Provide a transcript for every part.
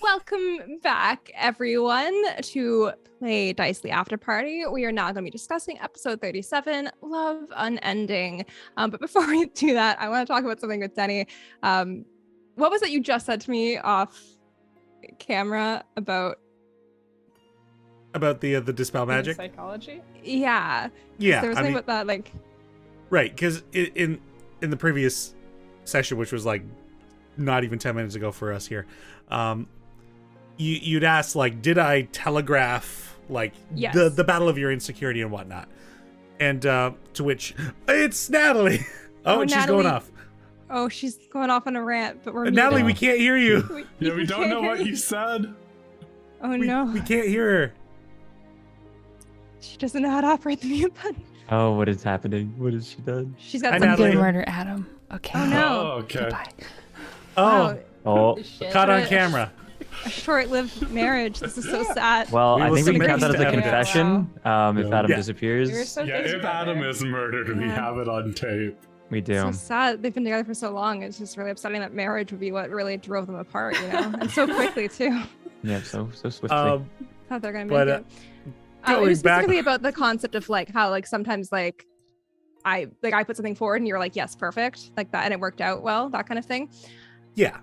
Welcome back, everyone, to Play Dicely After Party. We are now going to be discussing episode 37, Love Unending. But before we do that, I want to talk about something with Teni. What was it you just said to me off camera about the dispel magic psychology? Yeah. Yeah, there was something about that, like, right? Because in the previous session, which was like not even 10 minutes ago for us here, you'd asked, like, did I telegraph, like, yes, the battle of your insecurity and whatnot, and to which it's Natalie. And Natalie. She's going off. Oh, she's going off on a rant, but we're Natalie, muted. we can't hear you. We don't know what you said. Oh no, we can't hear her. She doesn't know how to operate the mute button. Oh, what is happening? What has she done? She's got Hi, some Natalie. good Murder Adam. Okay. Oh no. Oh, okay. Goodbye. Oh, Oh, caught on camera. A short-lived marriage. This is so sad. well, We I will think we can submit count that this as a to evidence. confession. If Adam Yeah. disappears, You were so Yeah, crazy if about Adam it. is murdered, we Yeah. have it on tape. we do. So sad. They've been together for so long. It's just really upsetting that marriage would be what really drove them apart, you know, and so quickly too. Yeah, so swiftly. Thought they're gonna make But, it. It going was back- specifically about the concept of like how like sometimes like I put something forward and you're like, yes, perfect, like that, and it worked out well, that kind of thing. Yeah.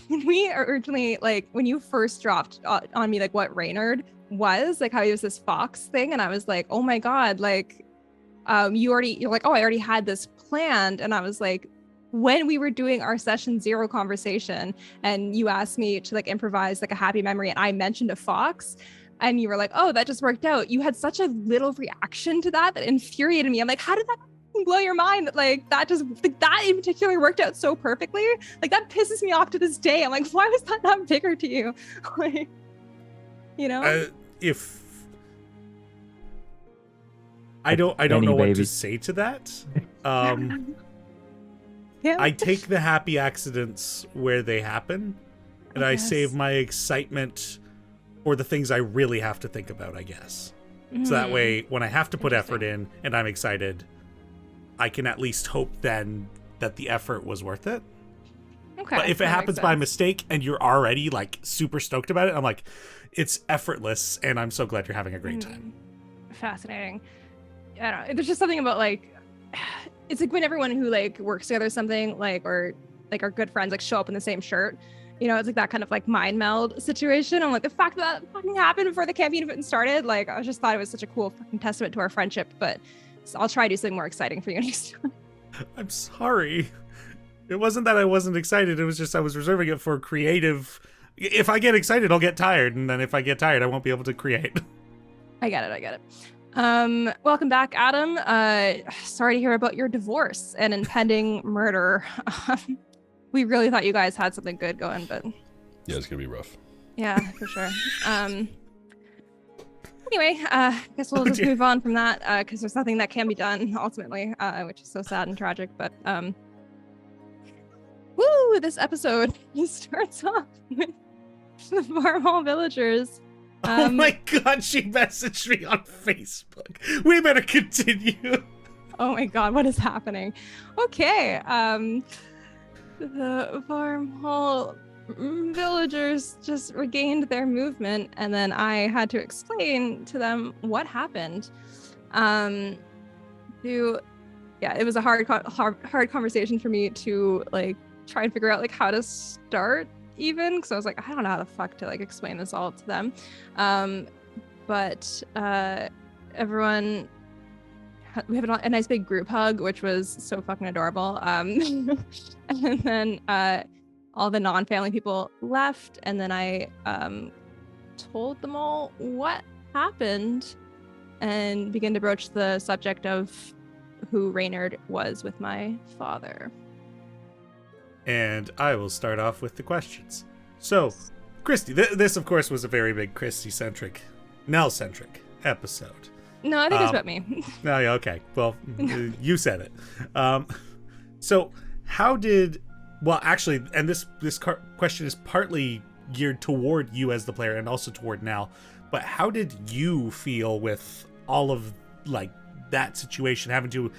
When we originally, like, when you first dropped on me, like, what Reynard was, like, how he was this fox thing, and I was like, oh my god, like, you're like, oh, I already had this planned, and I was like, when we were doing our session 0 conversation, and you asked me to like improvise like a happy memory, and I mentioned a fox, and you were like, oh, that just worked out. You had such a little reaction to that infuriated me. I'm like, how did that blow your mind that like that just like that in particular worked out so perfectly? Like that pisses me off to this day. I'm like, why was that not bigger to you? Like, you know, If I don't know what to say to that. yeah. I take the happy accidents where they happen, and I Yes. save my excitement for the things I really have to think about, I guess. So that way, when I have to put effort in and I'm excited, I can at least hope then that the effort was worth it. Okay, But if it that happens makes by sense. mistake and you're already like super stoked about it, I'm like, it's effortless, and I'm so glad you're having a great time. Fascinating. I don't know. There's just something about like, it's like when everyone who like works together or something like, or like our good friends like show up in the same shirt, you know, it's like that kind of like mind meld situation. I'm like, the fact that fucking happened before the campaign even started, like I just thought it was such a cool fucking testament to our friendship. But I'll try to do something more exciting for you next time. I'm sorry. It wasn't that I wasn't excited. It was just I was reserving it for creative. If I get excited, I'll get tired. And then if I get tired, I won't be able to create. I get it. Welcome back, Adam. Sorry to hear about your divorce and impending murder. We really thought you guys had something good going, but Yeah, it's gonna be rough. yeah, for sure. Anyway, I guess we'll just move on from that because there's nothing that can be done ultimately, which is so sad and tragic. But woo! This episode starts off with the Farmhall villagers. Oh my god, she messaged me on Facebook. We better continue. Oh my god, what is happening? Okay, the Farmhall villagers just regained their movement, and then I had to explain to them what happened. It was a hard conversation for me to like try and figure out like how to start even, because I was like, I don't know how the fuck to like explain this all to them. But everyone, we have a nice big group hug, which was so fucking adorable. And then all the non-family people left, and then I told them all what happened and began to broach the subject of who Reynard was with my father. And I will start off with the questions. So, Christy, this of course was a very big Christy-centric, Nell-centric episode. No, I think it's about me. No, yeah, okay. Well, you said it. So, how did... Well, actually, and this question is partly geared toward you as the player and also toward Nell, but how did you feel with all of, like, that situation, having to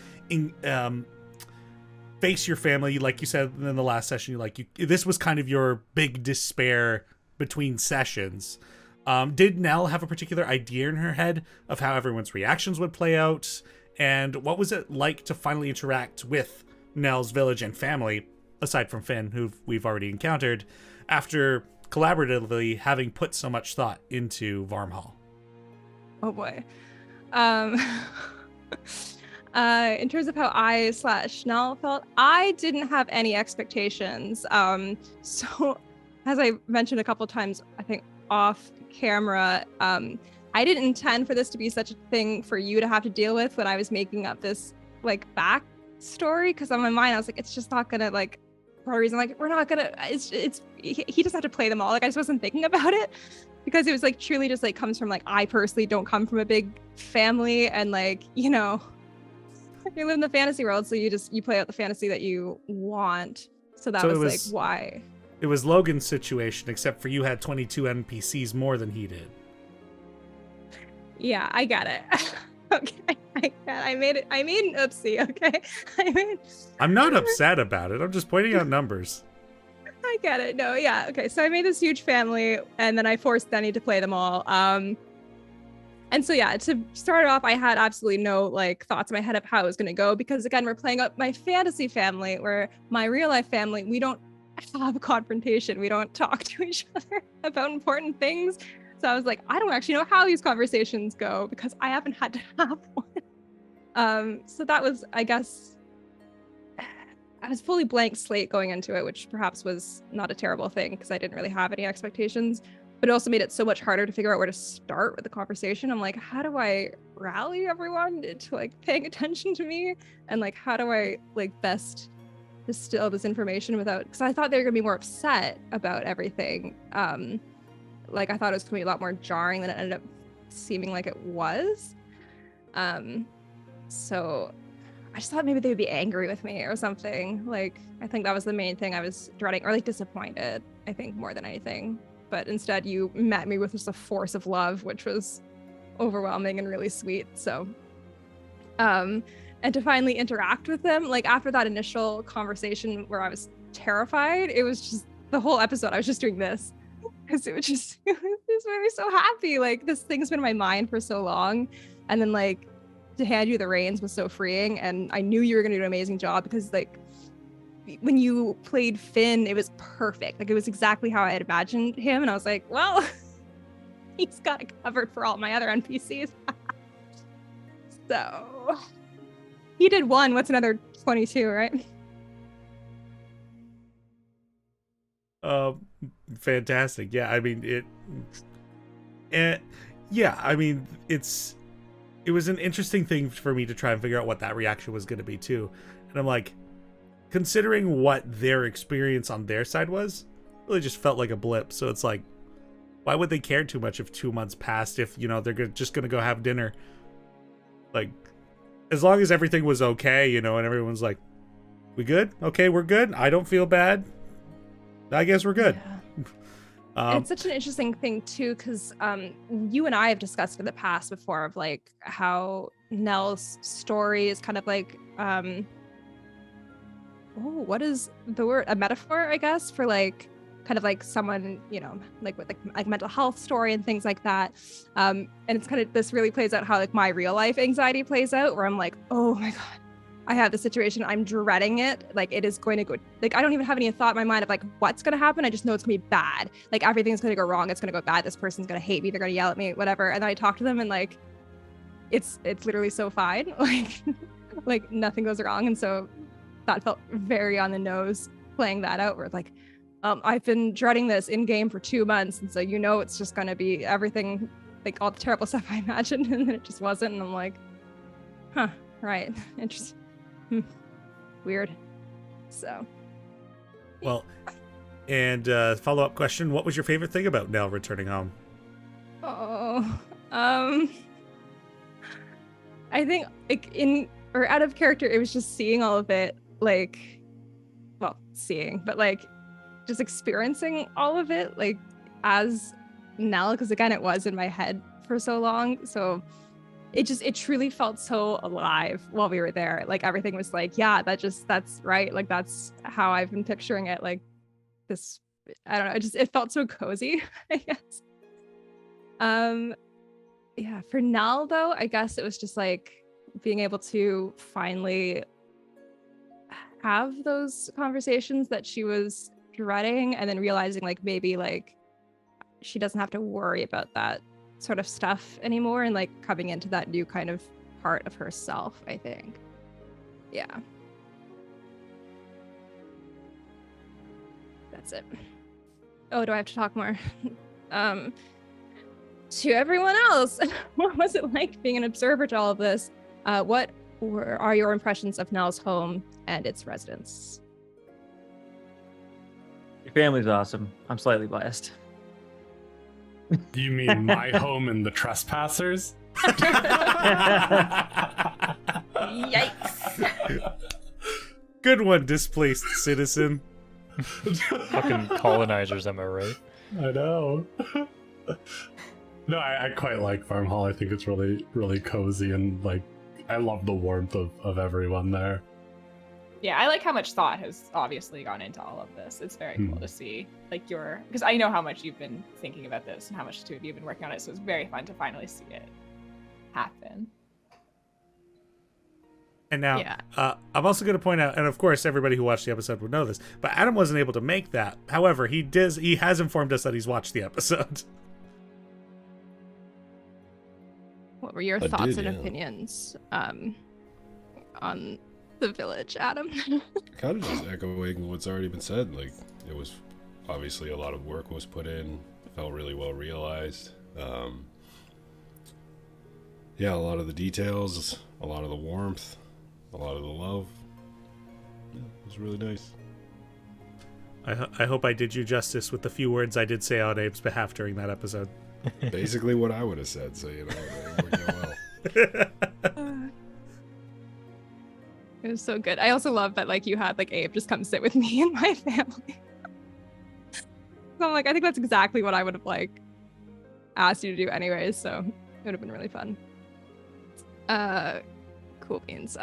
face your family, like you said in the last session, this was kind of your big despair between sessions. Did Nell have a particular idea in her head of how everyone's reactions would play out? And what was it like to finally interact with Nell's village and family, aside from Finn, who we've already encountered, after collaboratively having put so much thought into Varmhall? Oh boy. In terms of how I/Nell felt, I didn't have any expectations. So as I mentioned a couple times, I think off camera, I didn't intend for this to be such a thing for you to have to deal with when I was making up this like backstory, because on my mind I was like, it's just not gonna, like, for a reason, like, we're not gonna, he just had to play them all. Like, I just wasn't thinking about it, because it was like truly just like comes from, like, I personally don't come from a big family, and like, you know, you live in the fantasy world, so you play out the fantasy that you want. So that was like why. It was Logan's situation, except for you had 22 NPCs more than he did. Yeah, I got it. Okay, I made it. I made an oopsie. Okay, I'm not upset about it. I'm just pointing out numbers. I get it. No, yeah. Okay, so I made this huge family, and then I forced Teni to play them all. And so yeah, to start off, I had absolutely no like thoughts in my head of how it was going to go, because again, we're playing up my fantasy family, where my real life family, we don't have a confrontation. We don't talk to each other about important things. So I was like, I don't actually know how these conversations go, because I haven't had to have one. So that was, I guess, I was fully blank slate going into it, which perhaps was not a terrible thing, because I didn't really have any expectations. But it also made it so much harder to figure out where to start with the conversation. I'm like, how do I rally everyone into like paying attention to me? And like, how do I like best distill this information without, because I thought they were gonna be more upset about everything. Like, I thought it was gonna be a lot more jarring than it ended up seeming like it was. So I just thought maybe they would be angry with me or something. Like, I think that was the main thing I was dreading, or like disappointed, I think, more than anything. But instead you met me with just a force of love, which was overwhelming and really sweet. So, and to finally interact with them, like after that initial conversation where I was terrified, it was just the whole episode, I was just doing this. Because it just made me so happy. Like, this thing's been in my mind for so long, and then like to hand you the reins was so freeing. And I knew you were gonna do an amazing job, because like when you played Finn, it was perfect. Like, it was exactly how I had imagined him, and I was like, well, he's got it covered for all my other NPCs. So he did one. What's another 22, right? Fantastic. Yeah, I mean it was an interesting thing for me to try and figure out what that reaction was going to be too. And I'm like, considering what their experience on their side was, it really just felt like a blip. So it's like, why would they care too much if 2 months passed, if, you know, they're just going to go have dinner? Like, as long as everything was okay, you know, and everyone's like, we good? Okay, we're good. I don't feel bad. I guess we're good. Yeah. It's such an interesting thing too, because you and I have discussed in the past before of like how Nell's story is kind of like what is the word? A metaphor, I guess, for like kind of like someone, you know, like with like mental health story and things like that. And it's kind of, this really plays out how like my real life anxiety plays out, where I'm like, oh my God, I have this situation, I'm dreading it. Like, it is going to go, like, I don't even have any thought in my mind of like what's going to happen. I just know it's gonna be bad. Like, everything's going to go wrong. It's going to go bad. This person's going to hate me. They're going to yell at me, whatever. And then I talk to them and like, it's literally so fine. Like nothing goes wrong. And so that felt very on the nose playing that out, where it's like, I've been dreading this in game for 2 months. And so, you know, it's just going to be everything, like all the terrible stuff I imagined. And then it just wasn't. And I'm like, huh, right. Interesting. Weird. So, well, and follow-up question, what was your favorite thing about Nell returning home? I think like out of character, it was just seeing all of it, like, well, seeing, but like just experiencing all of it like as Nell, because again, it was in my head for so long. So it truly felt so alive while we were there. Like everything was like, yeah, that's right. Like that's how I've been picturing it. Like this, I don't know. It felt so cozy, I guess. Yeah, for Nell though, I guess it was just like being able to finally have those conversations that she was dreading, and then realizing like maybe like she doesn't have to worry about that sort of stuff anymore, and like coming into that new kind of part of herself, I think. Yeah. That's it. Oh, do I have to talk more? To everyone else, what was it like being an observer to all of this? What are your impressions of Nell's home and its residents? Your family's awesome. I'm slightly biased. You mean my home and the trespassers? Yikes. Good one, displaced citizen. Fucking colonizers, am I right? I know. No, I quite like Farm Hall. I think it's really, really cozy, and like I love the warmth of everyone there. Yeah, I like how much thought has obviously gone into all of this. It's very cool to see, like, because I know how much you've been thinking about this and how much the two of you have been working on it, so it's very fun to finally see it happen. And now, Yeah. I'm also going to point out, and of course, everybody who watched the episode would know this, but Adam wasn't able to make that. However, he has informed us that he's watched the episode. What were your thoughts and opinions on the village, Adam? Kind of just echoing what's already been said. Like, it was obviously a lot of work was put in. Felt really well realized. Yeah, a lot of the details, a lot of the warmth, a lot of the love. Yeah, it was really nice. I hope I did you justice with the few words I did say on Abe's behalf during that episode. Basically what I would have said, so you know, it worked out well. It was so good. I also love that like you had like Abe just come sit with me and my family. So I'm like, I think that's exactly what I would have like asked you to do anyways. So it would have been really fun. Cool beans.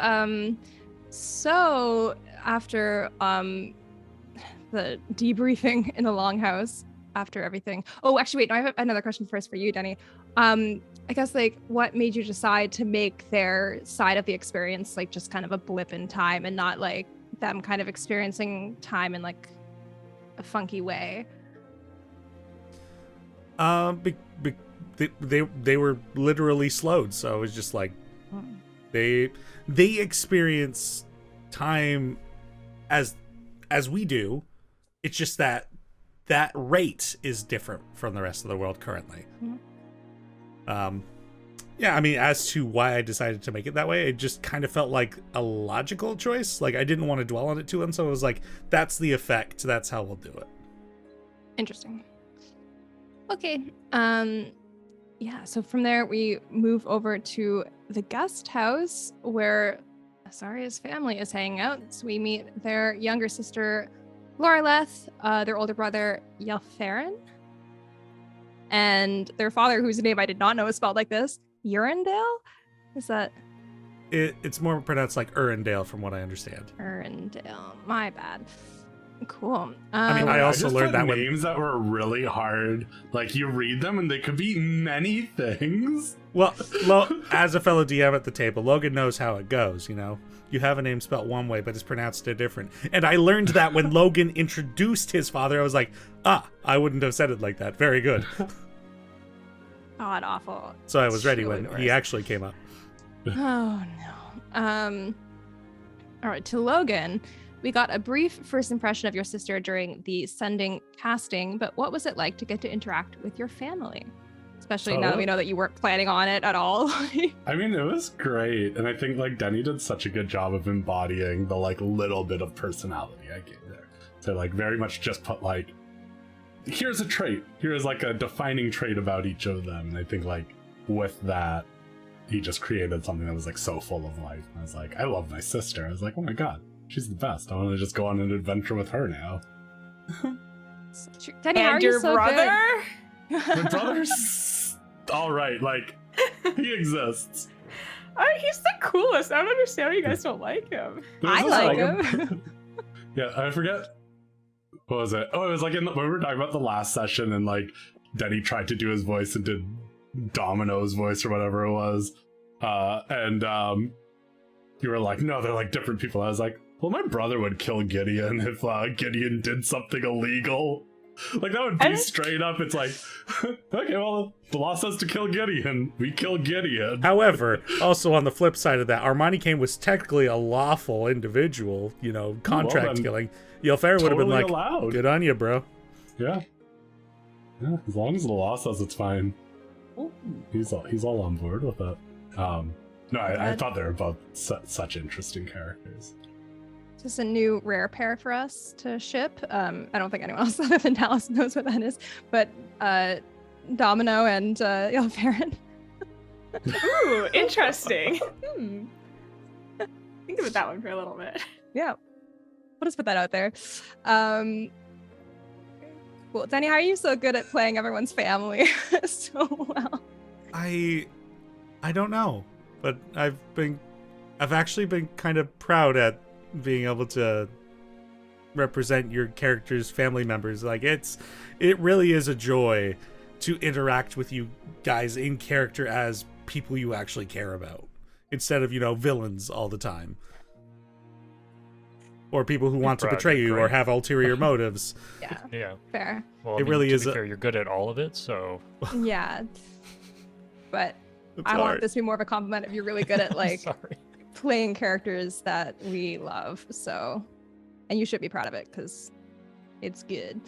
So after the debriefing in the longhouse, after everything. Oh, actually, wait. No, I have another question first for you, Teni. I guess like what made you decide to make their side of the experience like just kind of a blip in time and not like them kind of experiencing time in like a funky way? They were literally slowed, so it was just like they experience time as we do. It's just that rate is different from the rest of the world currently. Yeah, I mean, as to why I decided to make it that way, it just kind of felt like a logical choice. Like I didn't want to dwell on it too long, so it was like, that's the effect, that's how we'll do it. Interesting. Okay. Yeah, so from there we move over to the guest house where Asaria's family is hanging out. So we meet their younger sister Loreleth, their older brother Yelfarin, and their father, whose name I did not know is spelled like this, Urendale? Is that? It's more pronounced like Urendale from what I understand. Urendale, my bad. Cool. I mean, I also just learned that names that were really hard. Like you read them and they could be many things. Well, as a fellow DM at the table, Logan knows how it goes, you know? You have a name spelt one way, but it's pronounced different. And I learned that when Logan introduced his father, I was like, I wouldn't have said it like that. Very good. God awful. So I was ready when he actually came up. Oh, no. All right, to Logan. We got a brief first impression of your sister during the Sending casting, but what was it like to get to interact with your family? Especially now that we know that you weren't planning on it at all. I mean, it was great. And I think like Teni did such a good job of embodying the like little bit of personality I gave there. So like very much just put like, here's a trait. Here's like a defining trait about each of them. And I think like with that, he just created something that was like so full of life. And I was like, I love my sister. I was like, oh my God, she's the best. I want to just go on an adventure with her now. Teni, how are you so brother? Good? My brother's all right. Like he exists. He's the coolest. I don't understand why you guys don't like him. I like him. Yeah, I forget. What was it? Oh, it was like when we were talking about the last session, and like Denny tried to do his voice and did Domino's voice or whatever it was, and you were like, "No, they're like different people." I was like, "Well, my brother would kill Gideon if Gideon did something illegal." Like, that would be straight up. It's like, okay, well, the law says to kill Gideon. We kill Gideon. However, also on the flip side of that, Armani Kane was technically a lawful individual, contract killing. Ylfair would have been like, allowed. Good on you, bro. Yeah. Yeah, as long as the law says it's fine. He's all on board with it. No, I thought they were both such interesting characters. Just a new rare pair for us to ship. I don't think anyone else other than Dallas knows what that is, but Domino and Ylfair. Ooh, interesting. Think about that one for a little bit. Yeah. We'll just put that out there. Cool. Teni, how are you so good at playing everyone's family so well? I don't know, but I've actually been kind of proud at being able to represent your character's family members. Like, it really is a joy to interact with you guys in character as people you actually care about, instead of villains all the time, or people who want to betray you or have ulterior motives. Yeah, fair. Well, it really is. Fair, you're good at all of it, so yeah. But I hard. want this to be more of a compliment if you're really good at like sorry. playing characters that we love. So, and you should be proud of it because it's good.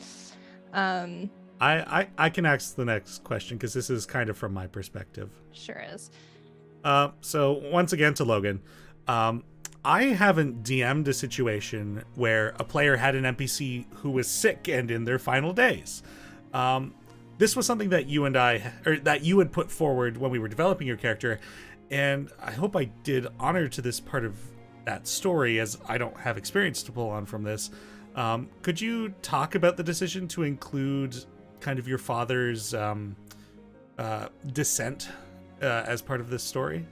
I can ask the next question because this is kind of from my perspective. Sure is. So once again to Logan, I haven't DM'd a situation where a player had an NPC who was sick and in their final days. This was something that you had put forward when we were developing your character, and I hope I did honor to this part of that story, as I don't have experience to pull on from this. Could you talk about the decision to include kind of your father's descent as part of this story?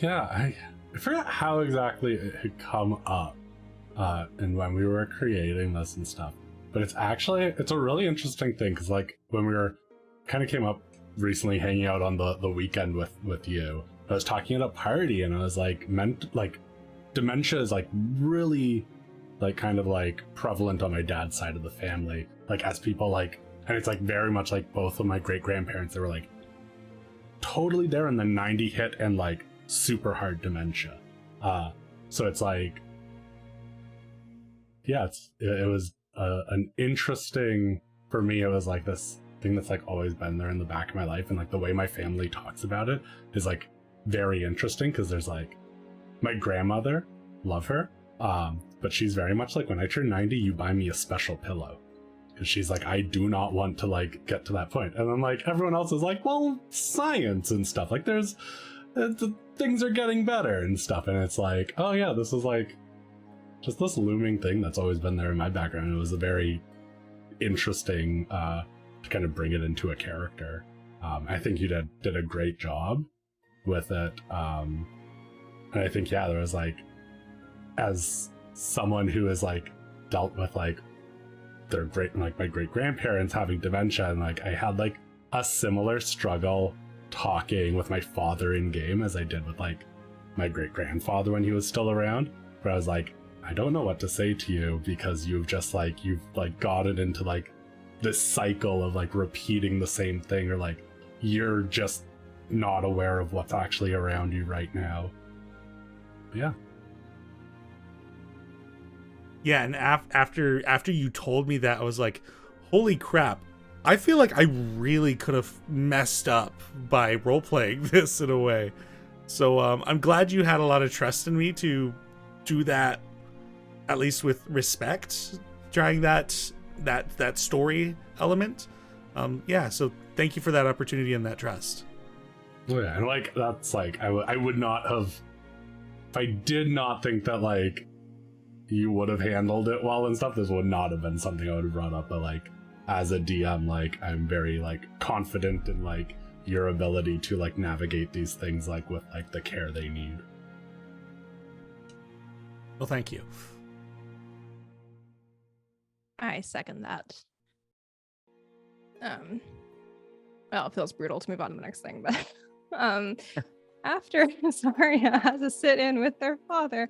Yeah, I forgot how exactly it had come up and when we were creating this and stuff. But it's a really interesting thing, because like when we were kind of came up recently hanging out on the weekend with you, I was talking at a party and I was like, dementia is like really like kind of like prevalent on my dad's side of the family, like as people like, and it's like very much like both of my great grandparents, they were like totally there, and then 90 hit and like super hard dementia. So it's like, yeah, it was an interesting, for me it was like this thing that's like always been there in the back of my life, and like the way my family talks about it is like very interesting, because there's like my grandmother, love her, but she's very much like, when I turn 90 you buy me a special pillow, because she's like, I do not want to like get to that point. And then like everyone else is like, well, science and stuff, like there's things are getting better and stuff, and it's like, oh yeah, this is like just this looming thing that's always been there in my background. It was a very interesting to kind of bring it into a character. I think you did a great job with it, and I think, yeah, there was like, as someone who has like dealt with like their my great grandparents having dementia, and like I had like a similar struggle talking with my father in game as I did with like my great grandfather when he was still around, where I was like, I don't know what to say to you, because you've gotten into like this cycle of like repeating the same thing, or like you're just not aware of what's actually around you right now. Yeah. Yeah, and after you told me that, I was like, holy crap, I feel like I really could have messed up by role-playing this in a way. So I'm glad you had a lot of trust in me to do that, at least with respect, trying that story element. Yeah, so thank you for that opportunity and that trust. Oh yeah, and like that's like I would not have, if I did not think that like you would have handled it well and stuff, this would not have been something I would have brought up. But like as a DM, like I'm very like confident in like your ability to like navigate these things like with like the care they need. Well, thank you. I second that. Well, it feels brutal to move on to the next thing, but after Zarya has a sit-in with their father,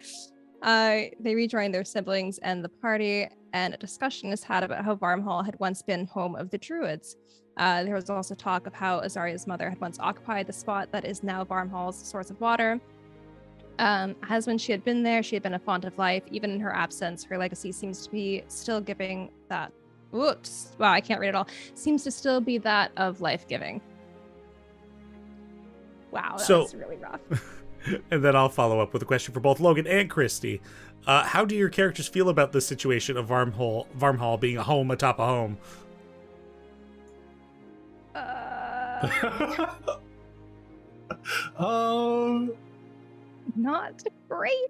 they rejoin their siblings and the party, and a discussion is had about how Varmhall had once been home of the Druids. There was also talk of how Azaria's mother had once occupied the spot that is now Varmhall's source of water. As when she had been there, she had been a font of life. Even in her absence, her legacy seems to be still giving that. Whoops! Wow, I can't read it all. Seems to still be that of life-giving. Wow, that was really rough. And then I'll follow up with a question for both Logan and Christy. How do your characters feel about the situation of Varmhall being a home atop a home? Not great.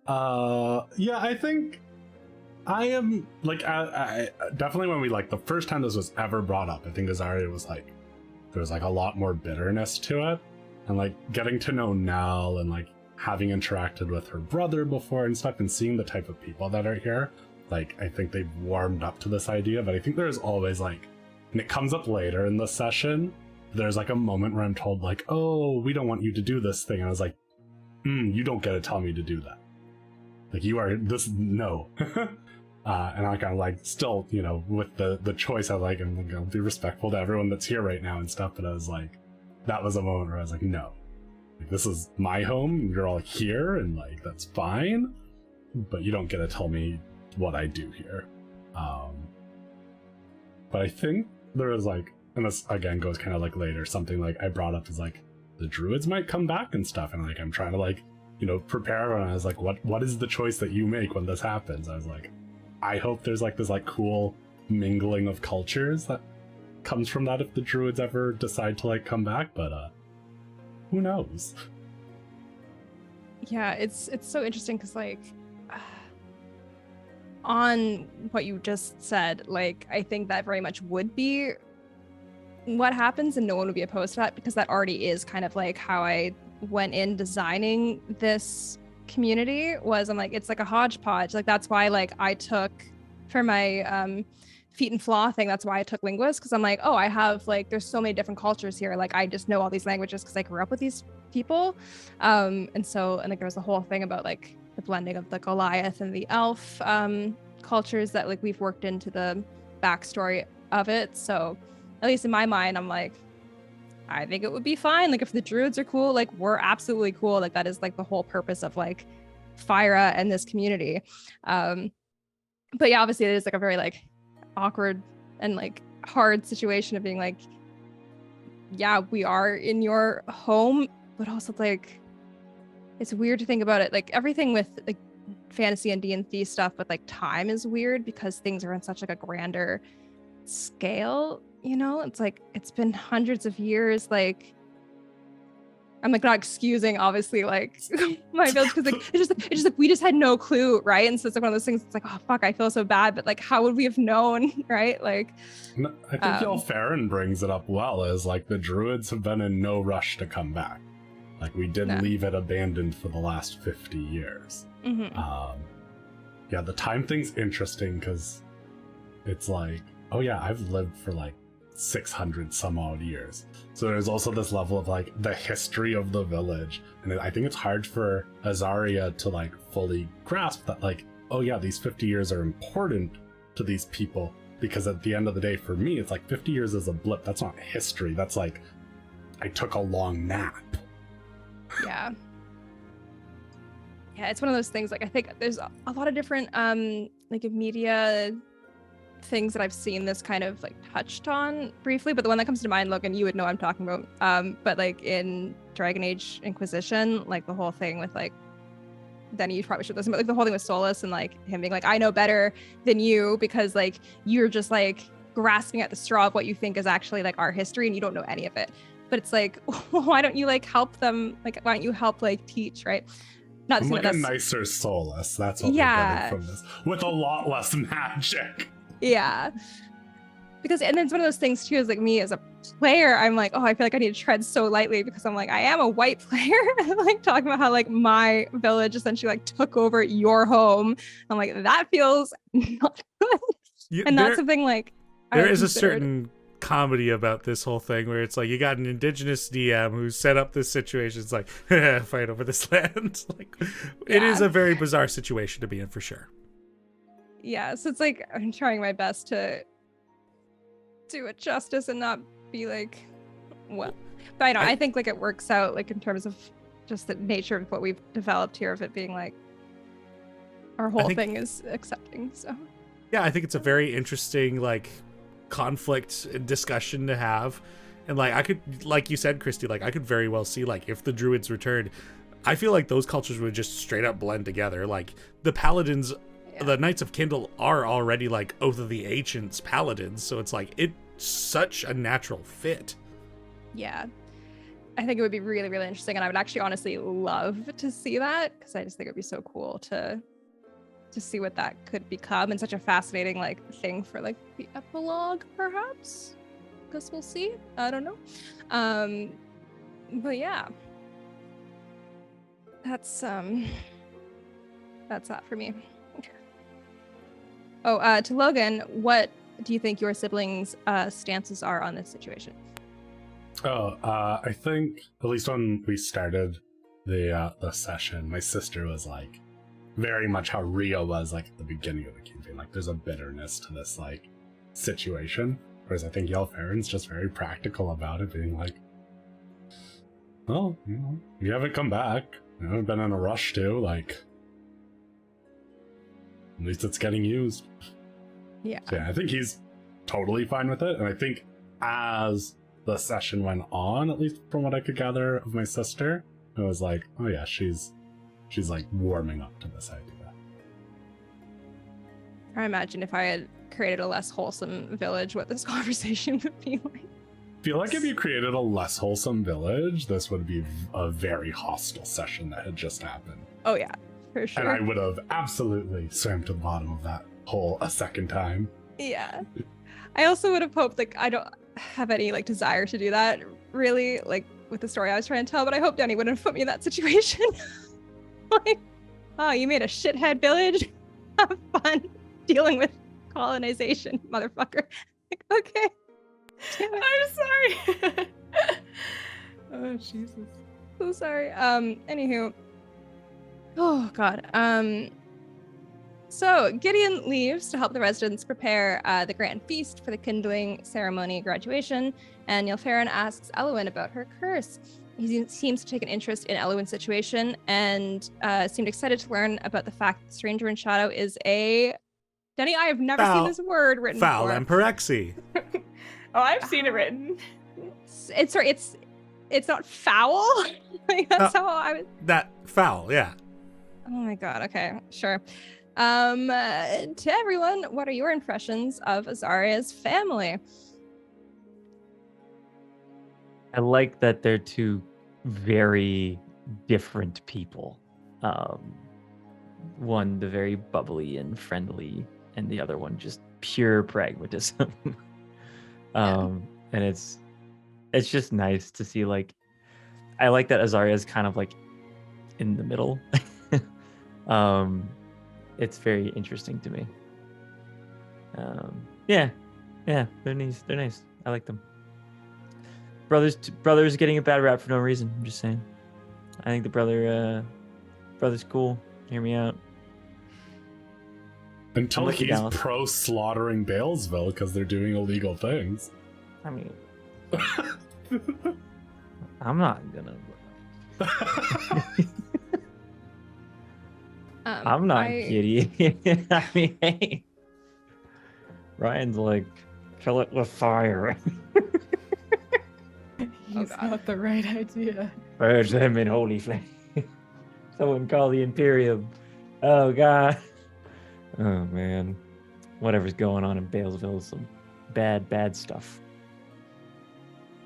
Yeah, I think I am like I definitely when we like the first time this was ever brought up, I think Azaria was like there was like a lot more bitterness to it, and like getting to know Nell and like having interacted with her brother before and stuff and seeing the type of people that are here, like I think they've warmed up to this idea. But I think there's always like, and it comes up later in the session, there's like a moment where I'm told like, oh, we don't want you to do this thing, and I was like, you don't get to tell me to do that. Like you are this no. And I kind of like still, you know, with the choice, I like I'm gonna be respectful to everyone that's here right now and stuff. But I was like, that was a moment where I was like, no, like this is my home. You're all here, and like that's fine. But you don't get to tell me what I do here. But I think there was like, and this again goes kind of like later, something like I brought up is like the Druids might come back and stuff, and like I'm trying to like, you know, prepare. And I was like, what is the choice that you make when this happens? I was like, I hope there's like this like cool mingling of cultures that comes from that if the Druids ever decide to like come back, but who knows? Yeah, it's so interesting because like on what you just said, like I think that very much would be what happens, and no one would be opposed to that because that already is kind of like how I went in designing this community. Was I'm like, it's like a hodgepodge. Like that's why like I took for my feet and flaw thing, that's why I took linguist, because I'm like, oh, I have like there's so many different cultures here, like I just know all these languages because I grew up with these people. And so like there was a whole thing about like the blending of the Goliath and the elf cultures that like we've worked into the backstory of it. So at least in my mind, I'm like, I think it would be fine. Like if the Druids are cool, like we're absolutely cool. Like that is like the whole purpose of like Fyra and this community. But yeah, obviously it is like a very like awkward and like hard situation of being like, yeah, we are in your home, but also like it's weird to think about it. Like everything with like fantasy and D&D stuff with like time is weird because things are on such like a grander scale. You know, it's like it's been hundreds of years. Like I'm like not excusing obviously like my village because like it's just like we just had no clue, right? And so it's like one of those things. It's like, oh fuck, I feel so bad, but like how would we have known, right? Like no, I think y'all Farron brings it up well. Is like the Druids have been in no rush to come back. Like we didn't leave it abandoned for the last 50 years. Mm-hmm. Yeah, the time thing's interesting because it's like, oh yeah, I've lived for like 600 some odd years, so there's also this level of like the history of the village, and I think it's hard for Azaria to like fully grasp that like, oh yeah, these 50 years are important to these people, because at the end of the day for me it's like 50 years is a blip. That's not history. That's like I took a long nap. Yeah, it's one of those things. Like I think there's a lot of different like media things that I've seen this kind of like touched on briefly, but the one that comes to mind, Logan, you would know what I'm talking about. But like in Dragon Age Inquisition, like the whole thing with like, Teni, you probably should listen, but like the whole thing with Solus and like him being like, I know better than you because like you're just like grasping at the straw of what you think is actually like our history and you don't know any of it. But it's like, well, why don't you like help them? Like, why don't you help like teach, right? Not I'm like a nicer Solus. That's what we're getting from this, with a lot less magic. Yeah. because and then it's one of those things too, is like me as a player, I'm like, oh, I feel like I need to tread so lightly because I'm like, I am a white player. Like talking about how like my village essentially like took over your home. I'm like, that feels not good. And that's something like there I is a considered. certain comedy about this whole thing where it's like you got an indigenous DM who set up this situation. It's like fight over this land. Like it is a very bizarre situation to be in for sure. Yeah, so it's like I'm trying my best to do it justice and not be like, well, but I know I think like it works out like in terms of just the nature of what we've developed here, of it being like our whole thing is accepting. So yeah, I think it's a very interesting like conflict and discussion to have. And like I could, like you said, Christy, like I could very well see like if the druids returned, I feel like those cultures would just straight up blend together. Like the paladins, the Knights of Kindle are already like Oath of the Ancients paladins, so it's like it's such a natural fit. Yeah, I think it would be really, really interesting, and I would actually honestly love to see that, because I just think it would be so cool to see what that could become, and such a fascinating like thing for like the epilogue, perhaps. Guess we'll see. I don't know. But yeah, that's that for me. Oh, to Logan, what do you think your siblings' stances are on this situation? I think at least when we started the session, my sister was like very much how Rio was like at the beginning of the campaign. Like there's a bitterness to this like situation, whereas I think Yelfaren's just very practical about it, being like, well, you know, you haven't come back. You know, I've been in a rush to, like, at least it's getting used. Yeah. So yeah, I think he's totally fine with it. And I think as the session went on, at least from what I could gather of my sister, I was like, oh yeah, she's like warming up to this idea. I imagine if I had created a less wholesome village, what this conversation would be like. I feel like if you created a less wholesome village, this would be a very hostile session that had just happened. Oh yeah, for sure. And I would have absolutely swam to the bottom of that hole a second time. Yeah. I also would have hoped, like, I don't have any like desire to do that really, like with the story I was trying to tell, but I hope Teni wouldn't have put me in that situation. Like, oh, you made a shithead village? Have fun dealing with colonization, motherfucker. Like, okay. I'm sorry. Oh, Jesus. So sorry. Anywho. Oh, God. So Gideon leaves to help the residents prepare the grand feast for the kindling ceremony graduation, and Ylfaren asks Eluin about her curse. He seems to take an interest in Eluin's situation and seemed excited to learn about the fact that Stranger in Shadow is a... Teni, I have never seen this word written foul before. Emperexy. Oh, I've seen it written. It's not foul. Like, that's how I was. That foul, yeah. Oh my God. Okay, sure. To everyone, what are your impressions of Azaria's family? I like that they're two very different people. One, the very bubbly and friendly, and the other one just pure pragmatism. And it's just nice to see, like, I like that Azaria is kind of like in the middle. It's very interesting to me. Yeah, they're nice. I like them. Brothers getting a bad rap for no reason. I'm just saying. I think the brother's cool. Hear me out. Until he's pro slaughtering Balesville because they're doing illegal things. I mean, I'm not gonna. I'm not kidding. I mean, hey, Ryan's like, kill it with fire. He's not the right idea. Purge them in holy flame. Someone call the Imperium. Oh God. Oh man. Whatever's going on in Balesville is some bad stuff.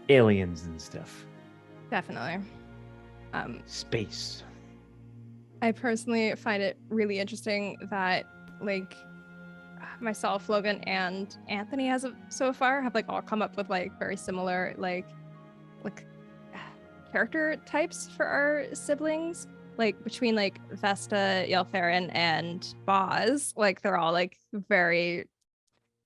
Aliens and stuff. Definitely. Space. I personally find it really interesting that, like, myself, Logan, and Anthony as of so far have like all come up with like very similar like character types for our siblings. Like between like Vesta, Ylfaren, and Boz, like they're all like very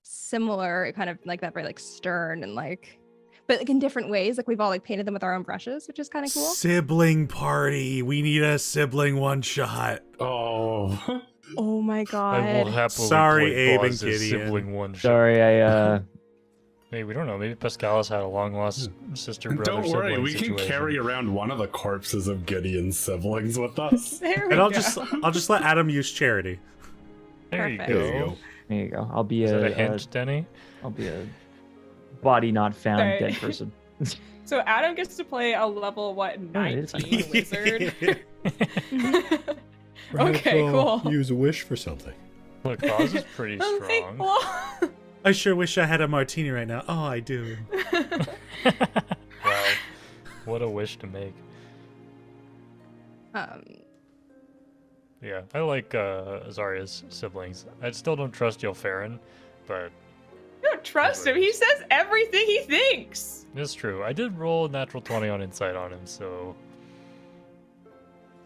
similar, kind of like that very like stern and like, but like in different ways. Like we've all like painted them with our own brushes, which is kind of cool. Sibling party. We need a sibling one shot. Oh. Oh my I will god. happily Sorry, play Abe Boz and as Gideon. sibling one shot. Sorry, I Maybe we don't know. Maybe Pascal's had a long lost sister brother. Don't worry, sibling we can situation. carry around one of the corpses of Gideon's siblings with us. There we And I'll go. just let Adam use charity. There you Perfect. go. There you go. there you go. I'll be Is that a a hint, Teni? I'll be a body not found Sorry. dead person. So Adam gets to play a level what, Oh, it is 19 wizard. Perhaps Okay, I'll cool. Use a wish for something. Look, Boz is pretty Okay, strong. cool. I sure wish I had a martini right now. Oh, I do. Wow. What a wish to make. Yeah, I like Zarya's siblings. I still don't trust Ylfaren, but You don't trust him. He says everything he thinks. it's true. I did roll a natural 20 on insight on him, so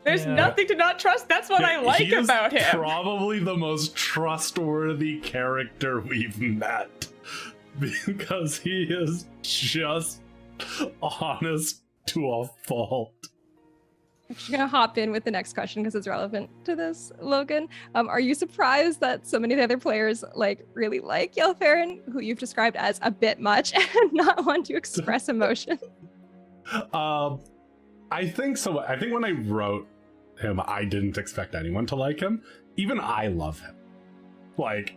There's Yeah. nothing to not trust. That's what I like He is about him. Probably the most trustworthy character we've met. Because he is just honest to a fault. I'm just gonna hop in with the next question because it's relevant to this, Logan. Are you surprised that so many of the other players like really like Ylfaren, who you've described as a bit much and not want to express emotion? I think so. I think when I wrote him, I didn't expect anyone to like him. Even I love him. Like,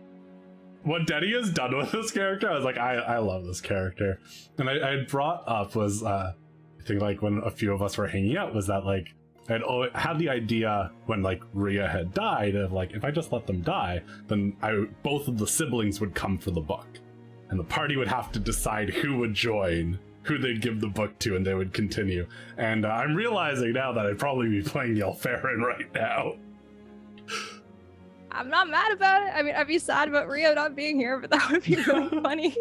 what Teni has done with this character, I was like, I love this character. And I had brought up was, I think like when a few of us were hanging out, was that like, I'd had the idea when like Rhea had died of like, if I just let them die, then both of the siblings would come for the book. And the party would have to decide who would join, who they'd give the book to, and they would continue. And I'm realizing now that I'd probably be playing Ylfaren right now. I'm not mad about it. I mean, I'd be sad about Rio not being here, but that would be really funny.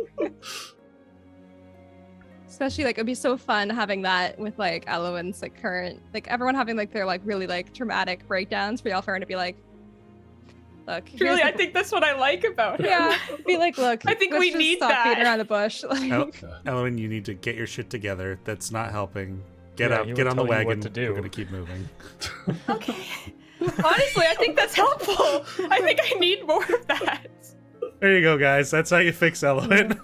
Especially like it'd be so fun having that with like Elowen's like current, like everyone having like their like really like traumatic breakdowns for Ylfaren to be like, look, here's Truly, the- I think that's what I like about him. yeah, be like, look, I think let's we just need stop that. beating around the bush. Like, Ellen, you need to get your shit together. That's not helping. Get Yeah, up, he get would on the tell you what wagon. to do. We're gonna keep moving. Okay. Honestly, I think that's helpful. I think I need more of that. There you go, guys. That's how you fix Ellen.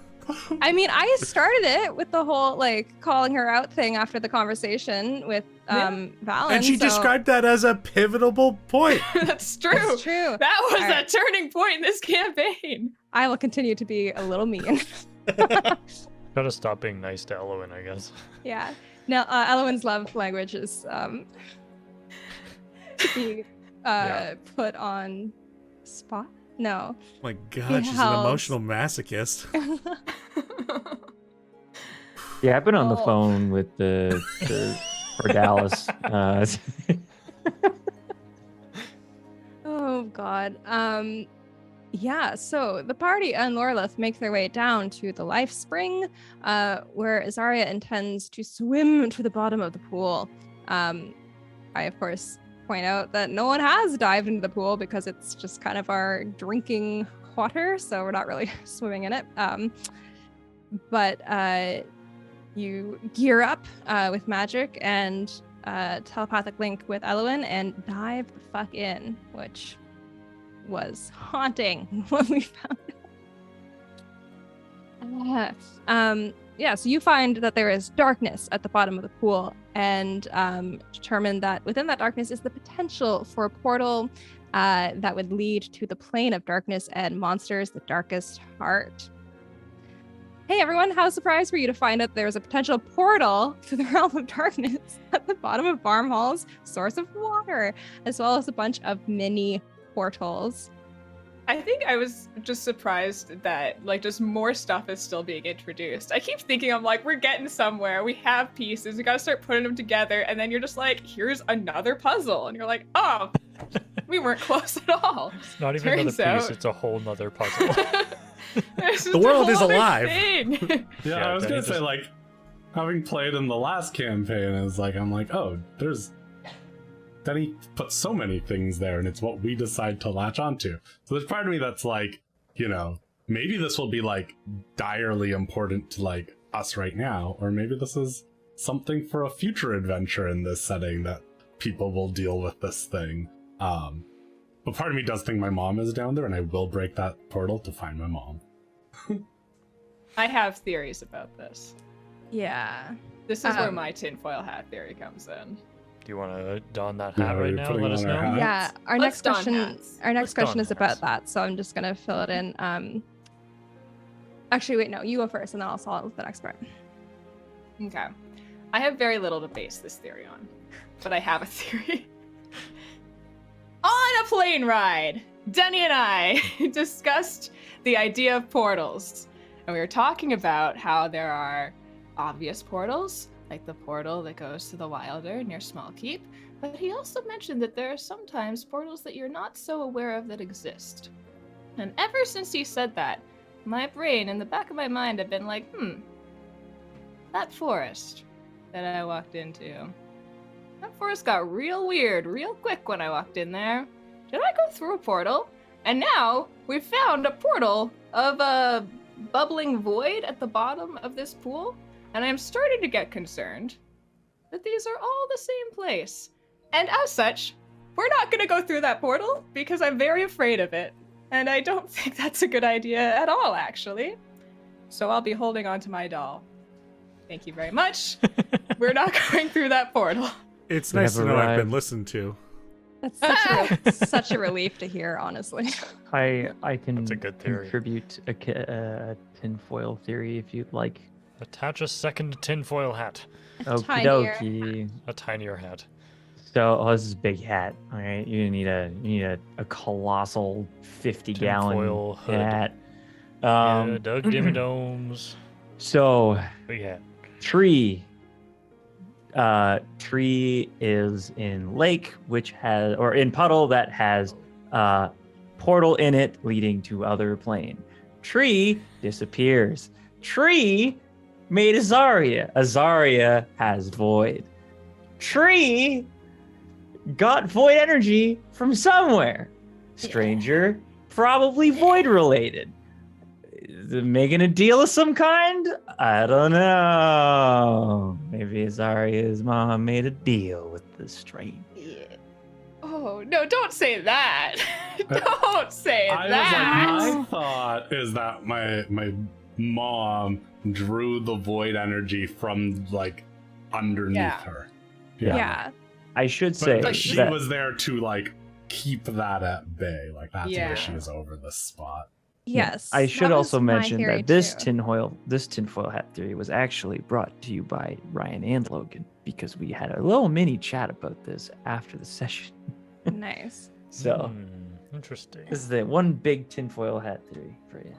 I mean, I started it with the whole like calling her out thing after the conversation with Valen. And she so- described that as a pivotal point. That's true. It's true. That was All a right. turning point in this campaign. I will continue to be a little mean. gotta stop being nice to Elowen, I guess. Yeah. Now, Elowen's love language is to be put on spot. No. Oh my God, she's an helps. emotional masochist. Yeah, I've been on the Oh. phone with the for Dallas. Oh God. Yeah, so the party and Lorelith make their way down to the life spring, where Zarya intends to swim to the bottom of the pool. I of course point out that no one has dived into the pool because it's just kind of our drinking water, so we're not really swimming in it. But you gear up with magic and telepathic link with Elowen and dive the fuck in, which was haunting when we found it. Yeah, so you find that there is darkness at the bottom of the pool and determine that within that darkness is the potential for a portal that would lead to the plane of darkness and monsters, the darkest heart. Hey everyone, how surprised were you to find out there's a potential portal to the realm of darkness at the bottom of Barmhall's source of water, as well as a bunch of mini portals? I think I was just surprised that like just more stuff is still being introduced. I keep thinking I'm like, we're getting somewhere. We have pieces. We gotta start putting them together. And then you're just like, here's another puzzle. And you're like, oh, We weren't close at all. It's not even Turns another piece, out- it's a whole nother puzzle. The world is alive. Yeah, Yeah, I was Danny gonna say, just- like, having played in the last campaign, I'm like, oh, Teni put so many things there, and it's what we decide to latch onto. So there's part of me that's like, maybe this will be, like, direly important to, like, us right now, or maybe this is something for a future adventure in this setting that people will deal with this thing. But part of me does think my mom is down there, and I will break that portal to find my mom. I have theories about this. Yeah. This is where my tinfoil hat theory comes in. Do you want to don that Yeah, hat are right you now? putting Let on us our know. hat? Yeah. Our Let's next don question. hats. Our next Let's don question is hats. about that, so I'm just gonna fill it in. Actually, wait, no, you go first, and then I'll solve the next part. Okay. I have very little to base this theory on, but I have a theory. On a plane ride, Teni and I discussed the idea of portals. And we were talking about how there are obvious portals, like the portal that goes to the Wilder near Small Keep. But he also mentioned that there are sometimes portals that you're not so aware of that exist. And ever since he said that, my brain in the back of my mind had been like, that forest that I walked into. That forest got real weird real quick when I walked in there. Did I go through a portal? And now we found a portal of a bubbling void at the bottom of this pool, and I'm starting to get concerned that these are all the same place. And as such, we're not going to go through that portal because I'm very afraid of it. And I don't think that's a good idea at all, actually. So I'll be holding on to my doll. Thank you very much. We're not going through that portal. It's We nice have to know I've arrived. been listened to. That's such a relief to hear, honestly. I can That's a good theory. contribute a tinfoil theory if you'd like. Attach a second tinfoil hat. Okie tinier dokie. A tinier hat. So, this is a big hat. All right, you need a colossal 50-gallon Tinfoil hood. hat. Yeah, Doug Dimmy Domes. So, Big hat. tree is in lake, which has, or in puddle that has portal in it leading to other plane. Tree disappears. Tree made Azaria. Azaria has void. Tree got void energy from somewhere. Stranger, probably void related. Is it making a deal of some kind? I don't know. Maybe Azaria's mom made a deal with the stranger. Oh, no, don't say that. Don't say I that. was like, my thought is that my mom drew the void energy from, like, underneath Yeah. her. Yeah. I should But, say but she that was there to, like, keep that at bay. Like, that's Yeah. why she was over the spot. Yes. I should that also was my mention theory that this too. tinfoil hat theory was actually brought to you by Ryan and Logan because we had a little mini chat about this after the session. Nice. So Interesting. this is the one big tinfoil hat theory for you.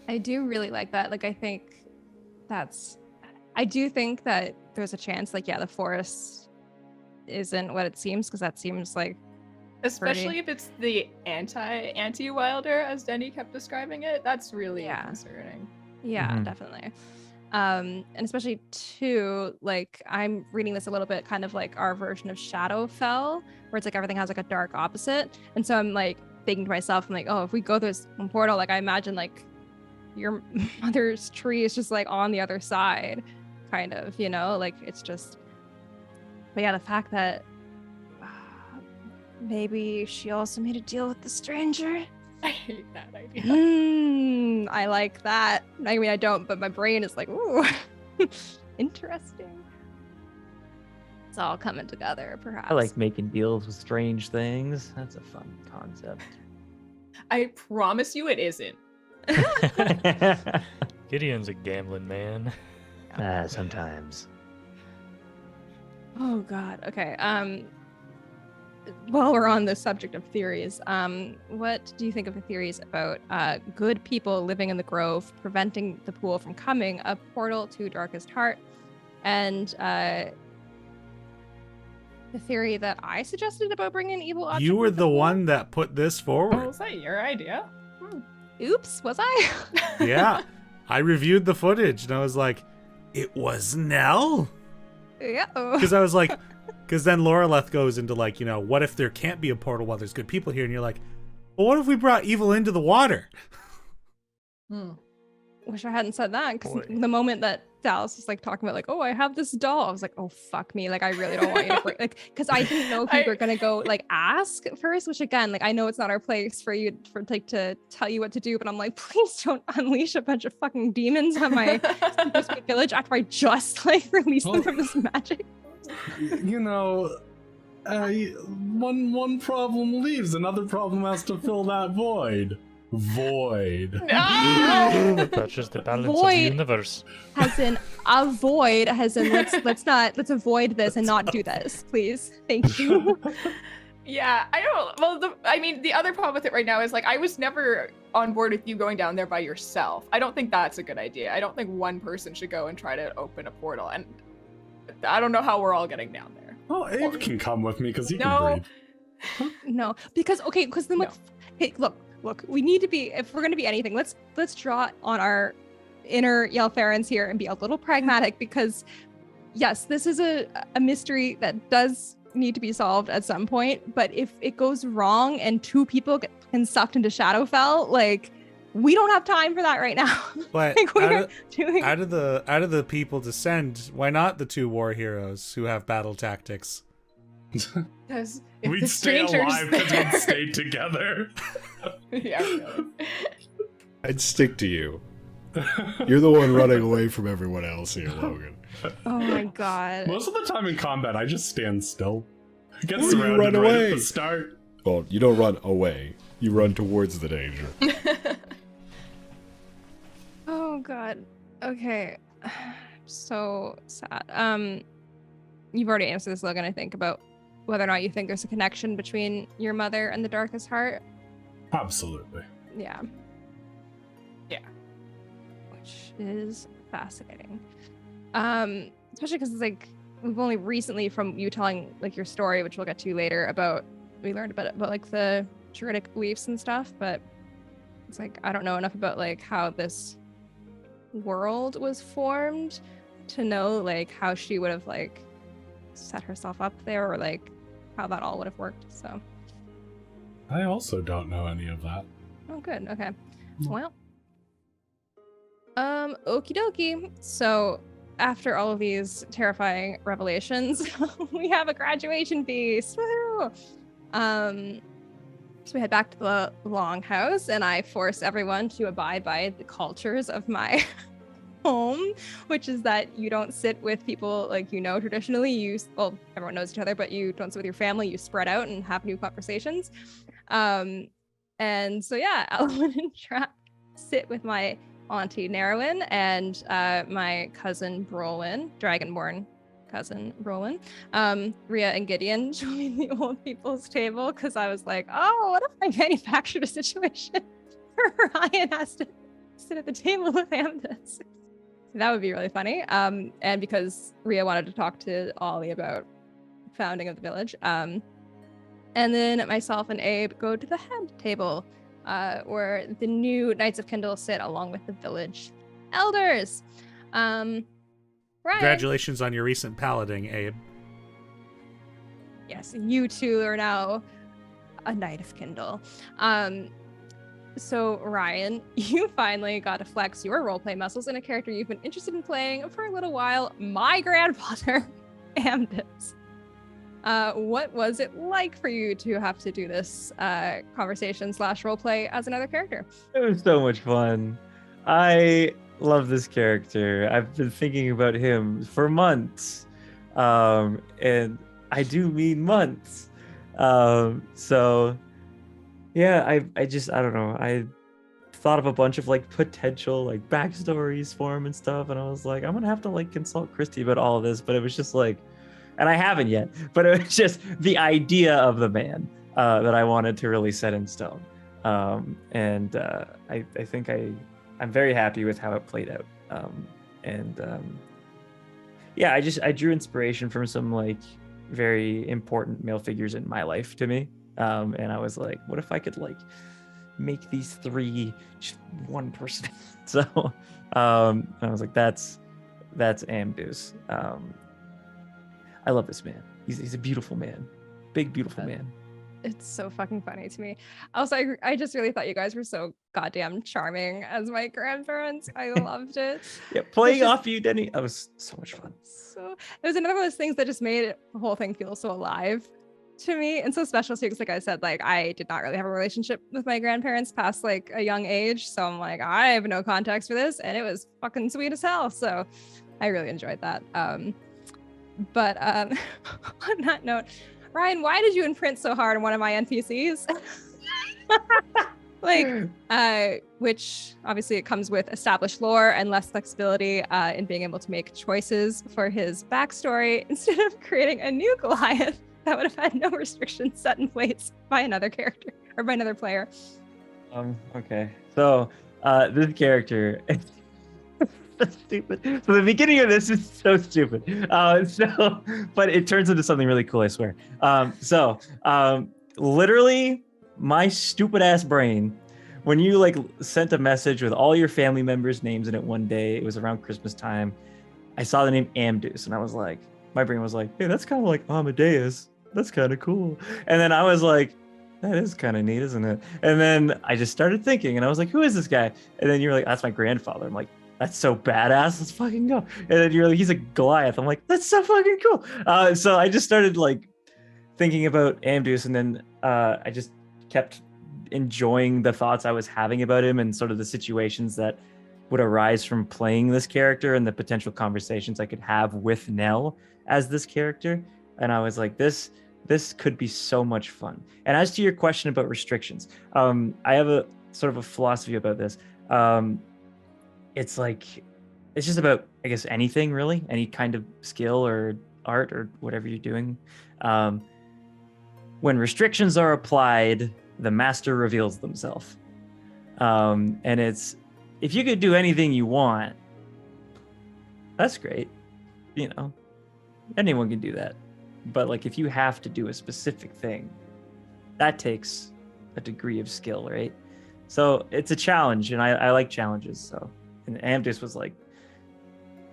I do really like that. Like, I do think that there's a chance, like, yeah, the forest isn't what it seems, because that seems like Especially if it's the anti-Wilder, as Teni kept describing it. That's really Yeah. concerning. Yeah, Mhm. definitely. And especially too, like, I'm reading this a little bit kind of like our version of Shadowfell, where it's like everything has like a dark opposite. And so I'm like thinking to myself, I'm like, oh, if we go through this portal, like I imagine like your mother's tree is just like on the other side, kind of, like it's just. But yeah, the fact that maybe she also made a deal with the stranger. I hate that idea. I like that. I mean, I don't, but my brain is like, ooh, interesting. It's all coming together, perhaps. I like making deals with strange things. That's a fun concept. I promise you it isn't. Gideon's a gambling man. Sometimes. Oh God. Okay. While we're on the subject of theories, what do you think of the theories about good people living in the grove, preventing the pool from coming a portal to Darkest Heart, and The theory that I suggested about bringing evil objects. You were into the pool? one that put this Oh, forward. was that your idea? Oops, was I? Yeah. I reviewed the footage and I was like, it was Nell? Yeah. Because I was like, because then Loreleth goes into like, you know, what if there can't be a portal while there's good people here? And you're like, well, what if we brought evil into the water? Wish I hadn't said that, because Boy. the moment that Dallas was like talking about like, oh, I have this doll, I was like, oh fuck me, like I really don't want you to like, because I didn't know if you were gonna go like ask first, which again, like I know it's not our place for you for like to tell you what to do, but I'm like, please don't unleash a bunch of fucking demons on my super sweet village after I just like released them from this magic. You know, one problem leaves, another problem has to fill that void. Void. No! That's just the balance of the Void. universe. As in avoid, as in let's avoid this and not do this, please. Thank you. Yeah, I don't. Well, I mean, the other problem with it right now is like I was never on board with you going down there by yourself. I don't think that's a good idea. I don't think one person should go and try to open a portal, and I don't know how we're all getting down there. Oh, Abe can come with me because he No. can breathe. No, because then No. like, hey, look, we need to be, if we're gonna be anything, let's draw on our inner Yelfarans here and be a little pragmatic, because yes, this is a mystery that does need to be solved at some point, but if it goes wrong and two people get sucked into Shadowfell, like we don't have time for that right now. But Like we're doing out of the people to send, why not the two war heroes who have battle tactics? Because if We'd the stay stranger's alive because there- we'd stay together. Yeah, really. I'd stick to you. You're the one running away from everyone else here, Logan. oh my god. Most of the time in combat, I just stand still. I get Ooh, you surrounded run right away. at the start. Well, you don't run away. You run towards the danger. Oh god. Okay. So sad. You've already answered this, Logan, I think, about whether or not you think there's a connection between your mother and the Darkest Heart. Absolutely. Yeah. Yeah. Which is fascinating. Especially because it's like we've only recently, from you telling like your story, which we'll get to later, about we learned about like the Druidic beliefs and stuff, but it's like I don't know enough about like how this world was formed to know like how she would have like set herself up there, or like how that all would have worked. So I also don't know any of that. oh good, okay. Well, okie dokie. So after all of these terrifying revelations, we have a graduation feast. Woohoo! So we head back to the longhouse, and I force everyone to abide by the cultures of my home, which is that you don't sit with people like you know traditionally. Well, everyone knows each other, but you don't sit with your family. You spread out and have new conversations. And so yeah, Elwyn and Trap sit with my auntie Narwin and my cousin Brolin, Dragonborn cousin Brolin. Rhea and Gideon joined the old people's table because I was like, oh, what if I manufactured a situation where Ryan has to sit at the table with Amdis? That would be really funny. And because Rhea wanted to talk to Ollie about founding of the village. And then myself and Abe go to the head table, where the new Knights of Kindle sit along with the village elders. Ryan. Congratulations on your recent palading, Abe. Yes, you two are now a Knight of Kindle. So Ryan, you finally got to flex your roleplay muscles in a character you've been interested in playing for a little while, my grandfather, Amdis. What was it like for you to have to do this conversation / roleplay as another character? It was so much fun. I love this character. I've been thinking about him for months. And I do mean months. So yeah, I don't know. I thought of a bunch of like potential like backstories for him and stuff, and I was like, I'm gonna have to like consult Christy about all of this, but it was just like, and I haven't yet, but it was just the idea of the man that I wanted to really set in stone. And I think I'm very happy with how it played out. Yeah, I drew inspiration from some like very important male figures in my life to me. And I was like, what if I could like make these three just one person? So and I was like, that's Amdus. I love this man. He's a beautiful man, big beautiful man. It's so fucking funny to me. Also, I just really thought you guys were so goddamn charming as my grandparents. I loved it. Yeah, playing off you, Teni. That was so much fun. So it was another one of those things that just made the whole thing feel so alive to me and so special too. Because like I said, like I did not really have a relationship with my grandparents past like a young age. So I'm like, I have no context for this, and it was fucking sweet as hell. So I really enjoyed that. But on that note, Ryan, why did you imprint so hard on one of my NPCs? Which obviously it comes with established lore and less flexibility in being able to make choices for his backstory instead of creating a new Goliath that would have had no restrictions set in place by another character or by another player. Okay. So this character stupid. So the beginning of this is so stupid. But it turns into something really cool, I swear. Literally my stupid ass brain, when you like sent a message with all your family members' names in it one day, it was around Christmas time. I saw the name Amdus and I was like, my brain was like, hey, that's kind of like Amadeus. That's kind of cool. And then I was like, that is kind of neat, isn't it? And then I just started thinking and I was like, who is this guy? And then you're like, that's my grandfather. I'm like, that's so badass. Let's fucking go. And then you're like, he's a Goliath. I'm like, that's so fucking cool. So I just started like thinking about Amdus, and then I just kept enjoying the thoughts I was having about him and sort of the situations that would arise from playing this character and the potential conversations I could have with Nell as this character. And I was like, this could be so much fun. And as to your question about restrictions, I have a sort of a philosophy about this. It's like, it's just about, I guess, anything really, any kind of skill or art or whatever you're doing. When restrictions are applied, the master reveals themselves. And it's, if you could do anything you want, that's great. You know, anyone can do that. But like, if you have to do a specific thing, that takes a degree of skill, right? So it's a challenge, and I like challenges. So, and Amdus was like,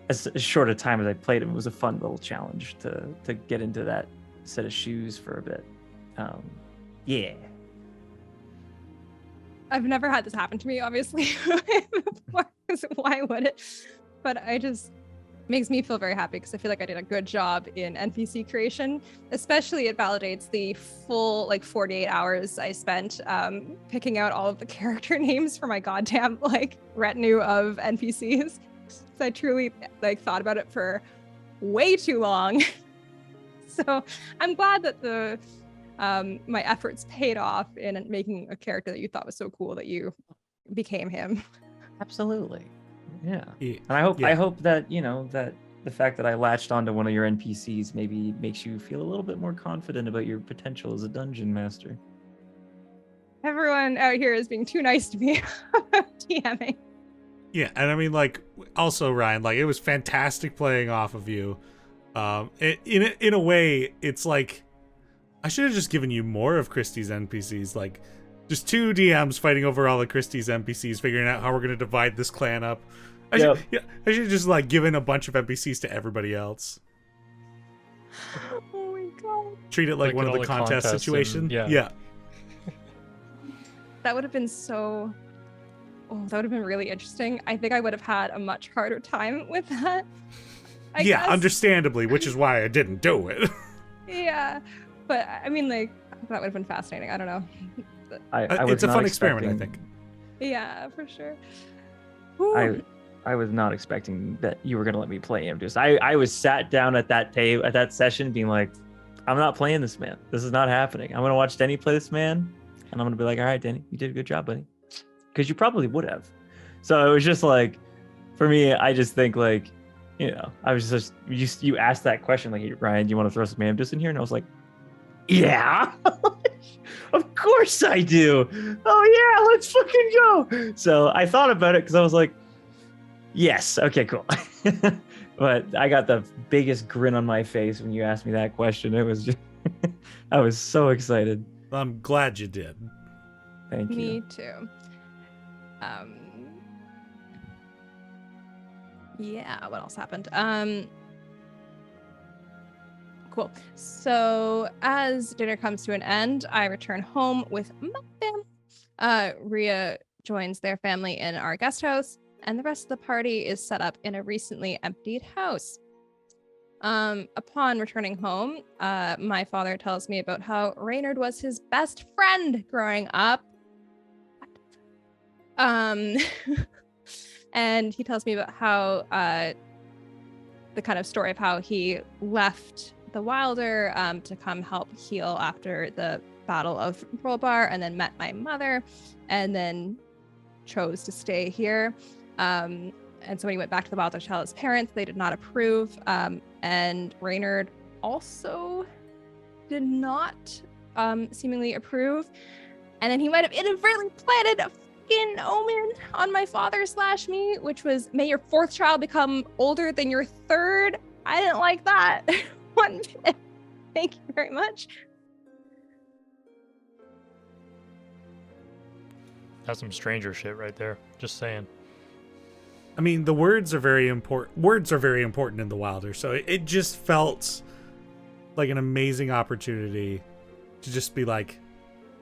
as short a time as I played him, it was a fun little challenge to get into that set of shoes for a bit. Yeah. I've never had this happen to me, obviously, before, 'cause why would it? But I just makes me feel very happy because I feel like I did a good job in NPC creation. Especially it validates the full like 48 hours I spent picking out all of the character names for my goddamn like retinue of NPCs. So I truly like thought about it for way too long. So I'm glad that the my efforts paid off in making a character that you thought was so cool that you became him. Absolutely. Yeah. And I hope that, you know, that the fact that I latched onto one of your NPCs maybe makes you feel a little bit more confident about your potential as a dungeon master. Everyone out here is being too nice to me about DMing. Yeah, and I mean, like, also, Ryan, like, it was fantastic playing off of you. In a way, it's like, I should have just given you more of Christy's NPCs, like, just 2 DMs fighting over all of Christy's NPCs, figuring out how we're going to divide this clan up. I should just, like, given a bunch of NPCs to everybody else. Oh my god. Treat it like one of the contest situations. Yeah. That would have been so... Oh, that would have been really interesting. I think I would have had a much harder time with that. I guess. Understandably, which is why I didn't do it. Yeah, but I mean, like, that would have been fascinating. I don't know. It's a fun experiment, I think. Yeah, for sure. I was not expecting that you were going to let me play him. Just I was sat down at that session being like, I'm not playing this man. This is not happening. I'm going to watch Teni play this man, and I'm going to be like, all right, Teni, you did a good job, buddy. Because you probably would have. So it was just like, for me, I just think like, you know, I was just, you asked that question, like, hey, Ryan, do you want to throw some Amdus in here? And I was like, yeah, of course I do. Oh yeah, let's fucking go. So I thought about it because I was like, yes, okay, cool. But I got the biggest grin on my face when you asked me that question. It was just, I was so excited. I'm glad you did. Thank you. Me too. Yeah, what else happened? Cool. So as dinner comes to an end, I return home with my family. Rhea joins their family in our guest house, and the rest of the party is set up in a recently emptied house. Upon returning home, my father tells me about how Reynard was his best friend growing up. And he tells me about how the kind of story of how he left the Wilder to come help heal after the Battle of Rollbar, and then met my mother, and then chose to stay here. And so when he went back to the Wilder to tell his parents, they did not approve. And Reynard also did not seemingly approve. And then he might have inadvertently planted a fucking omen on my father / me, which was, may your 4th child become older than your 3rd. I didn't like that one bit. Thank you very much. That's some stranger shit right there. Just saying. I mean, the words are very important. Words are very important in the Wilder, so it just felt like an amazing opportunity to just be like,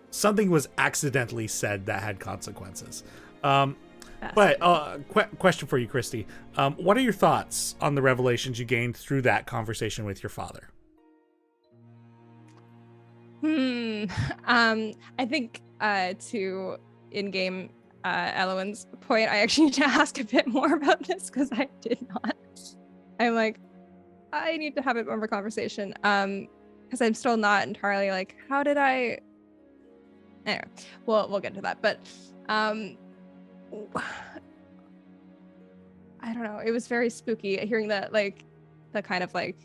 something was accidentally said that had consequences. But question for you, Christy. What are your thoughts on the revelations you gained through that conversation with your father? I think to in-game Elowen's point, I actually need to ask a bit more about this because I did not. I'm like, I need to have a bit more of a conversation because I'm still not entirely like, how did I... Anyway, we'll get to that. But I don't know. It was very spooky hearing that, like, the kind of like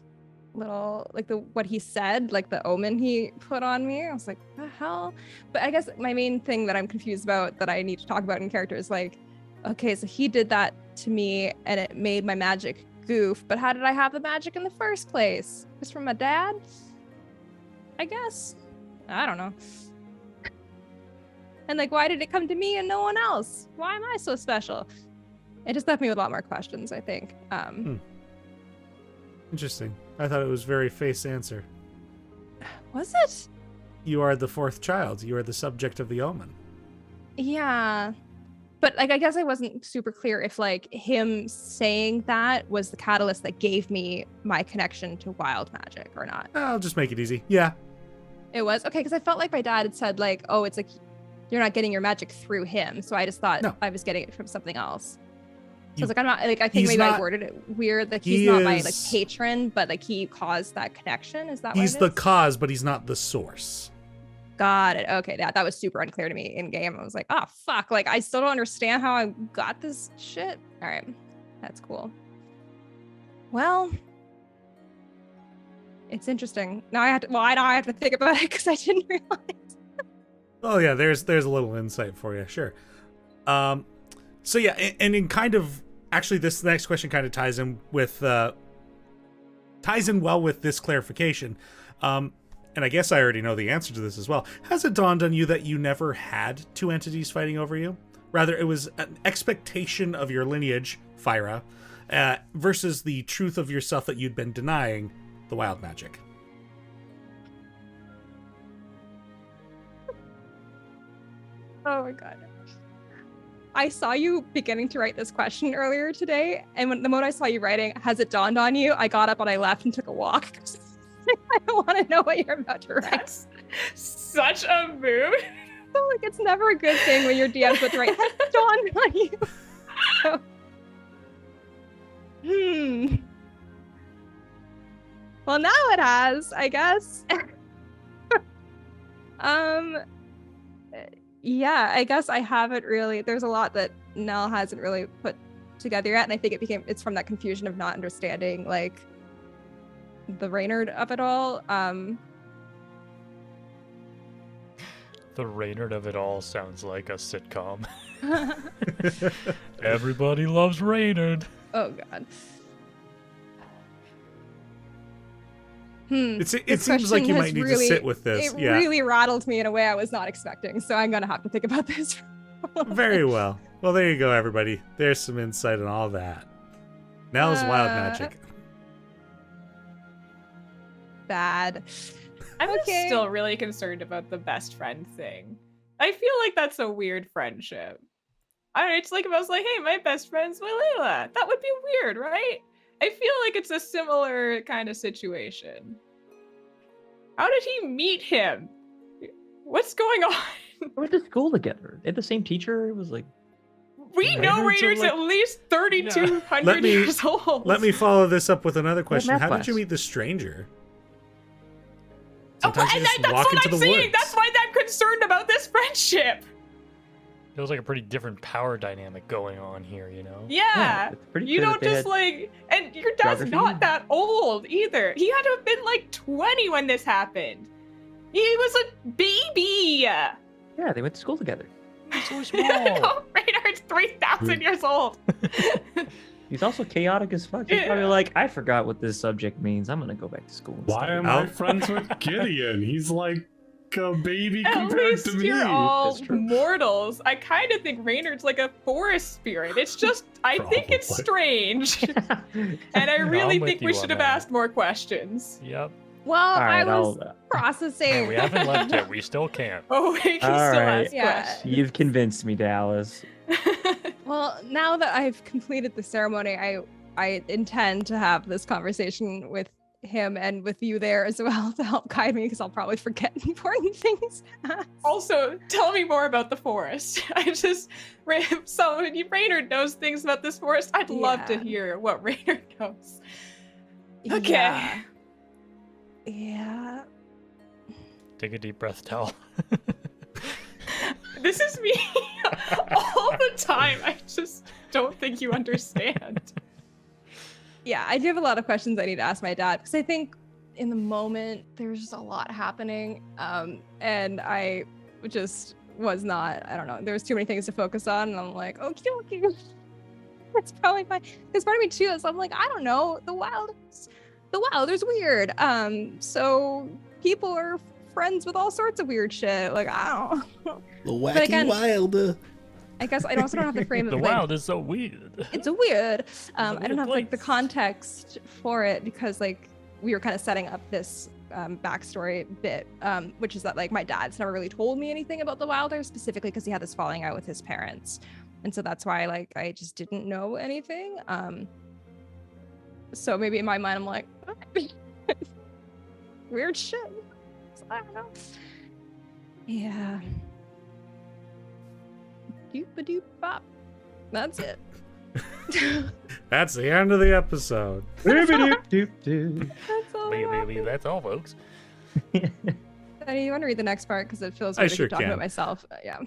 little, like the what he said, like the omen he put on me. I was like, the hell? But I guess my main thing that I'm confused about that I need to talk about in character is like, okay, so he did that to me and it made my magic goof, but how did I have the magic in the first place? Just from my dad? I guess. I don't know. And like, why did it come to me and no one else? Why am I so special? It just left me with a lot more questions, I think. Interesting. I thought it was very face answer. Was it? You are the 4th child. You are the subject of the omen. Yeah. But like, I guess I wasn't super clear if like him saying that was the catalyst that gave me my connection to wild magic or not. I'll just make it easy. Yeah. It was? Okay, because I felt like my dad had said like, oh, it's like you're not getting your magic through him. So I just thought I was getting it from something else. So I was like, I'm not like, I think maybe I worded it weird. Like he's not my like patron, but like he caused that connection. Is that what he's the cause, but he's not the source. Got it. Okay, that was super unclear to me in game. I was like, oh fuck, like I still don't understand how I got this shit. All right, that's cool. Well, it's interesting. Now I have to. Well, now I have to think about it because I didn't realize. Oh yeah, there's a little insight for you. Sure. So yeah, and in kind of actually this next question kind of ties in well with this clarification. And I guess I already know the answer to this as well. Has it dawned on you that you never had 2 entities fighting over you? Rather, it was an expectation of your lineage, Fyra, versus the truth of yourself that you'd been denying, the wild magic. Oh my god. I saw you beginning to write this question earlier today, and the moment I saw you writing, has it dawned on you? I got up and I left and took a walk. I don't want to know what you're about to write. That's such a move. So, like, it's never a good thing when your DM's about to write, has it dawned on you? So, well, now it has, I guess. Yeah, I guess I haven't really. There's a lot that Nell hasn't really put together yet, and I think it's from that confusion of not understanding like the Reynard of it all. The Reynard of it all sounds like a sitcom. Everybody loves Reynard. Oh god. It This seems like question you has might need really- to sit with this. It Yeah. really rattled me in a way I was not expecting, so I'm gonna have to think about this. for a little Very bit. well. Well, there you go, everybody. There's some insight on all that. Now's wild magic. Bad. I'm Okay. still really concerned about the best friend thing. I feel like that's a weird friendship. I don't know, it's like if I was like, hey, my best friend's Malila. That would be weird, right? I feel like it's a similar kind of situation. How did he meet him? What's going on? They went to school together. They had the same teacher. It was like, We know Raynard's Raynard's like- at least 3,200 Let me- years old. Let me follow this up with another question. math How did class. you meet the stranger? Oh, Sometimes you and just that's walk what into I'm the saying. woods. That's why I'm concerned about this friendship. Feels like a pretty different power dynamic going on here, you know? Yeah. it's pretty You clear don't that they just had- like, and your dad's geography. not that old either. He had to have been like 20 when this happened. He was a baby. Yeah, they went to school together. So small. No, Reynard's 3,000 years old. He's also chaotic as fuck. He's probably Yeah. like, I forgot what this subject means. I'm gonna go back to school. and Why study." am I I'll- friends with Gideon? He's like a baby At compared least to me. you're all That's true. mortals. I kind of think Reynard's like a forest spirit. It's just, I think it's Probably. strange. And I really I'm with think we you should on have that. asked more questions. Yep. Well, All right, I was I'll. processing. Man, we haven't left yet. We still can't. Oh, we can All still right. ask Yeah. questions. You've convinced me, Dallas. Well, now that I've completed the ceremony, I intend to have this conversation with him and with you there as well to help guide me because I'll probably forget important things. Also, tell me more about the forest. So Reynard knows things about this forest. I'd love to Yeah. hear what Reynard knows. Okay. Yeah. Take a deep breath, Tal. This is me all the time. I just don't think you understand. Yeah, I do have a lot of questions I need to ask my dad because I think in the moment there's just a lot happening. And I just was not, I don't know, there was too many things to focus on. And I'm like, okay. That's probably fine. Because part of me too is I'm like, I don't know, the wild is weird. So people are friends with all sorts of weird shit. Like, I don't The But wacky again- wilder. I guess I also don't have the frame of The like, wild is so weird. it's a weird. a I don't weird have like the place. context for it because like we were kind of setting up this backstory bit, which is that like my dad's never really told me anything about the Wilder specifically because he had this falling out with his parents, and so that's why like I just didn't know anything. So maybe in my mind I'm like weird shit. So I don't know. Yeah. Doop-a-doop bop. That's it. That's the end of the episode. Doop-a-doop-doop-doop. That's all. I have. That's all, folks. Daddy, you want to read the next part because it feels I weird to sure keep talking can. about myself. Yeah.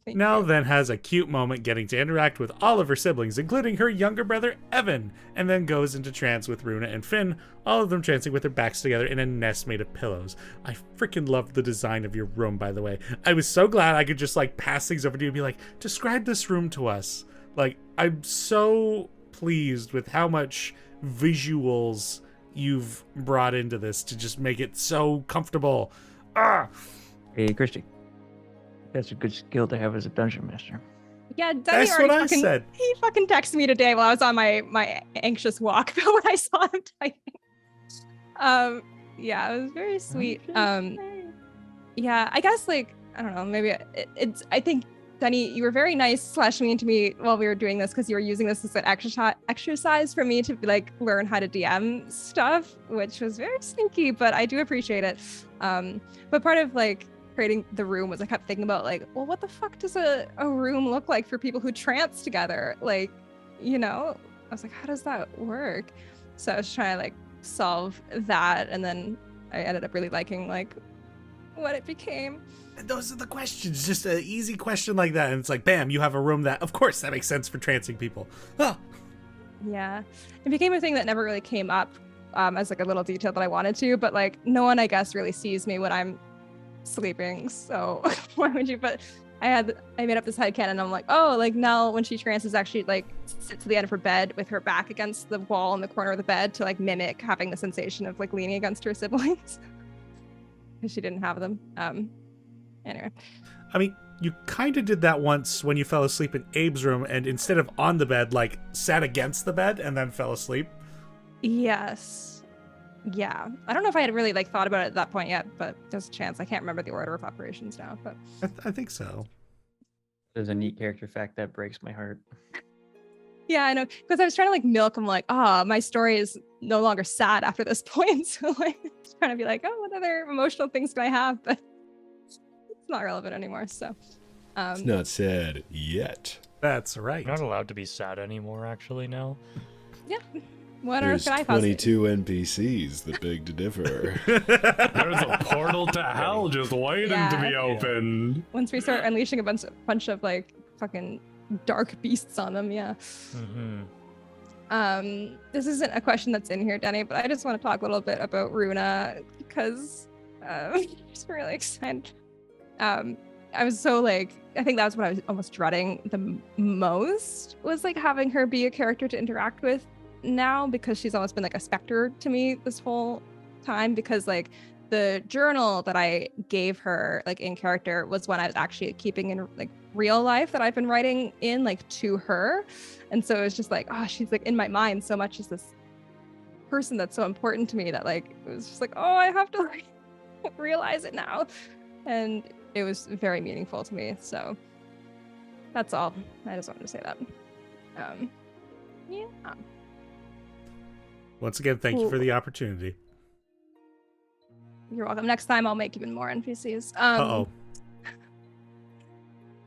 Thank Nell you. then has a cute moment getting to interact with all of her siblings, including her younger brother Evan, and then goes into trance with Runa and Finn, all of them trancing with their backs together in a nest made of pillows. I freaking love the design of your room, by the way. I was so glad I could just like pass things over to you and be like, describe this room to us. Like, I'm so pleased with how much visuals you've brought into this to just make it so comfortable. Ah! Hey, Christy. That's a good skill to have as a dungeon master. Yeah, Daddy That's already what I fucking, said. He fucking texted me today while I was on my anxious walk about when I saw him typing. Yeah, it was very sweet. Yeah, I guess like I don't know, maybe it's I think Teni, you were very nice / mean to me while we were doing this because you were using this as an exercise for me to like learn how to DM stuff, which was very sneaky, but I do appreciate it. But part of like creating the room was I kept thinking about like, well, what the fuck does a room look like for people who trance together? Like, you know, I was like, how does that work? So I was trying to like solve that, and then I ended up really liking like what it became. And those are the questions. Just an easy question like that. And it's like, bam, you have a room that, of course, that makes sense for trancing people. Oh, Yeah, it became a thing that never really came up as like a little detail that I wanted to, but like no one I guess really sees me when I'm sleeping, so why would you? But I made up this headcanon, and I'm like, oh, like Nell, when she trances, actually like sits to the end of her bed with her back against the wall in the corner of the bed to like mimic having the sensation of like leaning against her siblings because she didn't have them. Anyway. I mean, you kind of did that once when you fell asleep in Abe's room, and instead of on the bed, like sat against the bed and then fell asleep. Yes. Yeah. I don't know if I had really like thought about it at that point yet, but there's a chance. I can't remember the order of operations now, but I think so. There's a neat character fact that breaks my heart. yeah, I know. Because I was trying to like milk him like, my story is no longer sad after this point. So like just trying to be like, oh, what other emotional things do I have? But it's not relevant anymore. So It's not sad yet. That's right. You're not allowed to be sad anymore, actually, now. yeah. What There's can I possibly 22 NPCs that beg to differ. There's a portal to hell just waiting to be Yeah. opened. once we start unleashing a bunch of like fucking dark beasts on them, yeah. Mm-hmm. This isn't a question that's in here, Teni, but I just want to talk a little bit about Runa because I'm just really excited. I was so like, I think that was what I was almost dreading the most, was like having her be a character to interact with now, because she's almost been like a specter to me this whole time, because like the journal that I gave her like in character was one I was actually keeping in like real life that I've been writing in like to her. And so it was just like, oh, she's like in my mind so much as this person that's so important to me that like it was just like, oh, I have to like realize it now. And it was very meaningful to me. So that's all. I just wanted to say that. Yeah. Once again, thank you for the opportunity. You're welcome. Next time I'll make even more NPCs. Uh-oh.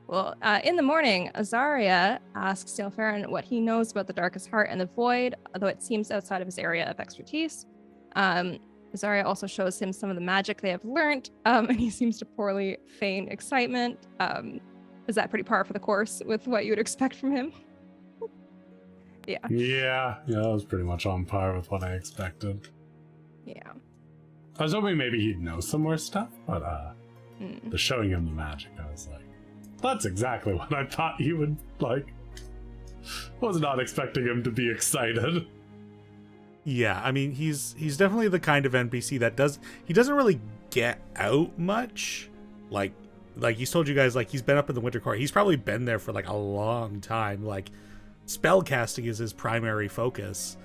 Well, in the morning, Azaria asks Salefarin what he knows about the Darkest Heart and the Void, although it seems outside of his area of expertise. Azaria also shows him some of the magic they have learned, and he seems to poorly feign excitement. Is that pretty par for the course with what you would expect from him? Yeah. Yeah, that was pretty much on par with what I expected. Yeah. I was hoping maybe he'd know some more stuff, but Mm. the showing him the magic, I was like, that's exactly what I thought he would like. Was not expecting him to be excited. Yeah, I mean, he's definitely the kind of NPC that he doesn't really get out much. Like he's told you guys, like he's been up in the Winter Court. He's probably been there for like a long time. Like spell casting is his primary focus.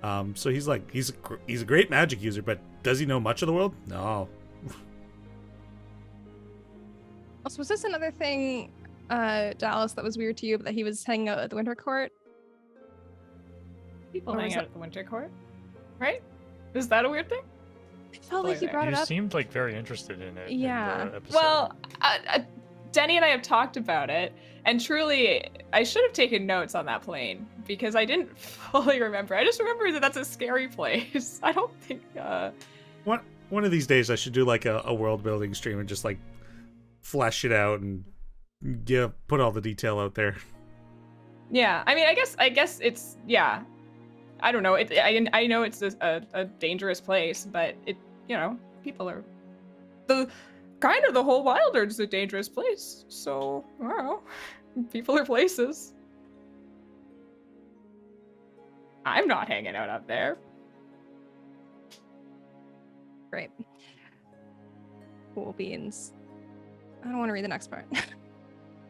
So he's a great magic user, but does he know much of the world? No. Also, was this another thing, Dallas, that was weird to you, that he was hanging out at the Winter Court? People Or hang was out it- at the Winter Court, right? Is that a weird thing? I felt like he brought You it up. seemed like very interested in it. Yeah. In the episode. Well, Denny and I have talked about it, and truly, I should have taken notes on that plane because I didn't fully remember. I just remember that that's a scary place. I don't think. One of these days I should do like a world building stream and just like flesh it out and put all the detail out there. Yeah, I mean, I guess it's I don't know. I know it's a dangerous place, but people are the whole Wild Earth is a dangerous place. So, well, people are places. I'm not hanging out up there. Great. Cool beans. I don't want to read the next part.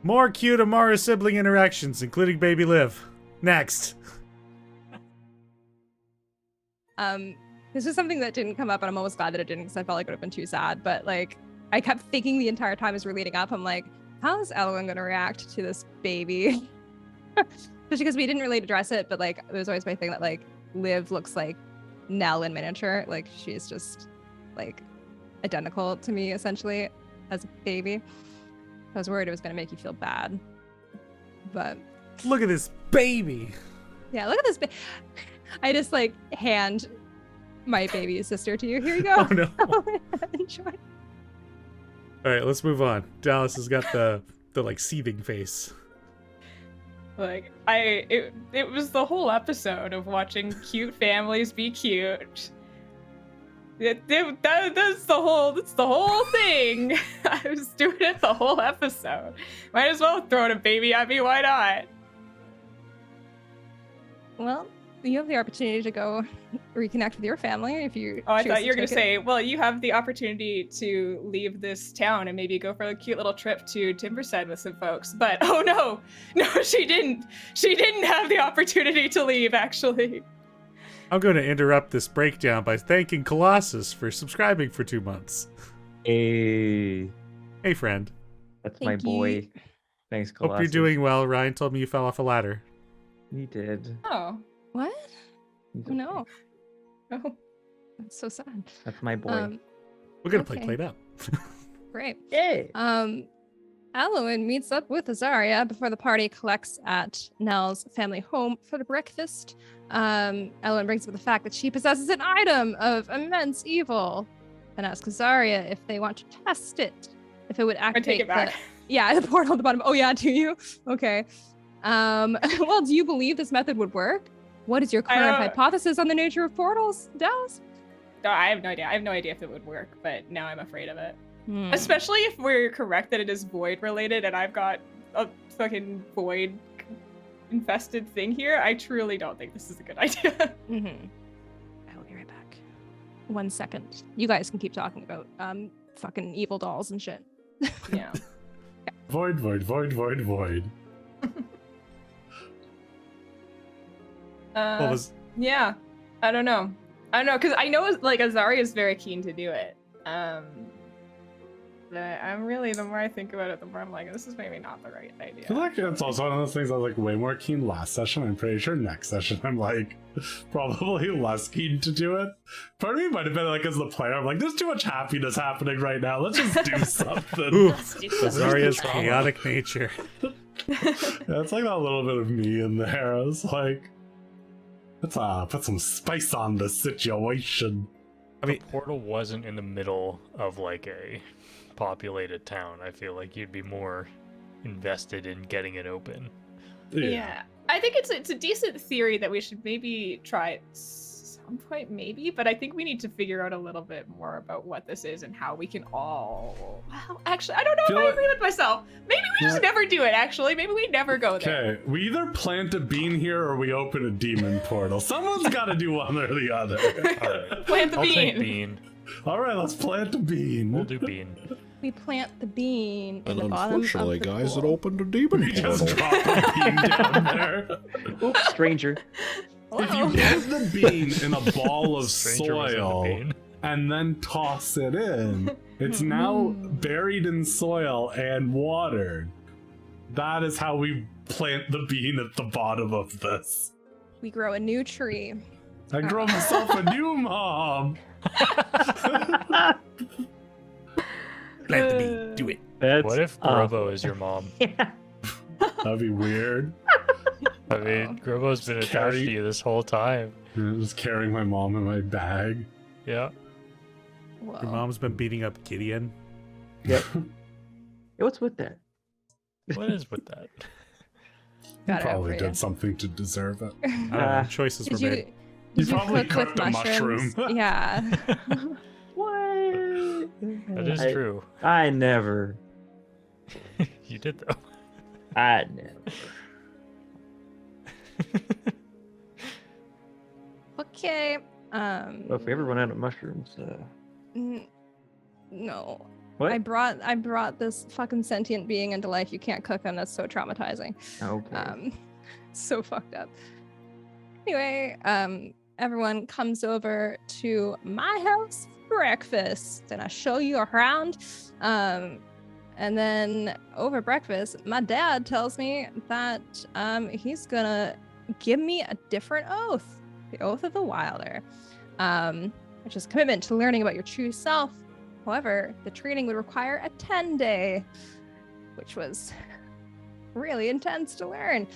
More cute Amara sibling interactions, including Baby Liv. Next. This is something that didn't come up, and I'm almost glad that it didn't, because I felt like it would have been too sad. But like, I kept thinking the entire time as we're leading up, I'm like, how is Elwyn gonna react to this baby? Especially because we didn't really address it, but like, it was always my thing that like Liv looks like Nell in miniature. Like she's just like identical to me essentially as a baby. I was worried it was gonna make you feel bad, but Look at this baby. yeah, look at this. I just like hand my baby sister to you. Here you go. Oh no. Enjoy. All right, let's move on. Dallas has got the like seething face. Like it was the whole episode of watching cute families be cute. That's the whole thing. I was doing it the whole episode. Might as well throw a baby at me. Why not? Well, you have the opportunity to go reconnect with your family if you. Oh, I choose thought you were to gonna take it. say, well, you have the opportunity to leave this town and maybe go for a cute little trip to Timberside with some folks. But oh no, she didn't. She didn't have the opportunity to leave, actually. I'm going to interrupt this breakdown by thanking Colossus for subscribing for 2 months. Hey, Hey, friend. that's my Thank you. boy. Thanks, Colossus. Hope you're doing well. Ryan told me you fell off a ladder. He did. Oh, What? He's Oh no, oh. that's so sad. That's my boy. We're going to play Okay. Played Up. Great. Yay! Alwyn meets up with Azaria before the party collects at Nell's family home for the breakfast. Alwyn brings up the fact that she possesses an item of immense evil and asks Azaria if they want to test it, if it would I activate take it back. the portal at the bottom. Oh yeah, do you? Okay. Well, do you believe this method would work? What is your current don't- hypothesis on the nature of portals, Dallas? No, I have no idea. I have no idea if it would work, but now I'm afraid of it. Hmm. Especially if we're correct that it is void related and I've got a fucking void infested thing here. I truly don't think this is a good idea. Mm-hmm. I will be right back. 1 second. You guys can keep talking about fucking evil dolls and shit. Yeah. Void, void, void, void, void. What was Yeah. I don't know, because I know like Azaria is very keen to do it. But I'm really, the more I think about it, the more I'm like, this is maybe not the right I feel idea. like it's also one of those things I was like way more keen last session. I'm pretty sure next session I'm like probably less keen to do it. Part of me might have been like as the player, I'm like, there's too much happiness happening right now. Let's just do something. Ooh, Where's the Azaria's trauma? chaotic nature. Yeah, it's like that little bit of me in there. I was like, let's put some spice on the situation. I mean, The portal wasn't in the middle of like a populated town. I feel like you'd be more invested in getting it open. Yeah. I think it's a decent theory that we should maybe try at some point, maybe, but I think we need to figure out a little bit more about what this is and how we can all. Well, actually, I don't know if Feel I like- agree with myself. Maybe we just Yeah. never do it, actually. Maybe we never go there. Okay, we either plant a bean here or we open a demon portal. Someone's got to do one or the other. Alright. Plant the I'll take bean. bean. All right, let's plant a bean. We'll do bean. We plant the bean in And the bottom of unfortunately, the guys, it pool. opened a demon We just portal. drop a bean down there. Oops, stranger. If Hello. you put the bean in a ball of Stranger was in the soil bean. and then toss it in, it's now buried in soil and watered. That is how we plant the bean at the bottom of this. We grow a new tree. I grow myself a new mom. plant the bean. Do it. That's What if Grobo is your mom? Yeah. That'd be weird. I mean, Grobo's been attached to you this whole time. Just carrying my mom in my bag. Yeah. Whoa. Your mom's been beating up Gideon. Hey, what's with that? What is with that? Got it Probably over you. did something to deserve it. I don't know. Choices Did were you, made. You did you probably cook with cooked a mushrooms? mushroom. Yeah. What? That is true. I never. You did though. I never. Okay. Well, if we ever run out of mushrooms, No. what? I brought this fucking sentient being into life. You can't cook him. That's so traumatizing. Okay. So fucked up. Anyway, everyone comes over to my house for breakfast, and I show you around. And then over breakfast, my dad tells me that he's gonna give me a different oath, the oath of the Wilder, which is commitment to learning about your true self. However, the training would require a 10-day, which was really intense to learn.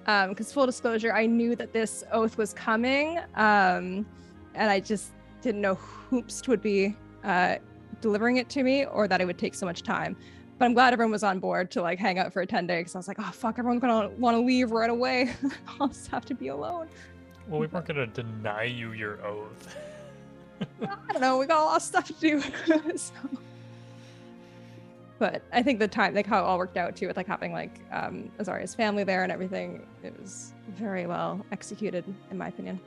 Because full disclosure, I knew that this oath was coming, and I just didn't know who would be delivering it to me, or that it would take so much time. But I'm glad everyone was on board to like hang out for a 10-day, because I was like, oh fuck, everyone's gonna want to leave right away. I'll just have to be alone. Well, we weren't gonna deny you your oath. I don't know. We got a lot of stuff to do. So. But I think the time, like how it all worked out too, with like having like Azaria's family there and everything, it was very well executed, in my opinion.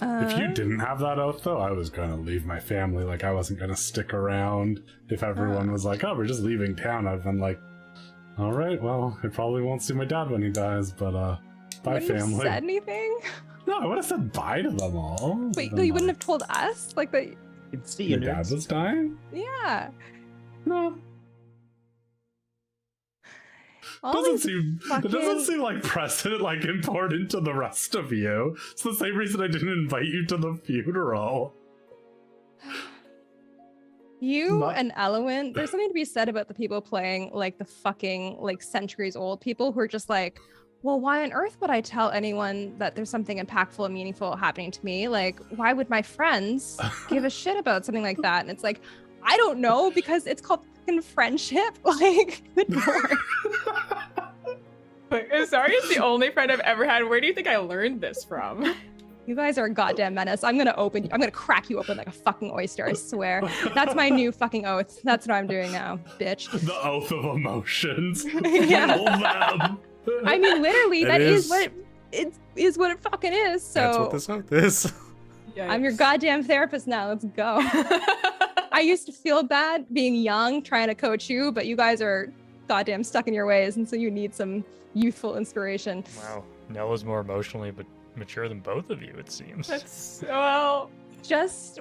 If you didn't have that oath, though, I was gonna leave my family. Like, I wasn't gonna stick around. If everyone was like, "Oh, we're just leaving town," I'd been like, "All right, well, I probably won't see my dad when he dies, but bye, Wouldn't family." have said anything? No, I would have said bye to them all. Wait, no, you wouldn't have told us? Like that? You'd see Your dad was dying? Yeah. No. All It these doesn't fucking- seem like precedent, like, important to the rest of you. It's the same reason I didn't invite you to the funeral. You Not- and Elowen, there's something to be said about the people playing like the fucking like centuries old people who are just like, well, why on earth would I tell anyone that there's something impactful and meaningful happening to me? Like, why would my friends give a shit about something like that? And it's like, I don't know, because it's called fucking friendship. Like, good lord. But Azaria's the only friend I've ever had. Where do you think I learned this from? You guys are a goddamn menace. I'm gonna crack you open like a fucking oyster, I swear. That's my new fucking oath. That's what I'm doing now, bitch. The oath of emotions. Yeah. Feel them. I mean, literally, That that is is- what it is what it fucking is. So That's what this oath is. I'm your goddamn therapist now. Let's go. I used to feel bad being young, trying to coach you, but you guys are goddamn stuck in your ways, and so you need some youthful inspiration. Wow, Nella's more emotionally but mature than both of you, it seems. That's well.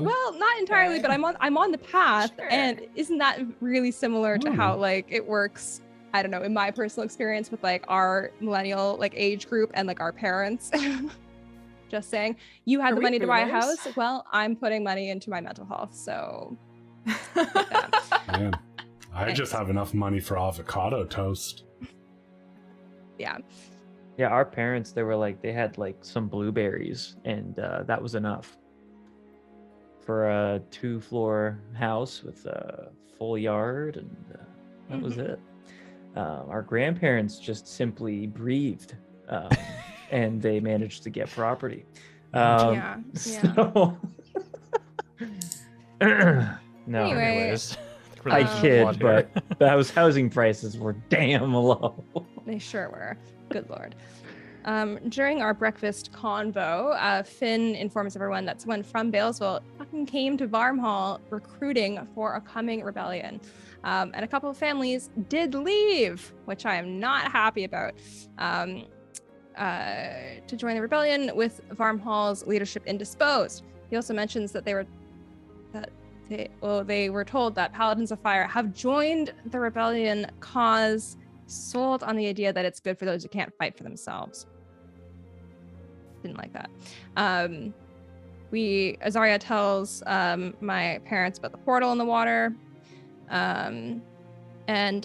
Well, not entirely, Okay. but I'm on the path, Sure. and isn't that really similar to Hmm. how like it works? I don't know, in my personal experience with like our millennial like age group and like our parents. Just saying, you had Are the we money to buy a boomers? house. Well, I'm putting money into my mental health, so Man, I just have enough money for avocado toast. yeah. Yeah, our parents, they were like, they had like some blueberries, and that was enough for a 2-floor house with a full yard, and that was it. Our grandparents just simply breathed, and they managed to get property. Yeah. So... no, Anyway, Anyways, I Um, kid, but those housing prices were damn low. They sure were. Good lord. During our breakfast convo, Finn informs everyone that someone from Balesville fucking came to Varmhall recruiting for a coming rebellion. And a couple of families did leave, which I am not happy about, to join the rebellion with Varmhall's leadership indisposed. He also mentions that they were told that Paladins of Fire have joined the rebellion cause, sold on the idea that it's good for those who can't fight for themselves. Didn't like that. Azaria tells my parents about the portal in the water. And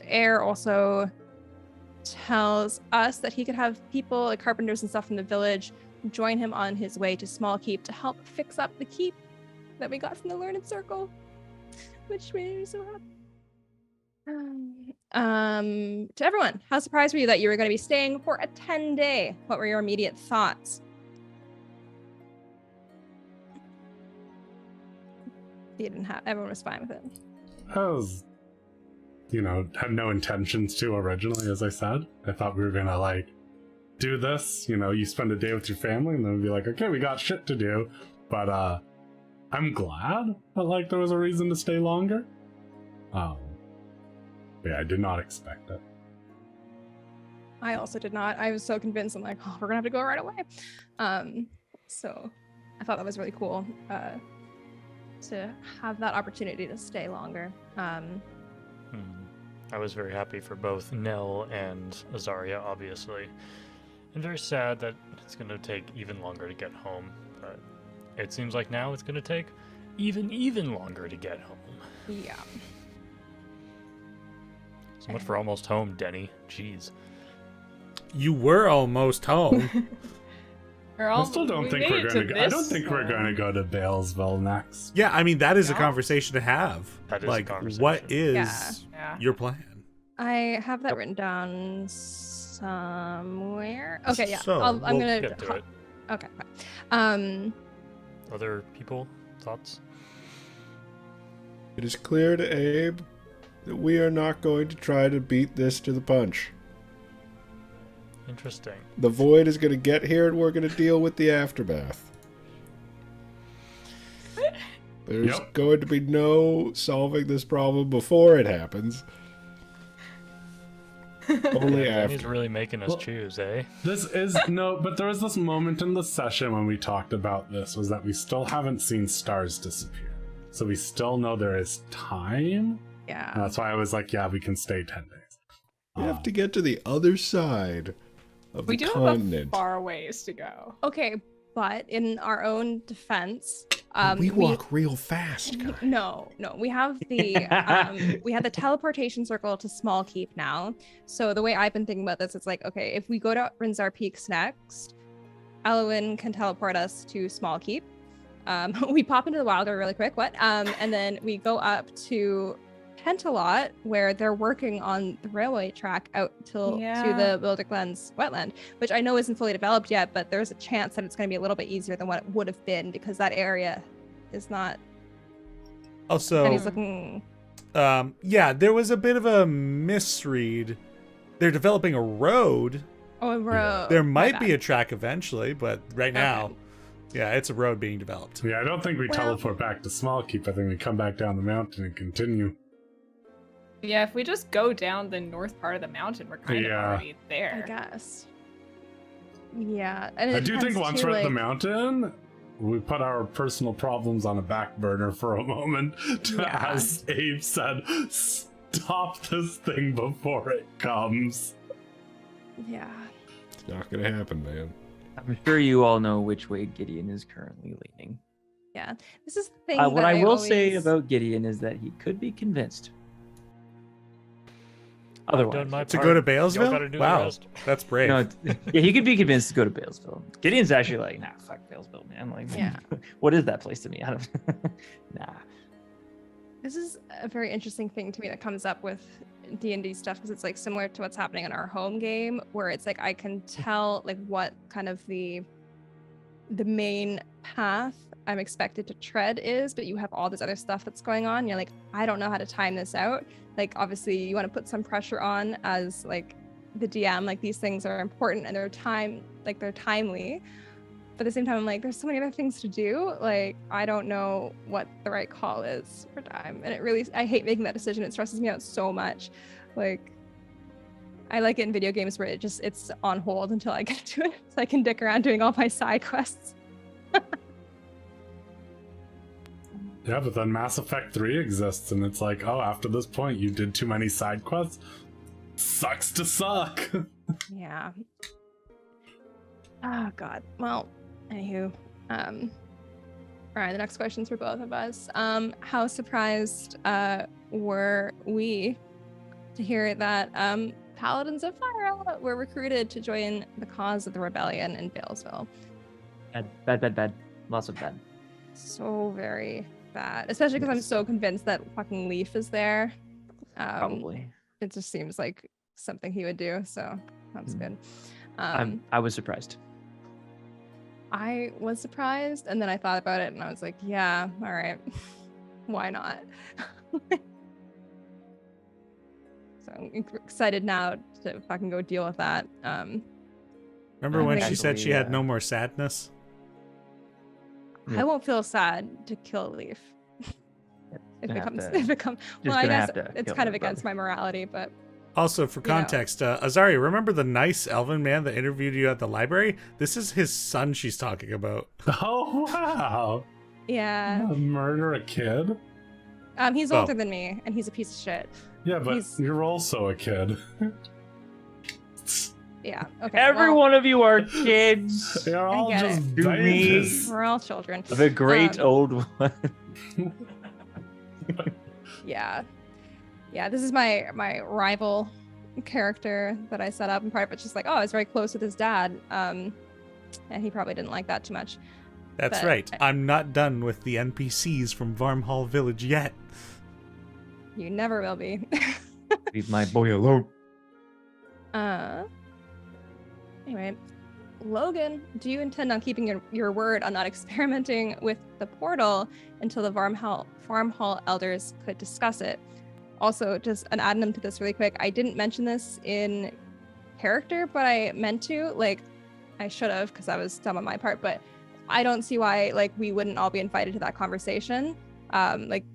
Air also tells us that he could have people like carpenters and stuff from the village join him on his way to Small Keep to help fix up the keep that we got from the Learned Circle, which made me so happy. To everyone, how surprised were you that you were going to be staying for a 10-day? What were your immediate thoughts? You didn't have. Everyone was fine with it. I was, had no intentions to originally, as I said. I thought we were gonna, like, do this. You spend a day with your family and then be like, okay, we got shit to do. But, I'm glad that, like, there was a reason to stay longer. Yeah, I did not expect it. I also did not. I was so convinced. I'm like, oh, we're gonna have to go right away. So I thought that was really cool to have that opportunity to stay longer. I was very happy for both Nell and Azaria, obviously. And very sad that it's going to take even longer to get home. But it seems like now it's going to take even longer to get home. Yeah. So much for almost home, Denny. Jeez. You were almost home. I still don't think we're gonna go. I don't think we're gonna go to Balesville next. Yeah, I mean, that is a No? conversation to have. That is a like, conversation. what is Yeah. your plan? I have that written down somewhere. Okay, yeah. So, I'm we'll gonna. Get to it. Okay. Fine. Other people Thoughts? It is clear to Abe that we are not going to try to beat this to the punch. Interesting. The void is going to get here and we're going to deal with the aftermath. There's going to be no solving this problem before it happens. Only He's after. really making us choose, eh? This is no, but there was this moment in the session when we talked about this, was that we still haven't seen stars disappear. So we still know there is time. Yeah. And that's why I was like, yeah, we can stay 10 days. We have to get to the other side of We the do have a continent. far ways to go. Okay, but in our own defense, we walk real fast, guys. No, we have the we have the teleportation circle to Small Keep now. So the way I've been thinking about this, it's like, okay, if we go to Rinzar Peaks next, Elwyn can teleport us to Small Keep. We pop into the Wilder really quick, and then we go up to Pentalot, where they're working on the railway track out to the Wilder Glens wetland, which I know isn't fully developed yet, but there's a chance that it's going to be a little bit easier than what it would have been, because that area is not. Also, And he's looking. There was a bit of a misread. They're developing a road. Oh, a road. There might be a track eventually, but right now, Okay. yeah, it's a road being developed. Yeah, I don't think we teleport back to Small Keep. I think we come back down the mountain and continue. Yeah, if we just go down the north part of the mountain, we're kind of already there. I guess. Yeah, and I do think once we're at the mountain, we put our personal problems on a back burner for a moment to, as Abe said, stop this thing before it comes. Yeah. It's not going to happen, man. I'm sure you all know which way Gideon is currently leaning. Yeah, this is the thing. What I will say about Gideon is that he could be convinced. Otherwise, to go to Balesville? Gotta do the Wow, rest. that's brave. No, yeah, he could be convinced to go to Balesville. Gideon's actually like, nah, fuck Balesville, man. Like, what is that place to me? I don't. Nah. This is a very interesting thing to me that comes up with D&D stuff, because it's like similar to what's happening in our home game, where it's like I can tell like what kind of the main path I'm expected to tread is, but you have all this other stuff that's going on. You're like, I don't know how to time this out. Like, obviously you want to put some pressure on as like the DM, like these things are important and they're timely. But at the same time, I'm like, there's so many other things to do. Like, I don't know what the right call is for time. And I hate making that decision. It stresses me out so much. Like, I like it in video games where it's on hold until I get to it, so I can dick around doing all my side quests. Yeah, but then Mass Effect 3 exists, and it's like, oh, after this point, you did too many side quests? Sucks to suck! Yeah. Oh, God. Well, anywho. All right, the next question's for both of us. How surprised were we to hear that Paladins of Fire were recruited to join the cause of the rebellion in Balesville? Bad. Lots of bad. So very bad, especially because I'm so convinced that fucking Leaf is there. Probably. It just seems like something he would do, so that's good. I was surprised. I was surprised, and then I thought about it, and I was like, yeah, all right. Why not? So I'm excited now to fucking go deal with that. Remember when she said she had no more sadness? I won't feel sad to kill Leaf. If it comes, well, I guess it's kind of against my morality, but. Also, for context, Azaria, remember the nice elven man that interviewed you at the library? This is his son she's talking about. Oh, wow. Yeah. Murder a kid? He's older than me, and he's a piece of shit. Yeah, but you're also a kid. Yeah, okay. Every one of you are kids. You're all just babies. We're all children. The great old one. Yeah, this is my rival character that I set up, and part of it's just like, oh, I was very close with his dad, and he probably didn't like that too much. That's right. I'm not done with the NPCs from Varmhall Village yet. You never will be. Leave my boy alone. Anyway, Logan, do you intend on keeping your word on not experimenting with the portal until the farm hall elders could discuss it? Also, just an addendum to this really quick. I didn't mention this in character, but I meant to. Like, I should have because I was dumb on my part, but I don't see why like we wouldn't all be invited to that conversation. Like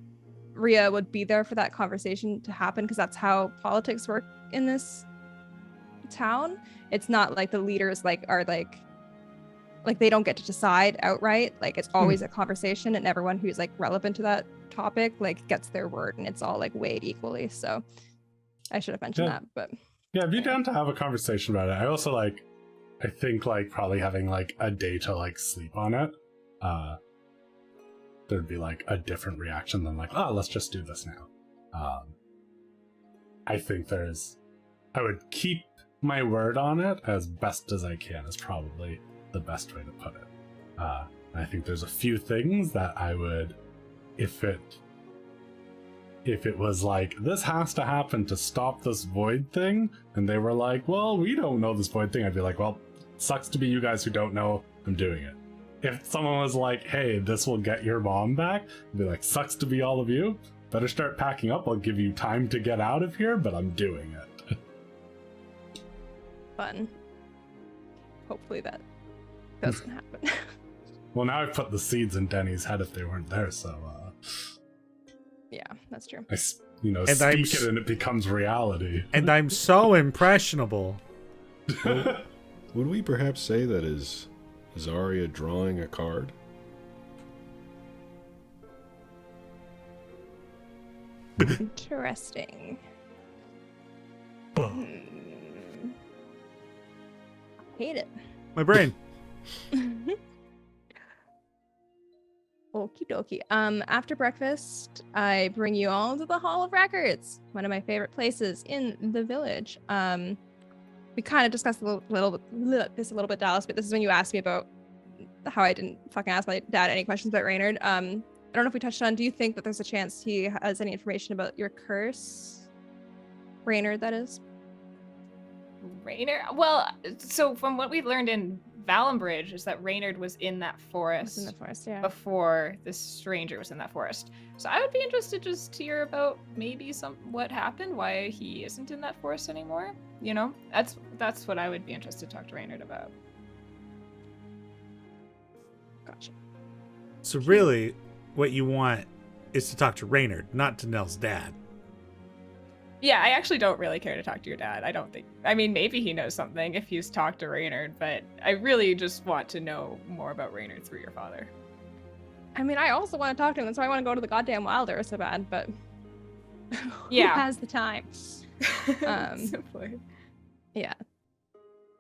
Rhea would be there for that conversation to happen because that's how politics work in this town. It's not like the leaders are like they don't get to decide outright. Like it's always a conversation, and everyone who's like relevant to that topic like gets their word, and it's all like weighed equally. So I should have mentioned that, but yeah, I'd be down to have a conversation about it. I also like, I think like probably having like a day to like sleep on it, there'd be like a different reaction than like, oh, let's just do this now. I think I would keep my word on it as best as I can is probably the best way to put it. I think there's a few things that I would, if it was like, this has to happen to stop this void thing, and they were like, well, we don't know this void thing, I'd be like, well, sucks to be you guys who don't know, I'm doing it. If someone was like, hey, this will get your mom back, I'd be like, sucks to be all of you, better start packing up, I'll give you time to get out of here, but I'm doing it. Fun. Hopefully that doesn't happen. Well, now I've put the seeds in Denny's head if they weren't there, so yeah, that's true. I speak it and it becomes reality. And I'm so impressionable. Well, would we perhaps say that is Zarya drawing a card? Interesting. Hate it. My brain. Okie dokie. After breakfast, I bring you all to the Hall of Records, one of my favorite places in the village. We kind of discussed this a little bit, Dallas, but this is when you asked me about how I didn't fucking ask my dad any questions about Reynard. I don't know if we touched on, do you think that there's a chance he has any information about your curse? Reynard, that is. Reynard? Well, so from what we learned in Valenbridge is that Reynard was in that forest, yeah, before this stranger was in that forest. So I would be interested just to hear about maybe what happened, why he isn't in that forest anymore. You know, that's what I would be interested to talk to Reynard about. Gotcha. So really, what you want is to talk to Reynard, not to Nell's dad. Yeah, I actually don't really care to talk to your dad. I mean, maybe he knows something if he's talked to Reynard, but I really just want to know more about Reynard through your father. I mean, I also want to talk to him, so I want to go to the goddamn Wilder so bad, but yeah, who has the time? Simply. Yeah.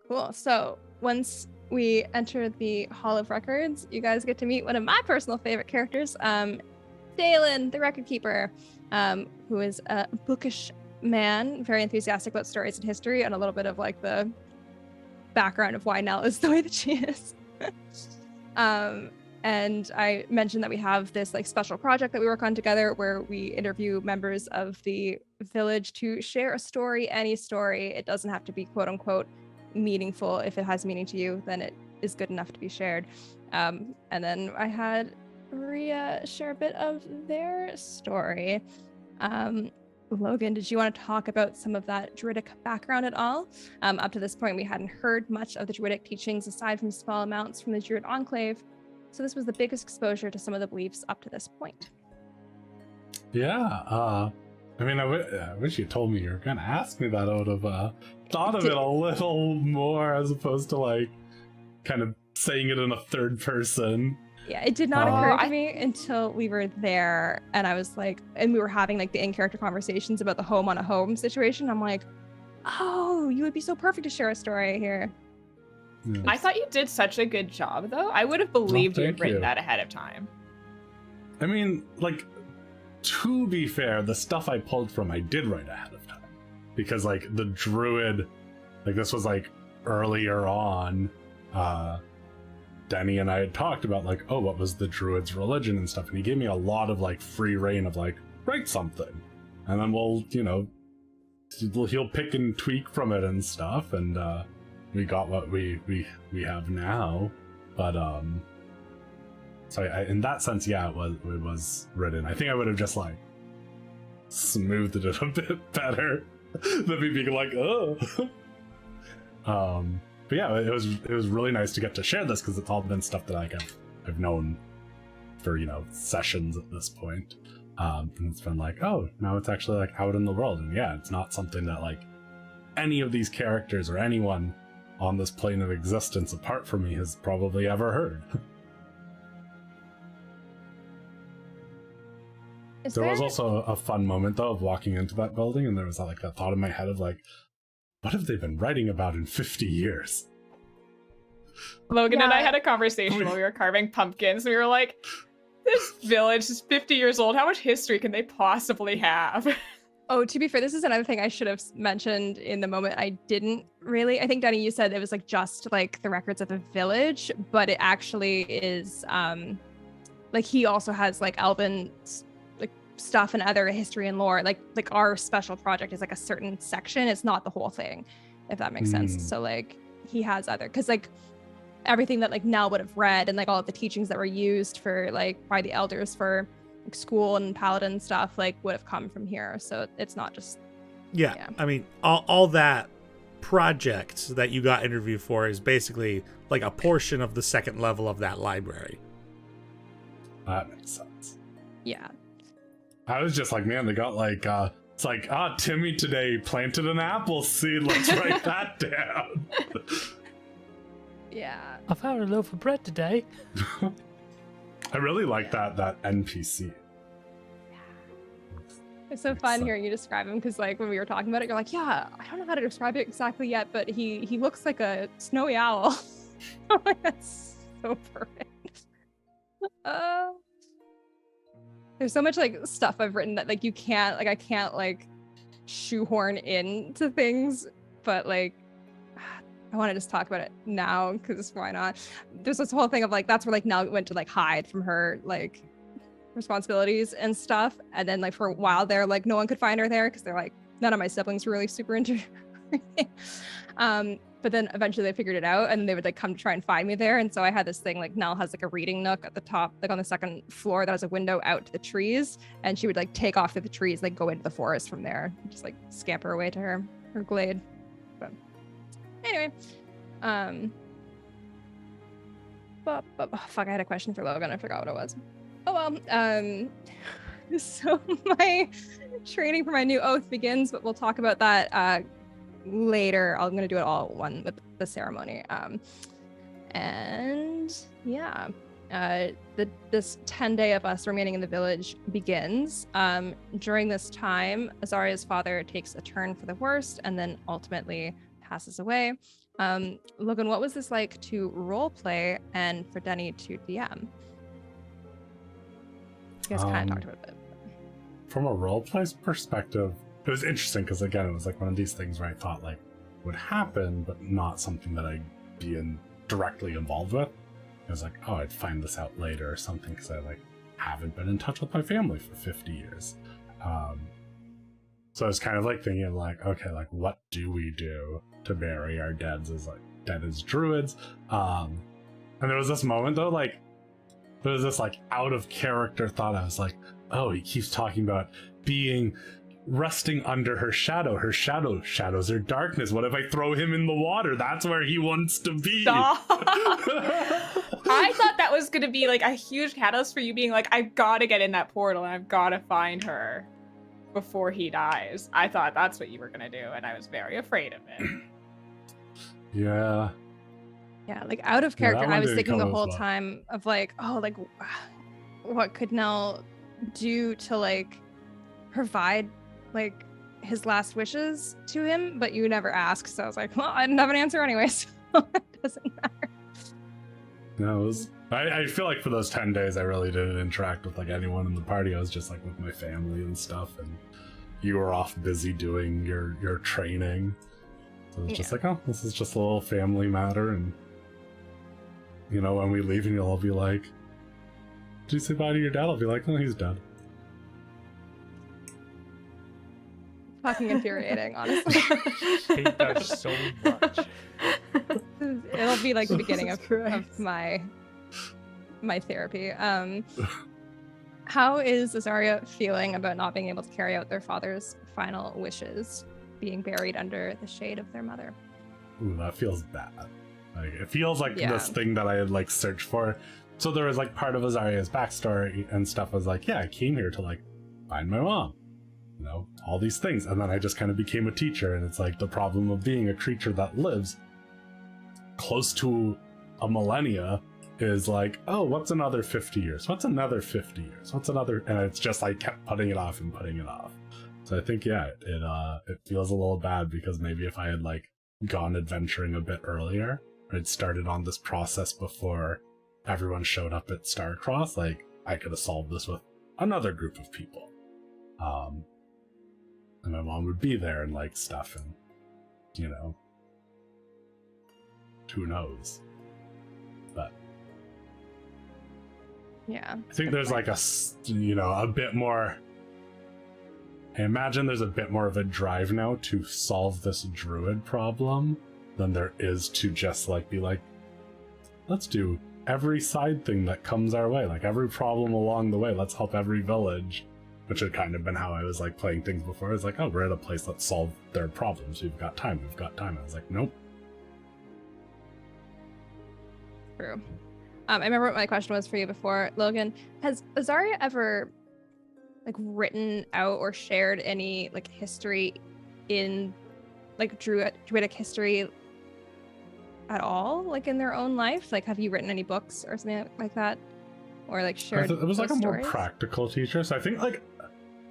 Cool. So once we enter the Hall of Records, you guys get to meet one of my personal favorite characters, Dalen, the record keeper, who is a bookish man, very enthusiastic about stories and history, and a little bit of like the background of why Nell is the way that she is. And I mentioned that we have this like special project that we work on together where we interview members of the village to share a story, any story. It doesn't have to be quote unquote meaningful. If it has meaning to you, then it is good enough to be shared. And then I had Rhea share a bit of their story. Logan, did you want to talk about some of that Druidic background at all? Up to this point, we hadn't heard much of the Druidic teachings aside from small amounts from the Druid Enclave, so this was the biggest exposure to some of the beliefs up to this point. Yeah, I mean, I wish you told me you were gonna ask me that. I would have thought of it a little more as opposed to like kind of saying it in a third person. Yeah, it did not occur to me until we were there, and I was like, and we were having like the in-character conversations about the home on a home situation. I'm like, oh, you would be so perfect to share a story here. Yes. I thought you did such a good job, though. I would have believed you had written that ahead of time. I mean, like, to be fair, the stuff I pulled from I did write ahead of time. Because, like, the druid, like, this was, like, earlier on, Teni and I had talked about, like, oh, what was the druid's religion and stuff, and he gave me a lot of, like, free reign of, like, write something. And then we'll, you know, he'll pick and tweak from it and stuff, and we got what we have now. But so in that sense, yeah, it was written. I think I would have just like smoothed it a bit better than me being like, oh. But yeah, it was really nice to get to share this because it's all been stuff that I've known for, you know, sessions at this point. And it's been like, oh, now it's actually like out in the world. And yeah, it's not something that like any of these characters or anyone on this plane of existence apart from me has probably ever heard. There was also a fun moment though of walking into that building, and there was like that thought in my head of like, what have they been writing about in 50 years? Logan and I had a conversation while we were carving pumpkins. We were like, this village is 50 years old. How much history can they possibly have? Oh, to be fair, this is another thing I should have mentioned in the moment. I didn't really. I think, Teni, you said it was like just like the records of the village, but it actually is like he also has like Elven like stuff and other history and lore. Like our special project is like a certain section. It's not the whole thing, if that makes sense. So like he has other, because like everything that like Nell would have read and like all of the teachings that were used for like by the elders for like school and paladin stuff like would have come from here. So it's not just yeah. I mean all that project that you got interviewed for is basically like a portion of the second level of that library. That makes sense. Yeah. I was just like, man, they got like it's like, Timmy today planted an apple seed, let's write that down. Yeah. I found a loaf of bread today. I really like that NPC. It's so fun hearing you describe him, because like when we were talking about it, you're like, yeah, I don't know how to describe it exactly yet, but he looks like a snowy owl. I'm like, that's so perfect. There's so much like stuff I've written that like I can't like shoehorn into things, but like I want to just talk about it now because why not? There's this whole thing of like that's where like Nell went to like hide from her like responsibilities and stuff, and then like for a while there like no one could find her there because they're like none of my siblings were really super into but then eventually they figured it out and they would like come to try and find me there. And so I had this thing like Nell has like a reading nook at the top, like on the second floor that has a window out to the trees, and she would like take off through the trees, like go into the forest from there, just like scamper away to her glade. But anyway, but fuck, I had a question for Logan. I forgot what it was. Oh well. So my training for my new oath begins, but we'll talk about that later. I'm gonna do it all at one with the ceremony. And yeah, this 10 day of us remaining in the village begins. During this time, Azaria's father takes a turn for the worst and then ultimately passes away. Logan, what was this like to role play and for Teni to DM? You guys kind of talked about it. From a roleplay perspective, it was interesting because again, it was like one of these things where I thought like would happen, but not something that I'd be directly involved with. I was like, oh, I'd find this out later or something because I like haven't been in touch with my family for 50 years. So I was kind of like thinking of like, okay, like what do we do to bury our dead as druids? And there was this moment though, like there was this like out of character thought. I was like, oh, he keeps talking about resting under her shadow. Her shadows are darkness. What if I throw him in the water? That's where he wants to be. Stop. I thought that was going to be like a huge catalyst for you being like, I've got to get in that portal and I've got to find her before he dies. I thought that's what you were going to do, and I was very afraid of it. Yeah. Yeah, like out of character, I was thinking the whole time of like, oh, like what could Nell do to like provide like his last wishes to him, but you never asked. So I was like, well, I didn't have an answer anyway, so it doesn't matter. No, I feel like for those 10 days I really didn't interact with like anyone in the party. I was just like with my family and stuff, and you were off busy doing your training. So it's just like, oh, this is just a little family matter, and you know, when we leave and you'll all be like, did you say bye to your dad? I'll be like, oh, he's dead. fucking infuriating, honestly. hate that so much. It'll be like the beginning Jesus of Christ. my therapy. How is Azaria feeling about not being able to carry out their father's final wishes, being buried under the shade of their mother? Ooh, that feels bad. Like it feels like Yeah. this thing that I had like searched for. So there was like part of Azaria's backstory and stuff was like, yeah, I came here to like find my mom. You know, all these things. And then I just kind of became a teacher, and it's like the problem of being a creature that lives close to a millennia is like, oh, what's another 50 years? What's another 50 years? What's another? And it's just I kept putting it off and putting it off. So I think, yeah, it feels a little bad because maybe if I had like gone adventuring a bit earlier, I'd started on this process before everyone showed up at Starcross, like I could have solved this with another group of people. And my mom would be there and like stuff, and you know, who knows? But Yeah. I think there's like a bit more. I imagine there's a bit more of a drive now to solve this druid problem than there is to just like be like, let's do every side thing that comes our way, like every problem along the way. Let's help every village, which had kind of been how I was like playing things before. It's like, oh, we're at a place, let's solve their problems. We've got time. I was like, nope. True. I remember what my question was for you before, Logan. Has Azaria ever like written out or shared any like history in like druidic history at all, like in their own life? Like, have you written any books or something like that, or like shared? It was like a those more stories? practical teacher, so I think like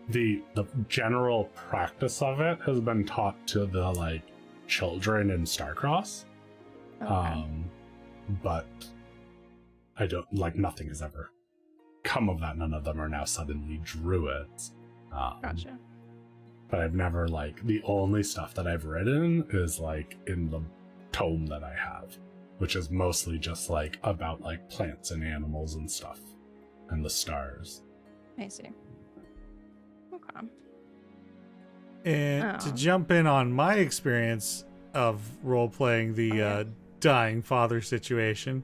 the general practice of it has been taught to the like children in Starcross. Okay. But I don't like nothing has ever come of that. None of them are now suddenly druids. Gotcha. But I've never like the only stuff that I've written is like in the tome that I have, which is mostly just like about like plants and animals and stuff and the stars. I see. Okay. And to Oh. jump in on my experience of role playing the dying father situation,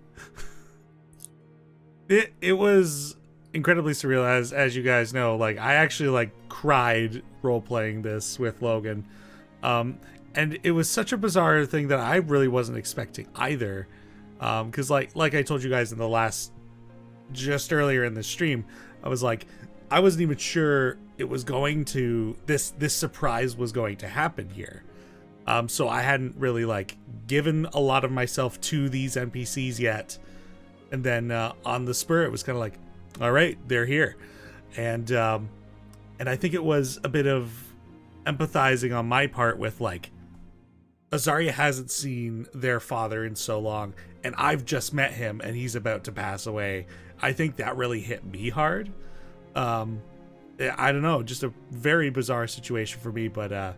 it was incredibly surreal. As you guys know, like I actually like cried role playing this with Logan, and it was such a bizarre thing that I really wasn't expecting either, because like I told you guys in the last, just earlier in the stream, I was like, I wasn't even sure it was going to this surprise was going to happen here. So I hadn't really like given a lot of myself to these NPCs yet, and then on the spur it was kind of like, all right, they're here, and I think it was a bit of empathizing on my part with like, Azaria hasn't seen their father in so long, and I've just met him and he's about to pass away. I think that really hit me hard. I don't know, just a very bizarre situation for me, but I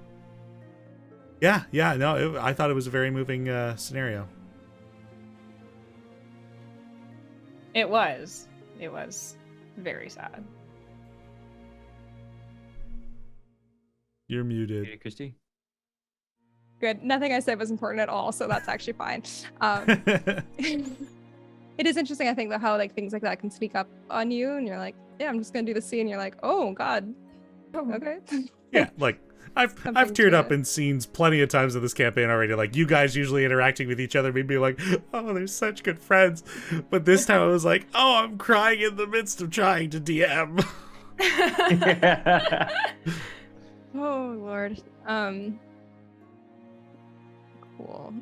thought it was a very moving scenario. It was very sad. You're muted. Hey, Christy. Good. Nothing I said was important at all, so that's actually fine. It is interesting, I think, though, how like things like that can speak up on you, and you're like, yeah, I'm just gonna do the scene. You're like, oh God, okay. Yeah, like I've teared up in scenes plenty of times in this campaign already. Like you guys usually interacting with each other, me being like, oh, they're such good friends. But this time I was like, oh, I'm crying in the midst of trying to DM. Oh Lord. Cool.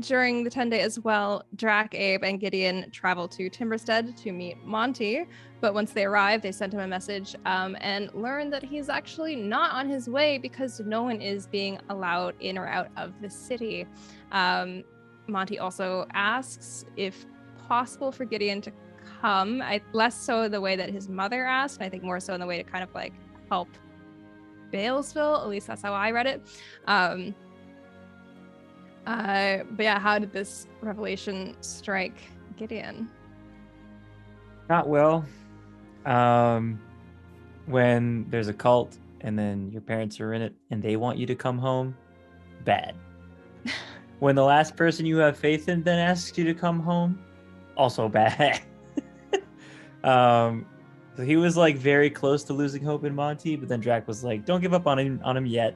During the 10-day as well, Drac, Abe, and Gideon travel to Timberstead to meet Monty. But once they arrive, they send him a message and learn that he's actually not on his way because no one is being allowed in or out of the city. Monty also asks if possible for Gideon to come. Less so the way that his mother asked, and I think more so in the way to kind of like help Balesville. At least that's how I read it. But yeah, how did this revelation strike Gideon? Not well. When there's a cult and then your parents are in it and they want you to come home, bad. When the last person you have faith in then asks you to come home, also bad. So he was like very close to losing hope in Monty, but then Drac was like, don't give up on him yet.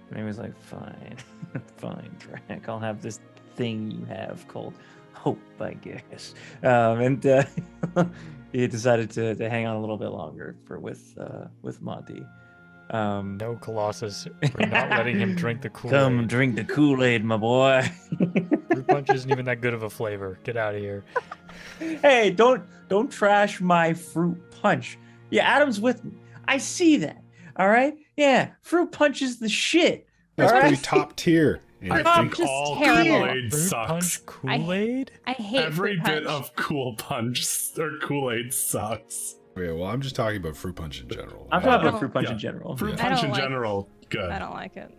And he was like, fine, fine, Drac, I'll have this thing you have called hope, I guess. And he decided to hang on a little bit longer with Monty. No, Colossus. We're not letting him drink the Kool-Aid. Come drink the Kool-Aid, my boy. Fruit punch isn't even that good of a flavor. Get out of here. Hey, don't trash my fruit punch. Yeah, Adam's with me. I see that. All right. Yeah, fruit punch is the shit. That's all pretty right? top tier. I Yeah. think just all terrible. Kool-Aid Fruit sucks. punch Kool-Aid? I hate Every fruit bit punch. of Cool Punch or Kool-Aid sucks. Yeah, well, I'm just talking about fruit punch in general. I'm talking Oh. about fruit punch Yeah. in general. Fruit I Punch don't in like- general, good. I don't like it.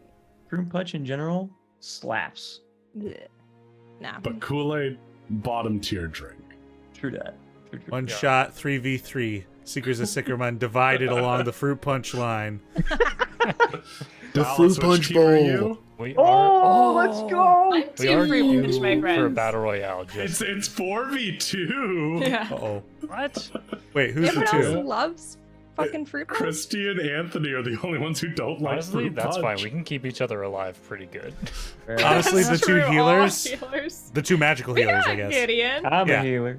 Fruit punch in general slaps. Blech. Nah. But Kool-Aid, bottom tier drink. True that. True. One Yeah. shot, 3v3. Seekers of Sickerman divided along the fruit punch line. The Alice, fruit which punch team are bowl. you? We Oh, let's go. I'm We team are fruit due punch, my for a friends. battle royale. Just It's 4v2. Yeah. Uh-oh. what? Wait, who's the Everyone else two? loves fucking fruit punch. Christy and Anthony are the only ones who don't like Honestly, fruit that's punch. fine. We can keep each other alive pretty good. Honestly, the That's two true, all healers. healers. The two magical We healers, got I guess. Gideon. I'm Yeah. a healer.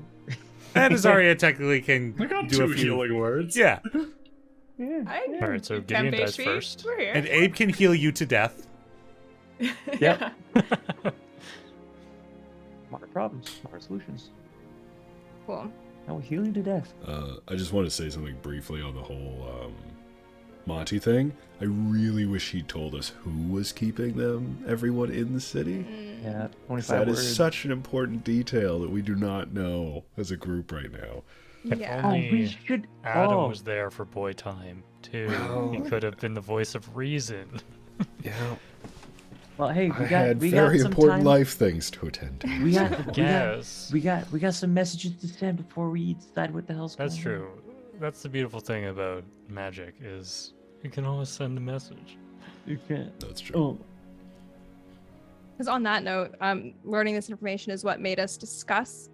And Azaria technically can I got do two a few. healing words. Yeah, All right, so Gideon Temp dies HP. first. We're here. and Abe can heal you to death. Yep. Smart problems, smart solutions. Cool. I will heal you to death. I just want to say something briefly on the whole Monty thing. I really wish he told us who was keeping them, everyone in the city. Yeah, 25 That words. is such an important detail that we do not know as a group right now. If Yeah. Oh, only we should. Adam oh. was there for boy time too. Oh. He could have been the voice of reason. Yeah, Well, hey, I had very important life things to attend to. We got, Yes, we got some messages to send before we decide what the hell's that's going true. That's the beautiful thing about magic is you can always send a message. on. You can't. That's true. Oh, Because on that note, learning this information is what made us discuss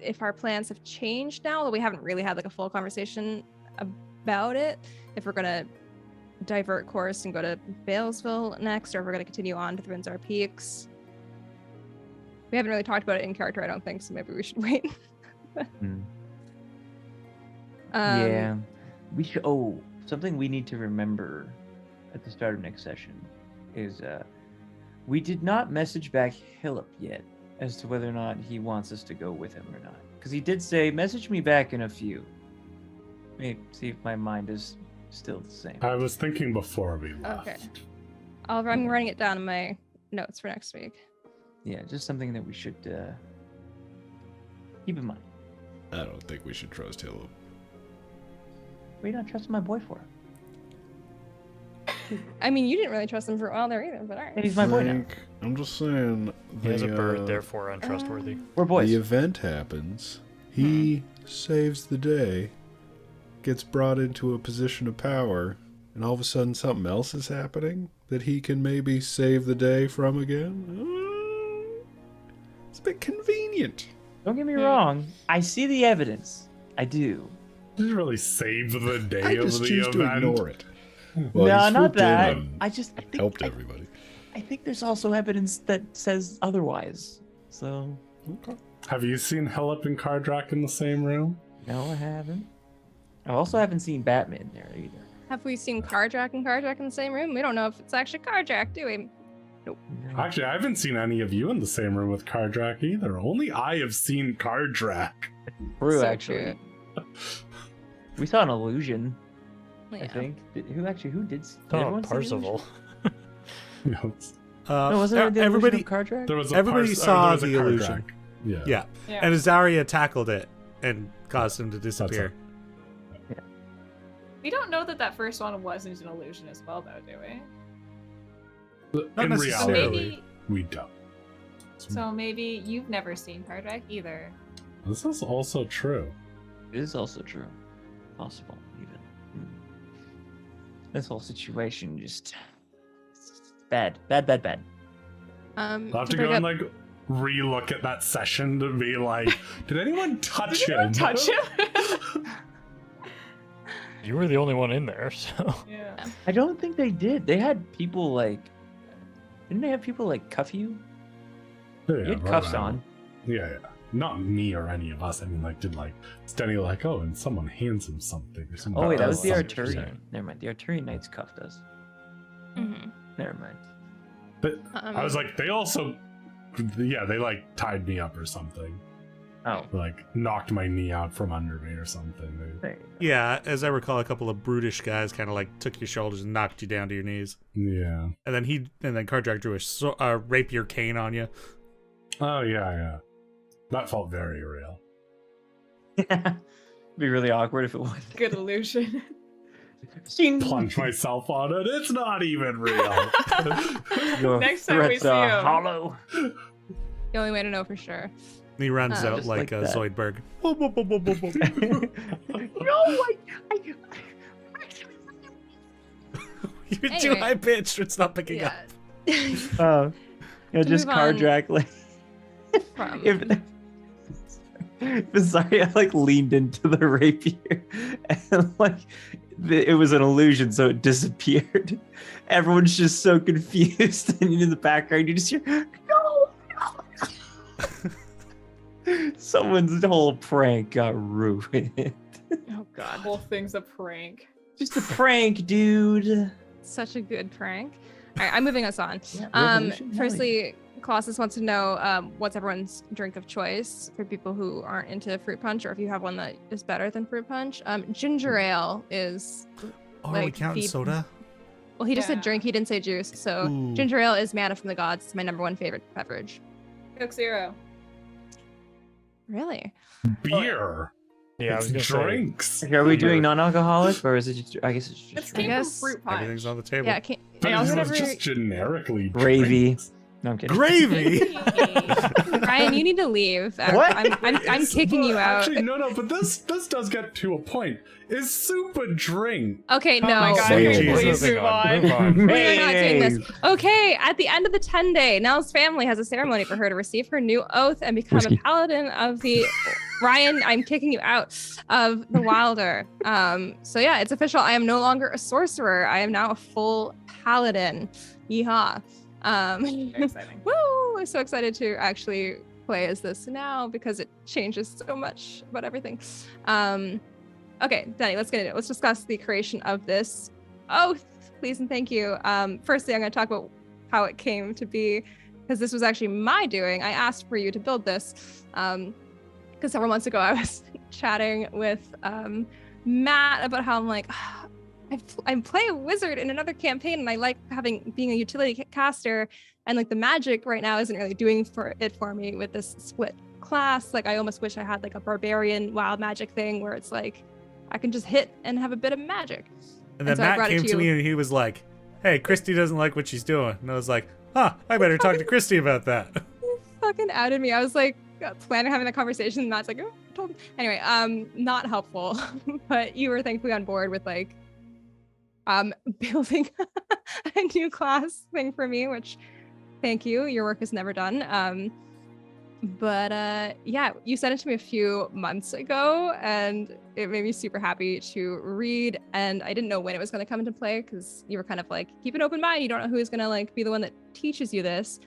if our plans have changed now that we haven't really had like a full conversation about it. If we're gonna divert course and go to Balesville next, or if we're gonna continue on to Thrinzar Peaks. We haven't really talked about it in character, I don't think, so maybe we should wait. hmm. Um, Yeah, we should. Oh, something we need to remember at the start of next session is we did not message back Hillip yet as to whether or not he wants us to go with him or not. Because he did say, "Message me back in a few." Let me see if my mind is still the same. I was thinking before we left. Okay. I'm writing it down in my notes for next week. Yeah, just something that we should keep in mind. I don't think we should trust Hillip. What are you not trusting my boy for? I mean, you didn't really trust him for a while there either, but all And right. he's my boy now. Frank, I'm just saying. He has a the, bird, therefore untrustworthy. We're boys. The event happens. He saves the day, gets brought into a position of power, and all of a sudden something else is happening that he can maybe save the day from again. It's a bit convenient. Don't get me wrong. I see the evidence. I do. Did you really save the day I of just the choose event? to ignore it. Well, no, he not swooped in that. and I think helped everybody. I think there's also evidence that says otherwise. So Have you seen Hillip and Kardrak in the same room? no, I haven't. I also haven't seen Batman there either. Have we seen Carjack and Carjack in the same room? We don't know if it's actually Carjack, do we? No. Actually, I haven't seen any of you in the same room with Kardrak either. Only I have seen Kardrak. True, So actually. We saw an illusion. Yeah. I think. Who did? Did Oh, everyone see the Parzival. illusion? No, wasn't it the everybody, illusion of Kardrak? There was a Everybody Pars- saw there was a the Kardrak. illusion. Yeah. yeah, Yeah. and Azaria tackled it and caused him to disappear. We don't know that first one wasn't an illusion as well, though, do we? Not In necessarily. reality, Maybe. we don't. So maybe you've never seen Carjack either. This is also true. It is also true. Possible, even. This whole situation just bad. I'll have to to bring go and up- like re-look at that session to be like, did anyone touch Did anyone him? touch him? You were the only one in there, so. Yeah. I don't think they did. They had people like, didn't they have people like cuff you? Yeah, You had right cuffs around. on. Yeah. Not me or any of us. I mean, like, did like Teni like, oh, and someone hands him something or something. Oh wait, that was the I see what you're Arturian. saying. Never mind. The Arturian Knights cuffed us. Mhm. Never mind. But I was like, they also, yeah, they like tied me up or something. Oh, Like knocked my knee out from under me or something. there you go. Yeah, as I recall, a couple of brutish guys kind of like took your shoulders and knocked you down to your knees, Yeah. and then Kardrak drew a rapier cane on you. Oh yeah. That felt very real. It'd be really awkward if it was. Good illusion. Plunge myself on it. It's not even real. Your Next time we threats see are him. hollow. The only way to know for sure. And he runs out Just like like that. Zoidberg. No, You're too Anyway. high pitched. It's not picking up. Yeah. just move on. Kardrak like From if Zarya like leaned into the rapier and like it was an illusion, so it disappeared. Everyone's just so confused, and in the background you just hear no. Someone's whole prank got ruined. oh The god, whole thing's a prank. Just a prank, dude. such a good prank. All right, I'm moving us on. Yeah, revolution, hell Firstly, Colossus wants to know what's everyone's drink of choice for people who aren't into fruit punch, or if you have one that is better than fruit punch. Ginger ale is Oh, are we like, counting feed- soda? well, he just Yeah. said drink, he didn't say juice. So Ooh. ginger ale is mana from the gods. It's my number one favorite beverage. Coke Zero. Really? Beer. Yeah, I It's was gonna say. drinks. Are we doing non-alcoholic, or is it just? I guess it's just This I came guess from fruit punch. Everything's on the table. Yeah. Can't, But I also it was never. just generically Gravy. drinks. No, I'm kidding. Gravy. Ryan, you need to leave. What? I'm It's- kicking you but out. Actually, no, but this does get to a point. Is soup a drink? Okay, no. Oh my god, Mayonnaise. can we please Moving move on. on? Move on. We are not doing this. Mayonnaise. Okay, at the end of the 10 day, Nell's family has a ceremony for her to receive her new oath and become Whiskey. a paladin of the Ryan, I'm kicking you out of the Wilder. So yeah, it's official. I am no longer a sorcerer. I am now a full paladin. Yeehaw. Very exciting. Woo! I'm so excited to actually play as this now because it changes so much about everything. Okay, Teni, let's get into it. Let's discuss the creation of this oath, please and thank you. Firstly, I'm going to talk about how it came to be because this was actually my doing. I asked for you to build this because several months ago I was chatting with Matt about how I'm like, I play a wizard in another campaign and I like being a utility caster, and like the magic right now isn't really doing for me with this split class. Like I almost wish I had like a barbarian wild magic thing where it's like I can just hit and have a bit of magic. And then so I Matt brought it came to to you. me and he was like, "Hey, Christy doesn't like what she's doing." And I was like, "Huh, I better talk to Christy about that." You fucking outed me. I was like planning on having that conversation, and Matt's like, "Oh, I told him." Anyway, not helpful, but you were thankfully on board with like building a new class thing for me, which thank you. Your work is never done. But yeah, you sent it to me a few months ago and it made me super happy to read. And I didn't know when it was going to come into play because you were kind of like, keep an open mind. You don't know who's going to like be the one that teaches you this.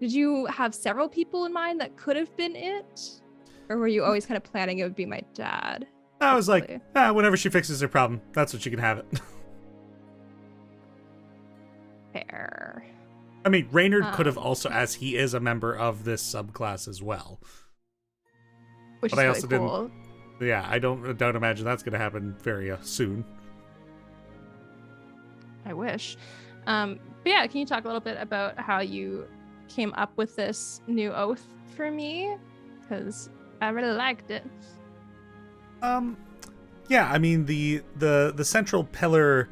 Did you have several people in mind that could have been it? Or were you always kind of planning it would be my dad? I was like, whenever she fixes her problem, that's when she can have it. Fair. I mean, Reynard could have also, as he is a member of this subclass as well. Which But I is also really cool. Yeah, I don't imagine that's going to happen very soon. I wish. But yeah, can you talk a little bit about how you came up with this new oath for me? Because I really liked it. Yeah, I mean the central pillar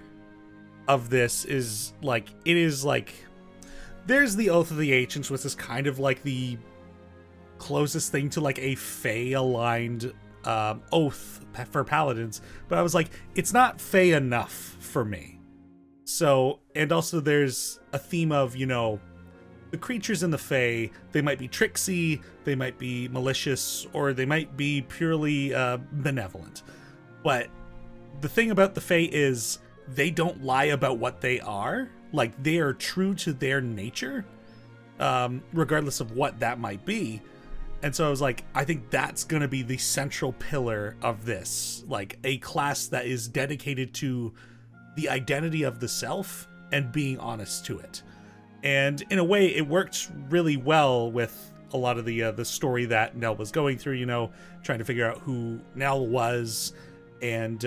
of this is like there's the Oath of the Ancients, which is kind of like the closest thing to like a Fey aligned oath for paladins, but I was like, it's not Fey enough for me. So, and also there's a theme of, you know, the creatures in the Fae, they might be tricksy, they might be malicious, or they might be purely benevolent. But the thing about the Fae is they don't lie about what they are. Like, they are true to their nature, regardless of what that might be. And so I was like, I think that's going to be the central pillar of this. Like, a class that is dedicated to the identity of the self and being honest to it. And in a way, it worked really well with a lot of the story that Nell was going through, you know, trying to figure out who Nell was, and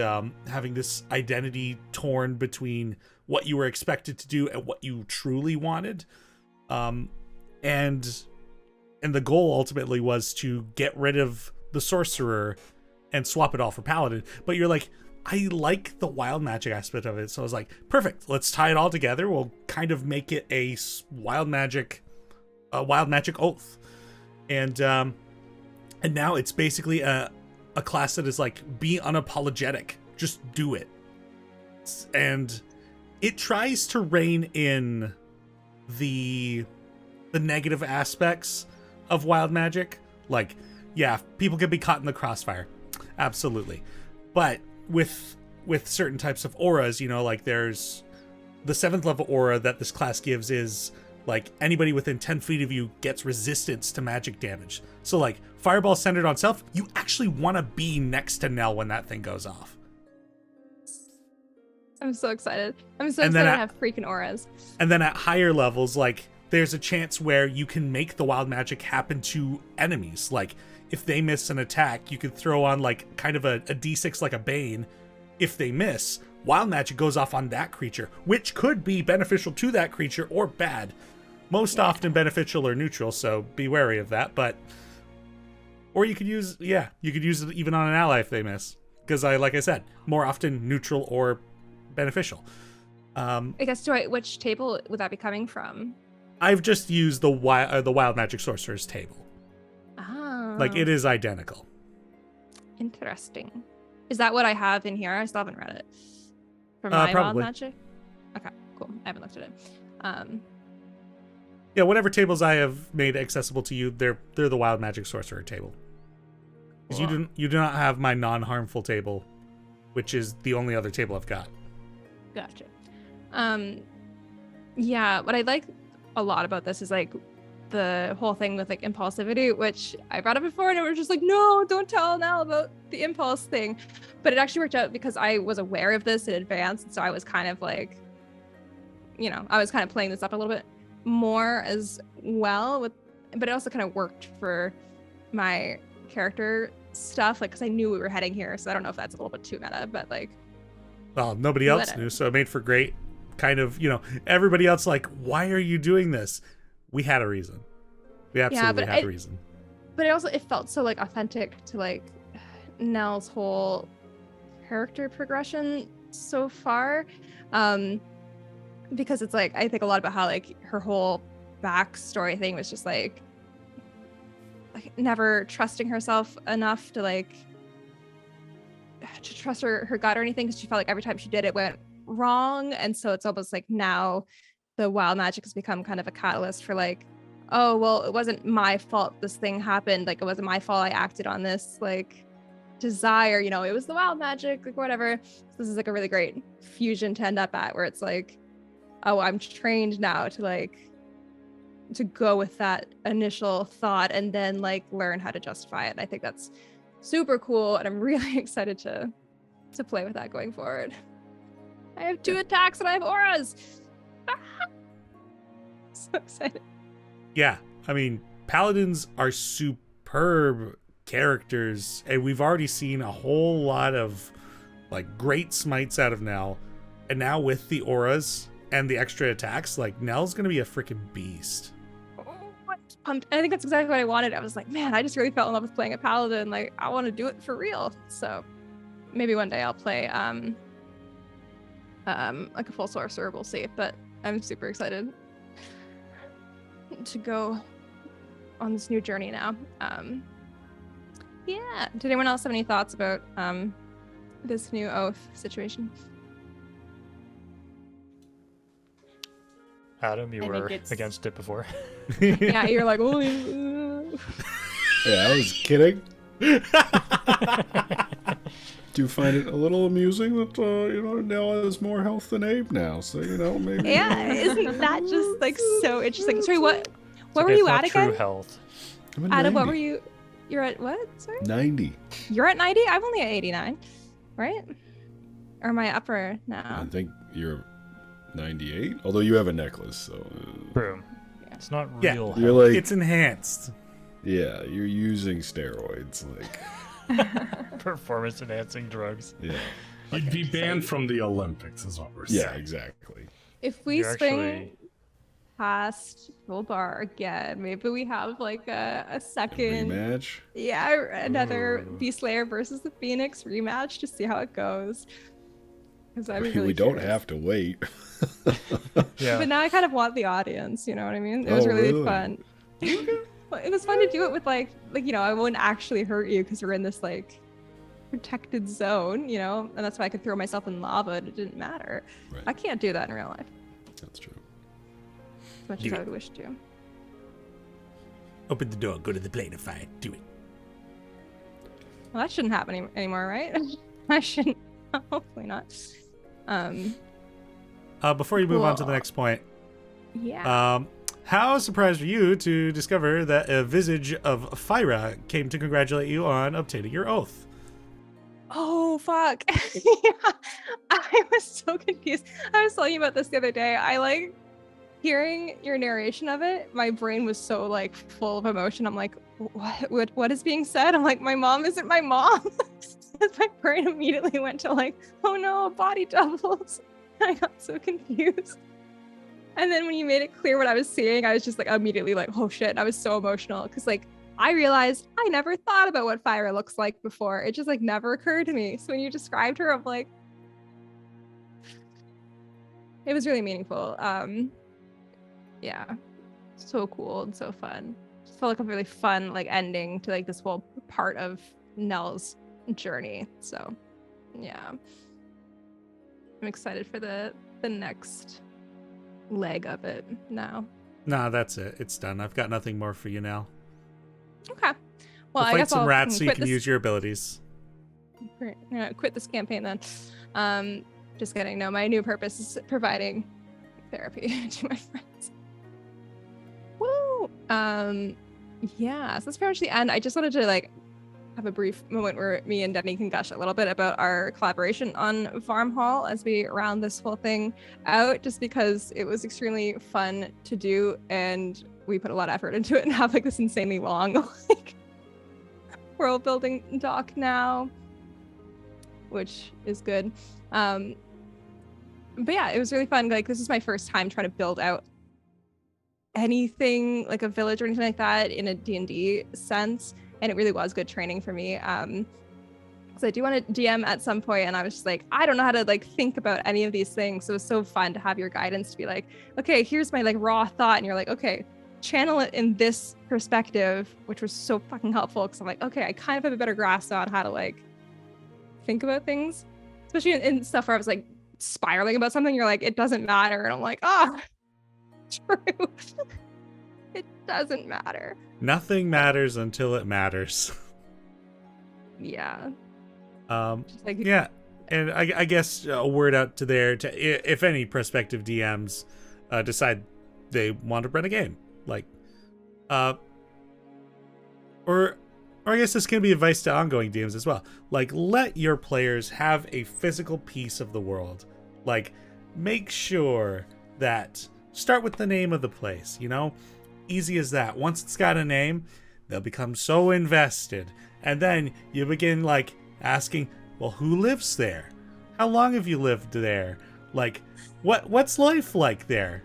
having this identity torn between what you were expected to do and what you truly wanted. And the goal ultimately was to get rid of the sorcerer and swap it all for paladin. But you're like, I like the wild magic aspect of it. So I was like, perfect, let's tie it all together. We'll kind of make it a wild magic oath. And now it's basically a class that is like, be unapologetic, just do it. And it tries to rein in the negative aspects of wild magic. Like, yeah, people can be caught in the crossfire, absolutely. But with certain types of auras, you know, like there's the 7th level aura that this class gives is like anybody within 10 feet of you gets resistance to magic damage. So like fireball centered on self, you actually want to be next to Nell when that thing goes off. I'm so excited. I'm so excited to have freaking auras. And then at higher levels, like there's a chance where you can make the wild magic happen to enemies. Like if they miss an attack, you could throw on like kind of a d6 like a bane. If they miss, wild magic goes off on that creature, which could be beneficial to that creature or bad. Most often beneficial or neutral, so be wary of that. But or you could use it even on an ally if they miss, because like I said, more often neutral or beneficial. I guess which table would that be coming from? I've just used the wild magic sorcerer's table. Oh. Like, it is identical. Interesting. Is that what I have in here? I still haven't read it. For my wild magic? Okay, cool. I haven't looked at it. Yeah, whatever tables I have made accessible to you, they're the wild magic sorcerer table. Because you do not have my non-harmful table, which is the only other table I've got. Gotcha. Yeah, what I like a lot about this is like the whole thing with like impulsivity, which I brought up before, and it was just like, no, don't tell Nell about the impulse thing. But it actually worked out because I was aware of this in advance, and so I was kind of like, you know, I was kind of playing this up a little bit more as well but it also kind of worked for my character stuff, like because I knew we were heading here. So I don't know if that's a little bit too meta, but like, well, nobody else knew, so it made for great kind of, you know, everybody else like, why are you doing this? We had a reason. We absolutely had a reason. But it felt so like authentic to like Nell's whole character progression so far. Because it's like, I think a lot about how like her whole backstory thing was just like never trusting herself enough to like to trust her gut or anything, because she felt like every time she did it went wrong. And so it's almost like now the wild magic has become kind of a catalyst for like, oh well, it wasn't my fault this thing happened, like it wasn't my fault I acted on this like desire, you know, it was the wild magic, like whatever. So this is like a really great fusion to end up at, where it's like, oh, I'm trained now to like to go with that initial thought and then like learn how to justify it. And I think that's super cool, and I'm really excited to play with that going forward. I have 2 attacks and I have auras. So excited. Yeah, I mean, paladins are superb characters, and we've already seen a whole lot of like great smites out of Nell, and now with the auras and the extra attacks, like Nell's gonna be a freaking beast. I think that's exactly what I wanted. I was like, man, I just really fell in love with playing a paladin. Like, I want to do it for real. So maybe one day I'll play like a full sorcerer. We'll see. But I'm super excited to go on this new journey now. Yeah. Did anyone else have any thoughts about this new oath situation? Adam, you I were think it's- against it before. Yeah, you're like, oh. Yeah, I was kidding. Do you find it a little amusing that Nell has more health than Abe now? So maybe. Yeah, isn't that just like so interesting? Sorry, what were Okay, it's you not at true again? health. I'm at Adam, what 90. were you? You're at what? Sorry, 90. you're at 90. I'm only at 89, right? Or am I upper I now? think you're 98. Although you have a necklace, so. True. Yeah. It's not Yeah. real You're health. like, It's enhanced. yeah, you're using steroids, like, Performance enhancing drugs. yeah, You'd be banned from the Olympics, is what we're saying. yeah, exactly. If we You're swing actually past full bar again, maybe we have like a second. Rematch. Yeah, another Ooh. Beast Slayer versus the Phoenix rematch to see how it goes. Because I mean, we don't have to wait. yeah. But now I kind of want the audience. You know what I mean? It was Oh, really really? fun. Well, it was fun to do it with like I wouldn't actually hurt you because we're in this like protected zone, and that's why I could throw myself in lava and it didn't matter. Right. I can't do that in real life That's true. as much Do as I it. would wish to. Open the door, go to the plane of fire. Do it. Well, that shouldn't happen anymore, right? I shouldn't. Hopefully not. Before you move on to the Cool. next point, Yeah. how surprised were you to discover that a visage of Fyra came to congratulate you on obtaining your oath? Oh fuck. Yeah. I was so confused. I was telling you about this the other day. I like hearing your narration of it. My brain was so like full of emotion. I'm like, what is being said? I'm like, my mom isn't my mom. My brain immediately went to like, oh no, body doubles. I got so confused. And then when you made it clear what I was seeing, I was just like immediately like, oh shit. And I was so emotional because like I realized I never thought about what Fyra looks like before. It just like never occurred to me. So when you described her, I'm like, it was really meaningful. Yeah, so cool and so fun. Just felt like a really fun like ending to like this whole part of Nell's journey. So yeah, I'm excited for the next leg of it now. Nah, that's it. It's done. I've got nothing more for you now. Okay. Well, We'll I fight guess some I'll rats so you quit can this- use your abilities. quit this campaign then. Just kidding. No, my new purpose is providing therapy to my friends. Woo! Yeah, so that's pretty much the end. I just wanted to like have a brief moment where me and Teni can gush a little bit about our collaboration on Farm Hall as we round this whole thing out, just because it was extremely fun to do and we put a lot of effort into it and have like this insanely long like world building doc now, which is good. But yeah, it was really fun. Like this is my first time trying to build out anything like a village or anything like that in a D&D sense, and it really was good training for me. So I do want to DM at some point, and I was just like, I don't know how to like think about any of these things. So it was so fun to have your guidance to be like, okay, here's my like raw thought, and you're like, okay, channel it in this perspective, which was so fucking helpful because I'm like, okay, I kind of have a better grasp on how to like think about things, especially in stuff where I was like spiraling about something. You're like, it doesn't matter, and I'm like, true. It doesn't matter. Nothing matters until it matters. Yeah. Just like, Yeah, and I guess a word out to if any prospective DMs decide they want to run a game, like, or I guess this can be advice to ongoing DMs as well. Like, let your players have a physical piece of the world. Like, make sure that start with the name of the place. Easy as that. Once it's got a name, they'll become so invested, and then you begin like asking, well, who lives there? How long have you lived there? Like, what's life like there?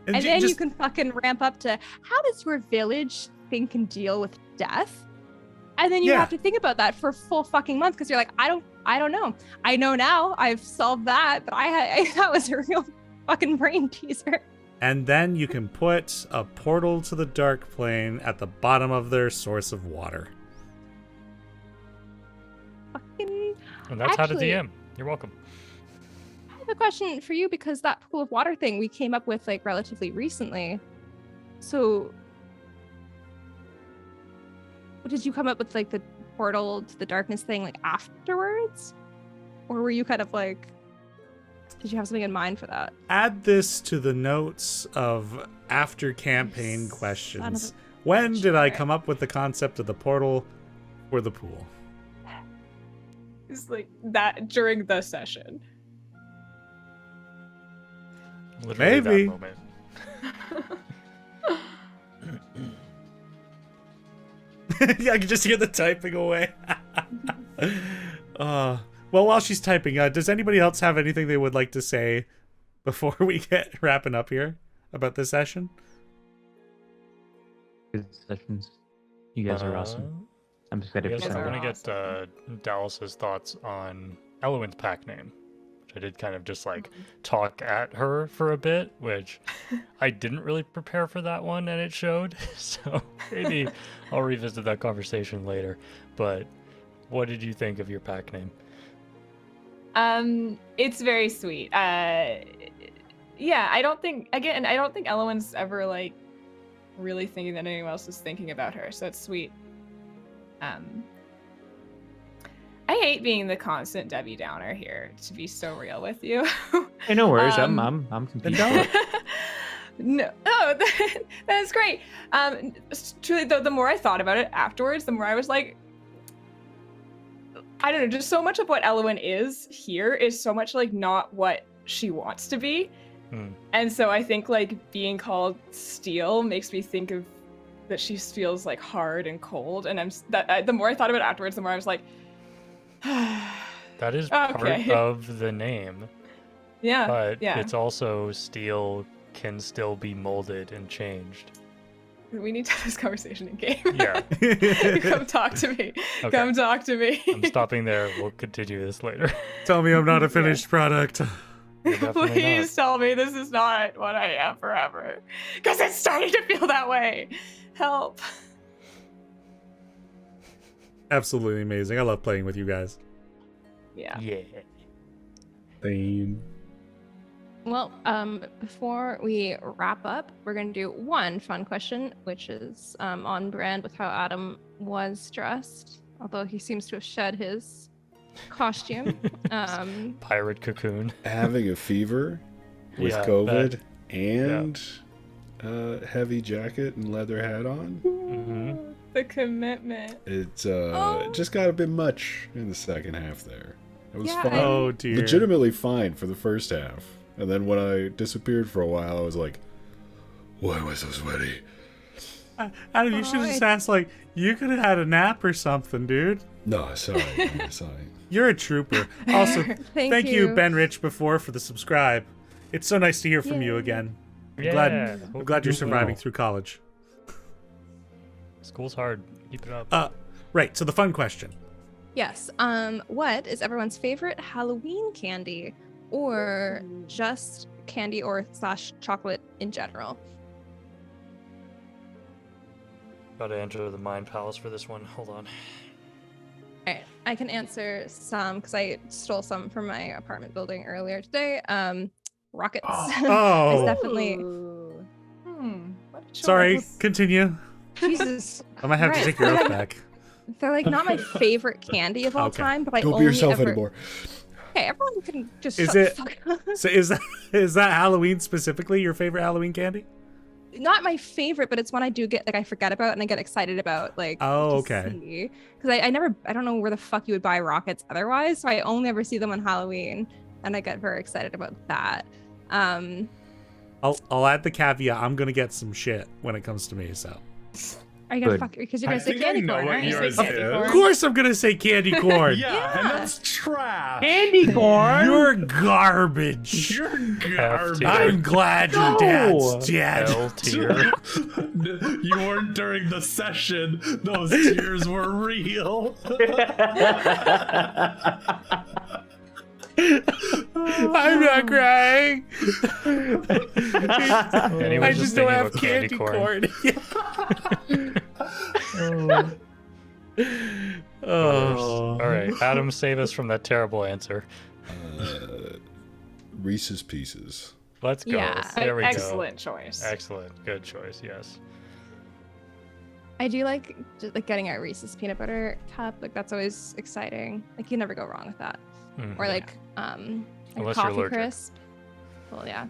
and then you can fucking ramp up to, how does your village think and deal with death? And then you Yeah. have to think about that for a full fucking month because you're like, I don't know. I know now. I've solved that, but that was a real fucking brain teaser. And then you can put a portal to the dark plane at the bottom of their source of water. Fucking And that's how to Actually- DM. You're welcome. have a question for you because that pool of water thing we came up with like relatively recently. So did you come up with like the portal to the darkness thing like afterwards? Or were you kind of like, did you have something in mind for that? Add this to the notes of after campaign questions. When did I come up with the concept of the portal for the pool? It's like that during the session. Literally Maybe. that moment. Yeah, I can just hear the typing away. Well, while she's typing, does anybody else have anything they would like to say before we get wrapping up here about this session? Good sessions. You guys are awesome. I'm excited Yes, for I some. want to get Dallas's thoughts on Elowin's pack name, which I did kind of just like talk at her for a bit, which I didn't really prepare for that one, and it showed. So maybe I'll revisit that conversation later. But what did you think of your pack name? It's very sweet. Yeah, I don't think Elowin's ever like really thinking that anyone else is thinking about her, so it's sweet. I hate being the constant Debbie Downer here, to be so real with you. Hey, no worries. I'm confused. No, that's great. Truly, the more I thought about it afterwards, the more I was like, I don't know, just so much of what Elowin is here is so much like not what she wants to be. And so I think like being called Steel makes me think of that she feels like hard and cold. And the more I thought about it afterwards, the more I was like, that is part of the name. Yeah. But yeah. it's also steel can still be molded and changed. We need to have this conversation in game. Yeah. Come talk to me. Okay. Come talk to me. I'm stopping there. We'll continue this later. Tell me I'm not a finished product. You're definitely Please not. tell me this is not what I am forever. Because it's starting to feel that way. Help. Absolutely amazing. I love playing with you guys. Yeah. Yeah. Same. Well, before we wrap up, we're going to do one fun question, which is on brand with how Adam was dressed, although he seems to have shed his costume. Pirate cocoon. Having a fever with Yeah, COVID and a heavy jacket and leather hat on. Mm-hmm. The commitment. It's just got a bit much in the second half there. It was Yeah, fine. Oh dear. Legitimately fine for the first half. And then when I disappeared for a while, I was like, why am I so sweaty? Adam, you should have just asked, like, you could have had a nap or something, dude. No, sorry. Sorry. You're a trooper. Also, Thank thank you, you. Ben Rich, before for the subscribe. It's so nice to hear from you Yay. again. Yeah. I'm glad you're surviving through college. School's hard. Keep it up. Right, so the fun question. Yes. What is everyone's favorite Halloween candy, or just candy or / chocolate in general? Gotta enter the mind palace for this one. Hold on. All right, I can answer some because I stole some from my apartment building earlier today. Rockets. Oh. It's definitely. Ooh. What a choice. Sorry, continue. Jesus. I might have to Christ. take your oath back. They're like not my favorite candy of all Okay. time, but I Don't be only yourself ever... anymore. Okay, everyone can just Is shut it- the fuck up. So is that Halloween specifically your favorite Halloween candy? Not my favorite, but it's one I do get, like, I forget about and I get excited about, like. Oh, okay. Because I don't know where the fuck you would buy rockets otherwise, so I only ever see them on Halloween, and I get very excited about that. I'll add the caveat. I'm gonna get some shit when it comes to me. So Are you gonna Good. fuck? Because you're I gonna say think I candy know corn, what aren't you? yours Say candy is. corn. of course I'm gonna say candy corn. Yeah, and Yeah. that's trash. Candy corn. You're garbage. You're F garbage. tier. I'm glad your No. dad's dead. L tier. You weren't during the session. Those tears were real. I'm not crying. Anyone's I just just don't thinking have about candy candy corn. Oh. All right, Adam, save us from that terrible answer. Reese's Pieces. Let's go. Yeah. There we Excellent go. choice. Excellent. Good choice. Yes. I do like just like getting a Reese's peanut butter cup. Like that's always exciting. Like you never go wrong with that. Mhm. Or like Unless you're coffee allergic. crisp. Well, yeah.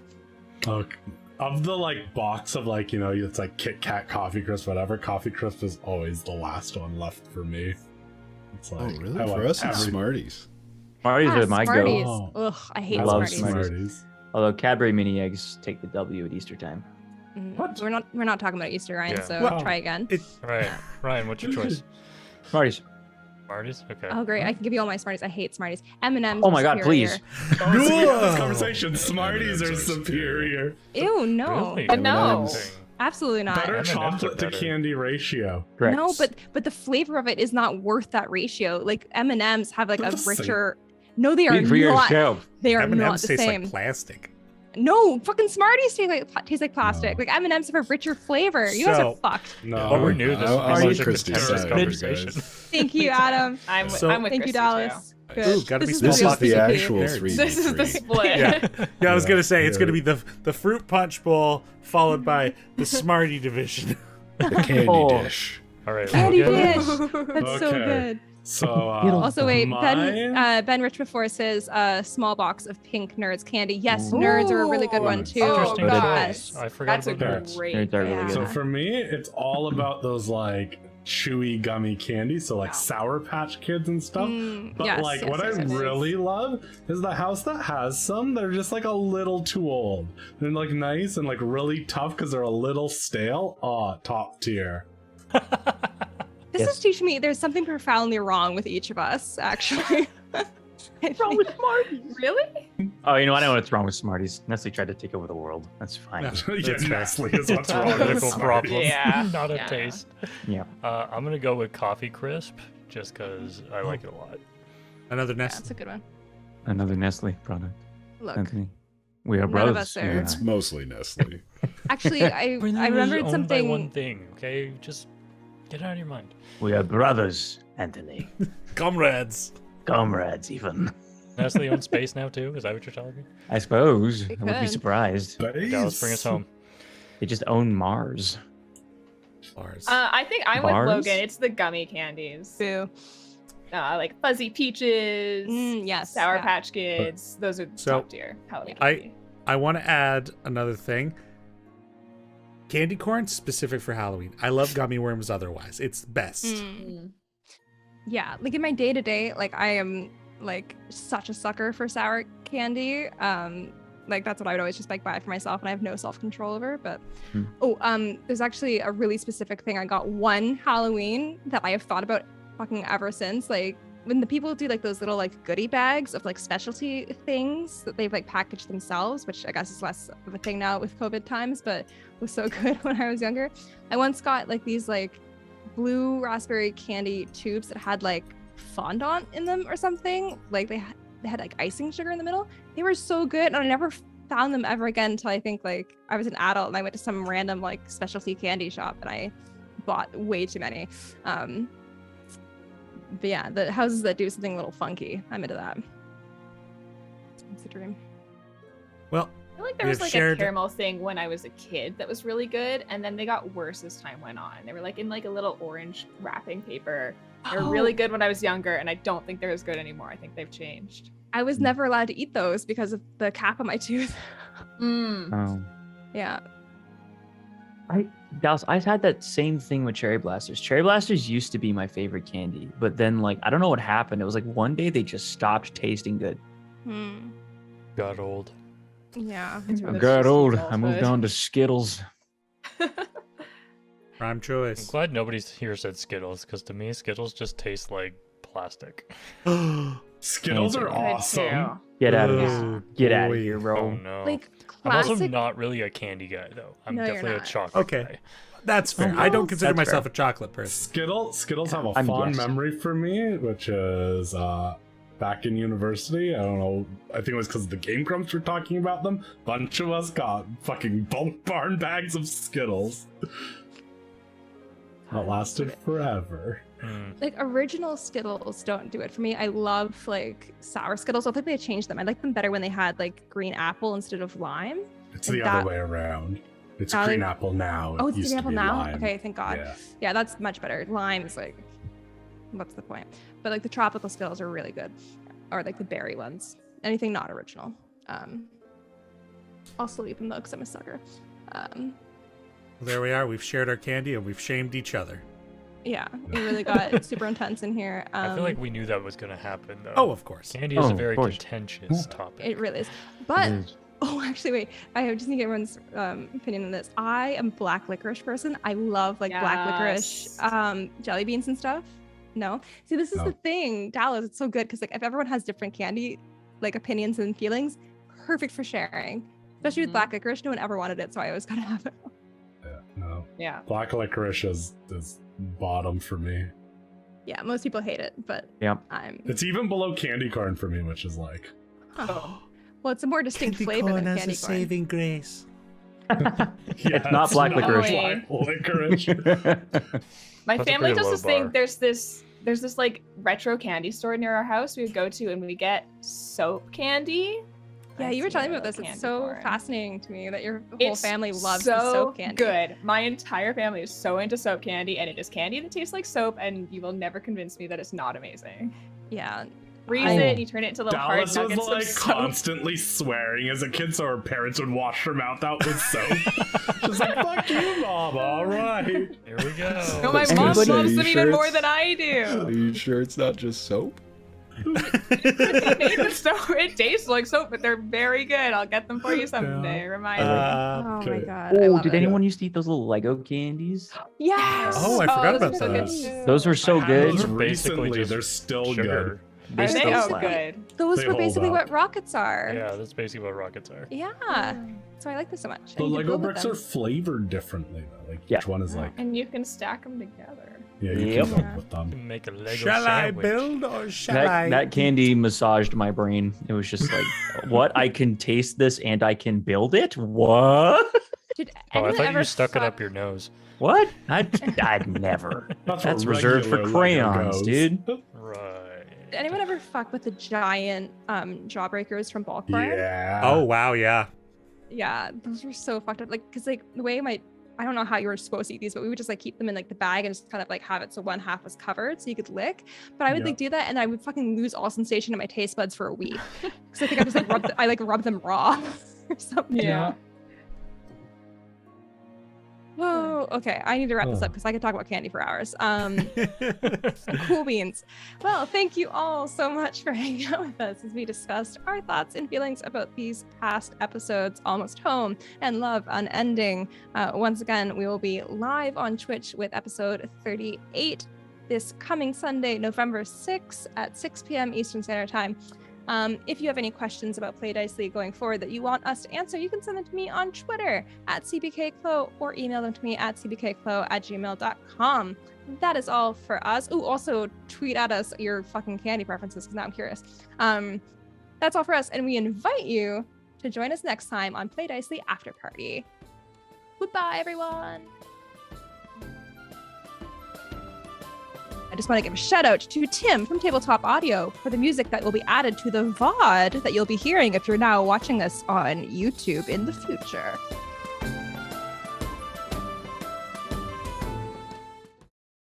Of the like box of like, you know, it's like Kit Kat, Coffee Crisp, whatever. Coffee Crisp is always the last one left for me. It's Oh, like, really? I For want us, it's every- Smarties. Smarties are my Smarties. go. go. Ugh, I hate I love Smarties. Smarties. Although Cadbury mini eggs take the W at Easter time. What? We're not talking about Easter, Ryan. Yeah. So Well, try again. Right. Ryan, what's your choice? Smarties. Smarties? Okay. Oh great! I can give you all my Smarties. I hate Smarties. M&M's. Oh are my God, superior. please. Oh, so we had this Whoa. conversation. Smarties are M&Ms are superior. Ew, no, Really? But no. M&Ms. absolutely not. Better M&Ms are chocolate to better. candy ratio. Correct. No, but the flavor of it is not worth that ratio. Like M&Ms have like They're a the same. richer. No, they are Speak for not. yourself. They are not M&M's the taste same. like plastic. No, fucking Smarties taste like plastic. No. Like M&M's have a richer flavor. You guys So- are fucked. No. Well, we knew this. I was like such a Christy contentious side, conversation. guys. Thank you, Adam. I'm So- I'm with Thank you, Christy, Dallas. too. Good. Ooh, gotta be This This Well, is the PvP. actual Nerds. 3v3. This is the split. Yeah, I was Yeah, gonna say it's yeah. gonna be the fruit punch bowl followed by the Smartie division. The candy Oh. dish. All right. Candy we'll get- dish. That's so Okay. good. So, Also, wait, mine? Ben Rich before says small box of pink Nerds candy. Yes, Nerds are a really good one too. Interesting God. choice. I forgot That's a about Nerds. that. great. Nerds are really Yeah. good. So for me, it's all about those like chewy gummy candy, so like Sour Patch Kids and stuff. But yes, like yes, what yes, I yes. really love is the house that has some. They're just like a little too old. They're like nice and like really tough because they're a little stale. Oh, top tier. This Yes. is teaching me there's something profoundly wrong with each of us, actually. wrong with Smarties? Really? Oh, you know, I know what's wrong with Smarties. Nestle tried to take over the world. That's fine. Yeah, That's fair. Nestle is what's It's a wrong with political Smarties. problem, Yeah. not a Yeah. taste. Yeah. I'm gonna go with Coffee Crisp just because I like it a lot. Another Yeah, nest. that's a good one. Another Nestle product. Look, Anthony. We are None of brothers. us are- you and It's I. mostly Nestle. actually, I remembered By one something. thing, okay? Just get it out of your mind. We are brothers, Anthony. Comrades. Comrades, even. Nestle owns space now too. Is that what you're telling me? I suppose. It I would be could. surprised. Dallas, bring us home. They just own Mars. Bars. I think I'm Bars? with Logan. It's the gummy candies. Boo. Like Fuzzy Peaches, Yes. Sour yeah. Patch Kids. Those are So, top tier Halloween I- candy. I want to add another thing. Candy corn specific for Halloween. I love gummy worms otherwise. It's the best. Mm. Yeah, like in my day to day, like I am like such a sucker for sour candy. Like that's what I would always just like buy for myself, and I have no self control over. But there's actually a really specific thing I got one Halloween that I have thought about fucking ever since. Like when the people do like those little like goodie bags of like specialty things that they've like packaged themselves, which I guess is less of a thing now with COVID times, but was so good when I was younger. I once got like these like blue raspberry candy tubes that had like fondant in them or something. Like they had like icing sugar in the middle. They were so good, and I never found them ever again until I think like I was an adult and I went to some random like specialty candy shop and I bought way too many. But yeah, the houses that do something a little funky, I'm into that. It's a dream. Well, I feel like there We was have like shared- a caramel thing when I was a kid that was really good, and then they got worse as time went on. They were like in like a little orange wrapping paper. They were really good when I was younger, and I don't think they're as good anymore. I think they've changed. I was never allowed to eat those because of the cap on my tooth. Mm. Yeah. Dallas, I had that same thing with Cherry Blasters. Cherry Blasters used to be my favorite candy, but then like I don't know what happened. It was like one day they just stopped tasting good. Got old. Yeah. It's I really got just old. I adulthood. moved on to Skittles. prime I'm choice. glad nobody here said Skittles, because to me, Skittles just taste like plastic. Skittles are Good awesome. Get out of Yeah. here. Get out of boy. here, Oh bro. no. Like I'm also classic. not really a candy guy, though. I'm No, you're definitely a not. chocolate Okay. guy. That's fair. I don't consider That's myself fair. a chocolate person. Skittles have a I'm fond yes. memory for me, which is back in university. I don't know. I think it was because of the Game Grumps were talking about them. Bunch of us got fucking bulk barn bags of Skittles. That lasted forever. Like original Skittles don't do it for me. I love like sour Skittles. I think they changed them. I like them better when they had like green apple instead of lime. It's the other way around. It's green apple now. Oh, it's used green to apple be now? lime. Okay, thank God. Yeah, that's much better. Lime is like, what's the point? But like the tropical Skittles are really good. Or like the berry ones. Anything not original. I'll still eat them though because I'm a sucker. There we are. We've shared our candy and we've shamed each other. Yeah, we really got super intense in here. I feel like we knew that was going to happen, though. Oh, of course. Candy is a very contentious topic. It really is. But, actually, wait. I just need to get everyone's opinion on this. I am a black licorice person. I love like black licorice jelly beans and stuff. No? See, this is the thing. Dallas, it's so good because like if everyone has different candy like opinions and feelings, perfect for sharing. Especially with black licorice. No one ever wanted it, so I always gotta have it. Yeah. Black licorice is bottom for me. Yeah, most people hate it, but It's even below candy corn for me, which is like. Oh. Well, it's a more distinct flavor than candy corn. Saving grace. It's not black licorice. Black licorice. My That's a family pretty does low this thing. bar. There's this like retro candy store near our house we would go to, and we get soap candy. Yeah, you were telling me about this. It's so fascinating to me that your whole family loves the soap candy. Good. My entire family is so into soap candy, and it is candy that tastes like soap, and you will never convince me that it's not amazing. Yeah. Freeze it, and you turn it into little hard Dallas nuggets was like of soap. constantly swearing as a kid, so her parents would wash her mouth out with soap. She's like, "Fuck you, mom! All right." Here we go. No, my mom loves them even more than I do. Are you sure it's not just soap? It tastes like soap, but they're very good. I'll get them for you someday. Remind me. Oh my god. Oh, did anyone used to eat those little Lego candies? Yes. Oh, I forgot about those are those. so good. Those were so good. Those are basically Recently, just they're still sugar. good. Are They they? still Oh, slap. good. Those They were hold basically up. what rockets are. Yeah, that's basically what rockets are. Yeah. So I like this so much. The I need to Lego build with bricks them. are flavored differently though. Like Yeah. each one is like, And you can stack them together. yeah, you Yep. can build with them. Make a Lego Shall I sandwich. build or shall I? That candy massaged my brain. It was just like, what? I can taste this and I can build it? What? Did Oh, I anyone thought ever you stuck it fuck- up your nose. What? I'd never. That's That's what reserved for regular Lego crayons, goes. dude. Right. Did anyone ever fuck with the giant jawbreakers from Bulk Barn? Yeah. Oh wow, yeah. Yeah, those were so fucked up. Like, cause like the way I don't know how you were supposed to eat these, but we would just like keep them in like the bag and just kind of like have it so one half was covered so you could lick. But I would like do that and I would fucking lose all sensation in my taste buds for a week. Cause I think I just like rubbed them raw or something. Yeah. Whoa. Okay, I need to wrap this up because I could talk about candy for hours. Cool beans. Well, thank you all so much for hanging out with us as we discussed our thoughts and feelings about these past episodes, Almost Home and Love Unending. Once again, we will be live on Twitch with episode 38 this coming Sunday, November 6th at 6 p.m. Eastern Standard Time. If you have any questions about Play Dice League going forward that you want us to answer, you can send them to me on Twitter at CBKClo or email them to me at cbkclo@gmail.com. That is all for us. Ooh, also tweet at us your fucking candy preferences because now I'm curious. That's all for us, and we invite you to join us next time on Play Dice League After Party. Goodbye, everyone. I just want to give a shout out to Tim from Tabletop Audio for the music that will be added to the VOD that you'll be hearing if you're now watching this on YouTube in the future.